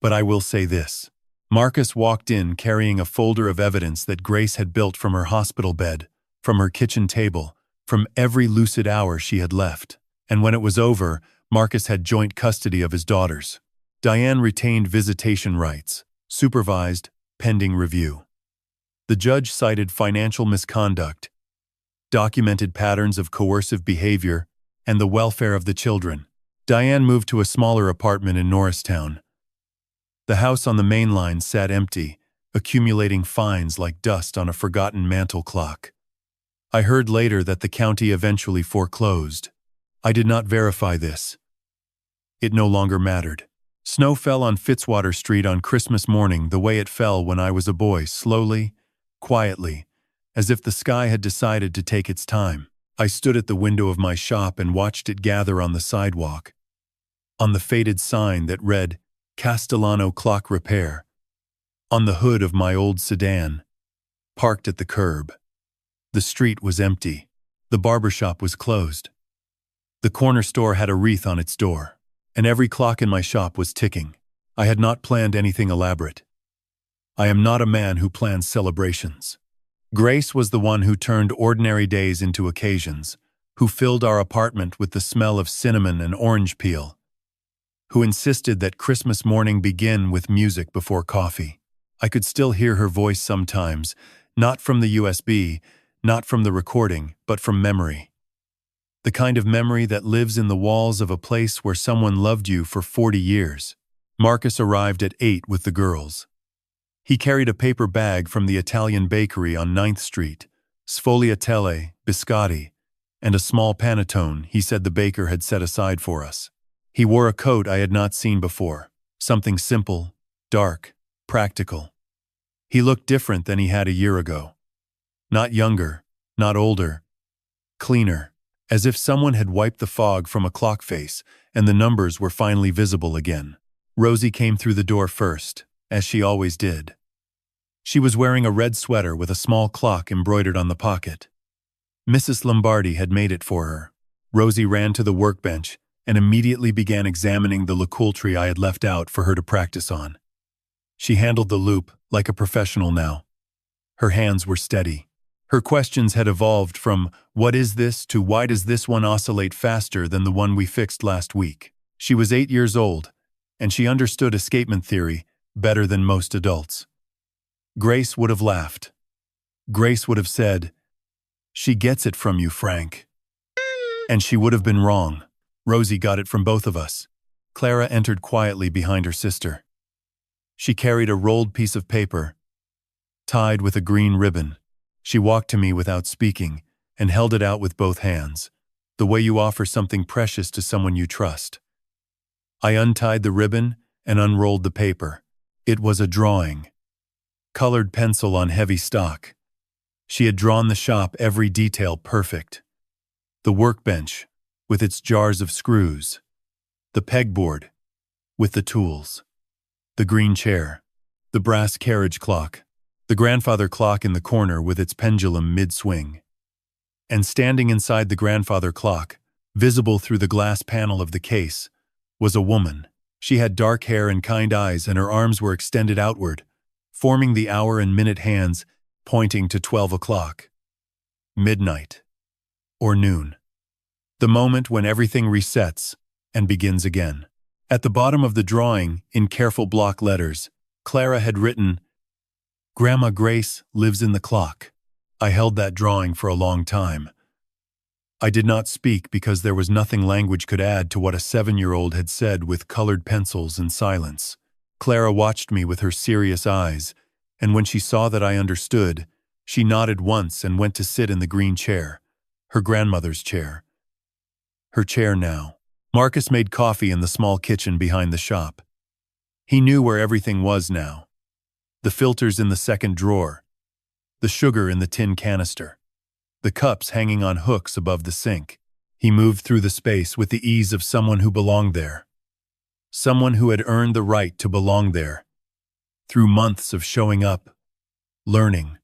But I will say this. Marcus walked in carrying a folder of evidence that Grace had built from her hospital bed, from her kitchen table, from every lucid hour she had left. And when it was over, Marcus had joint custody of his daughters. Diane retained visitation rights, supervised, pending review. The judge cited financial misconduct, documented patterns of coercive behavior, and the welfare of the children. Diane moved to a smaller apartment in Norristown. The house on the main line sat empty, accumulating fines like dust on a forgotten mantel clock. I heard later that the county eventually foreclosed. I did not verify this. It no longer mattered. Snow fell on Fitzwater Street on Christmas morning the way it fell when I was a boy, slowly, quietly, as if the sky had decided to take its time. I stood at the window of my shop and watched it gather on the sidewalk. On the faded sign that read, Castellano Clock Repair. On the hood of my old sedan, parked at the curb. The street was empty. The barber shop was closed. The corner store had a wreath on its door, and every clock in my shop was ticking. I had not planned anything elaborate. I am not a man who plans celebrations. Grace was the one who turned ordinary days into occasions, who filled our apartment with the smell of cinnamon and orange peel, who insisted that Christmas morning begin with music before coffee. I could still hear her voice sometimes, not from the USB, not from the recording, but from memory. The kind of memory that lives in the walls of a place where someone loved you for 40 years. Marcus arrived at 8 with the girls. He carried a paper bag from the Italian bakery on 9th Street, sfogliatelle, biscotti, and a small panettone he said the baker had set aside for us. He wore a coat I had not seen before, something simple, dark, practical. He looked different than he had a year ago. Not younger, not older, cleaner, as if someone had wiped the fog from a clock face and the numbers were finally visible again. Rosie came through the door first, as she always did. She was wearing a red sweater with a small clock embroidered on the pocket. Mrs. Lombardi had made it for her. Rosie ran to the workbench and immediately began examining the tree I had left out for her to practice on. She handled the loop like a professional now. Her hands were steady. Her questions had evolved from, "What is this?" to "Why does this one oscillate faster than the one we fixed last week?" She was 8 years old, and she understood escapement theory better than most adults. Grace would have laughed. Grace would have said, "She gets it from you, Frank." And she would have been wrong. Rosie got it from both of us. Clara entered quietly behind her sister. She carried a rolled piece of paper, tied with a green ribbon. She walked to me without speaking and held it out with both hands, the way you offer something precious to someone you trust. I untied the ribbon and unrolled the paper. It was a drawing. Colored pencil on heavy stock. She had drawn the shop, every detail perfect. The workbench, with its jars of screws. The pegboard, with the tools. The green chair. The brass carriage clock. The grandfather clock in the corner with its pendulum mid-swing. And standing inside the grandfather clock, visible through the glass panel of the case, was a woman. She had dark hair and kind eyes, and her arms were extended outward, forming the hour and minute hands pointing to 12 o'clock. Midnight. Or noon. The moment when everything resets and begins again. At the bottom of the drawing, in careful block letters, Clara had written, "Grandma Grace lives in the clock." I held that drawing for a long time. I did not speak because there was nothing language could add to what a 7-year-old had said with colored pencils and silence. Clara watched me with her serious eyes, and when she saw that I understood, she nodded once and went to sit in the green chair, her grandmother's chair. Her chair now. Marcus made coffee in the small kitchen behind the shop. He knew where everything was now. The filters in the second drawer. The sugar in the tin canister. The cups hanging on hooks above the sink. He moved through the space with the ease of someone who belonged there. Someone who had earned the right to belong there. Through months of showing up, learning,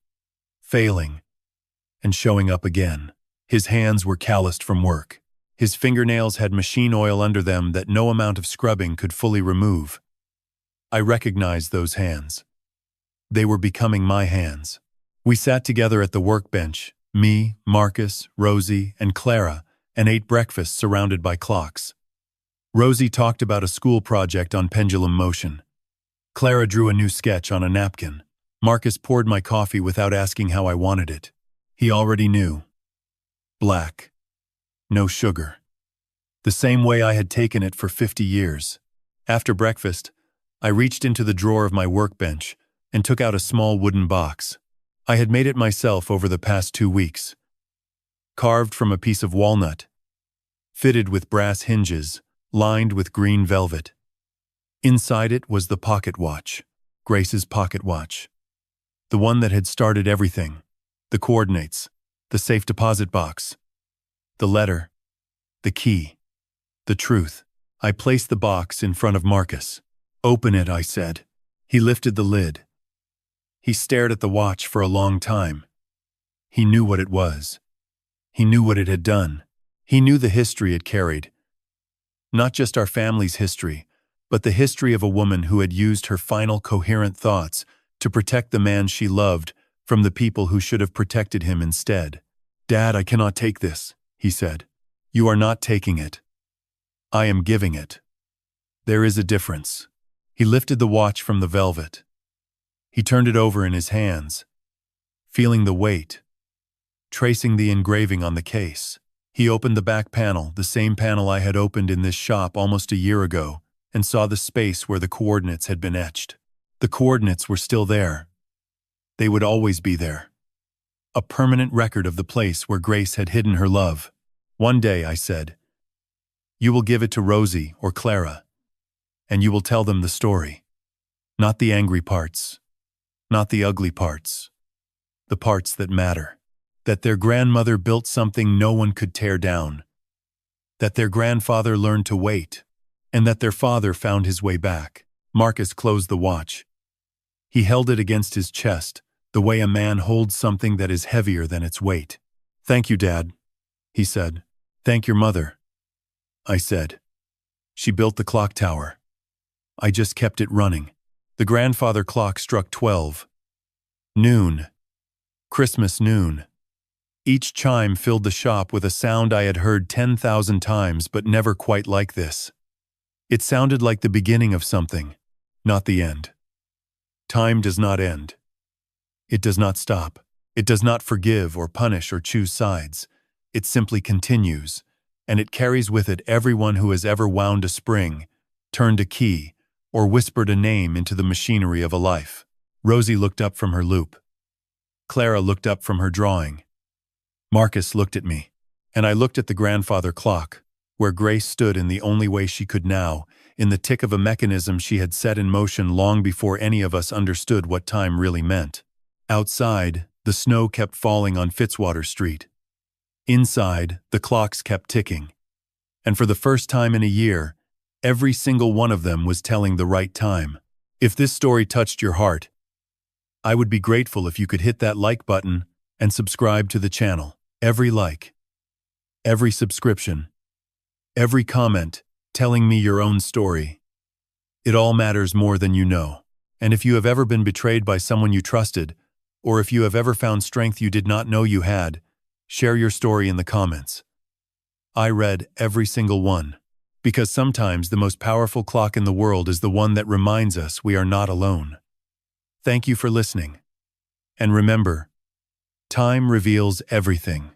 failing, and showing up again. His hands were calloused from work. His fingernails had machine oil under them that no amount of scrubbing could fully remove. I recognized those hands. They were becoming my hands. We sat together at the workbench, me, Marcus, Rosie, and Clara, and ate breakfast surrounded by clocks. Rosie talked about a school project on pendulum motion. Clara drew a new sketch on a napkin. Marcus poured my coffee without asking how I wanted it. He already knew. Black. No sugar. The same way I had taken it for 50 years. After breakfast, I reached into the drawer of my workbench and took out a small wooden box. I had made it myself over the past 2 weeks. Carved from a piece of walnut. Fitted with brass hinges, lined with green velvet. Inside it was the pocket watch, Grace's pocket watch. The one that had started everything. The coordinates, the safe deposit box. The letter, the key, the truth. I placed the box in front of Marcus. "Open it," I said. He lifted the lid. He stared at the watch for a long time. He knew what it was. He knew what it had done. He knew the history it carried. Not just our family's history, but the history of a woman who had used her final coherent thoughts to protect the man she loved from the people who should have protected him instead. "Dad, I cannot take this," he said. "You are not taking it. I am giving it. There is a difference." He lifted the watch from the velvet. He turned it over in his hands, feeling the weight, tracing the engraving on the case. He opened the back panel, the same panel I had opened in this shop almost a year ago, and saw the space where the coordinates had been etched. The coordinates were still there. They would always be there. A permanent record of the place where Grace had hidden her love. "One day," I said, "you will give it to Rosie or Clara, and you will tell them the story. Not the angry parts, not the ugly parts, the parts that matter. That their grandmother built something no one could tear down. That their grandfather learned to wait, and that their father found his way back." Marcus closed the watch. He held it against his chest, the way a man holds something that is heavier than its weight. "Thank you, Dad," he said. "Thank your mother," I said. "She built the clock tower. I just kept it running." The grandfather clock struck 12. Noon. Christmas noon. Each chime filled the shop with a sound I had heard 10,000 times, but never quite like this. It sounded like the beginning of something, not the end. Time does not end. It does not stop. It does not forgive or punish or choose sides. It simply continues, and it carries with it everyone who has ever wound a spring, turned a key, or whispered a name into the machinery of a life. Rosie looked up from her loop. Clara looked up from her drawing. Marcus looked at me, and I looked at the grandfather clock, where Grace stood in the only way she could now, in the tick of a mechanism she had set in motion long before any of us understood what time really meant. Outside, the snow kept falling on Fitzwater Street. Inside, the clocks kept ticking. And for the first time in a year, every single one of them was telling the right time. If this story touched your heart, I would be grateful if you could hit that like button and subscribe to the channel. Every like, every subscription, every comment telling me your own story. It all matters more than you know. And if you have ever been betrayed by someone you trusted, or if you have ever found strength you did not know you had, share your story in the comments. I read every single one, because sometimes the most powerful clock in the world is the one that reminds us we are not alone. Thank you for listening. And remember, time reveals everything.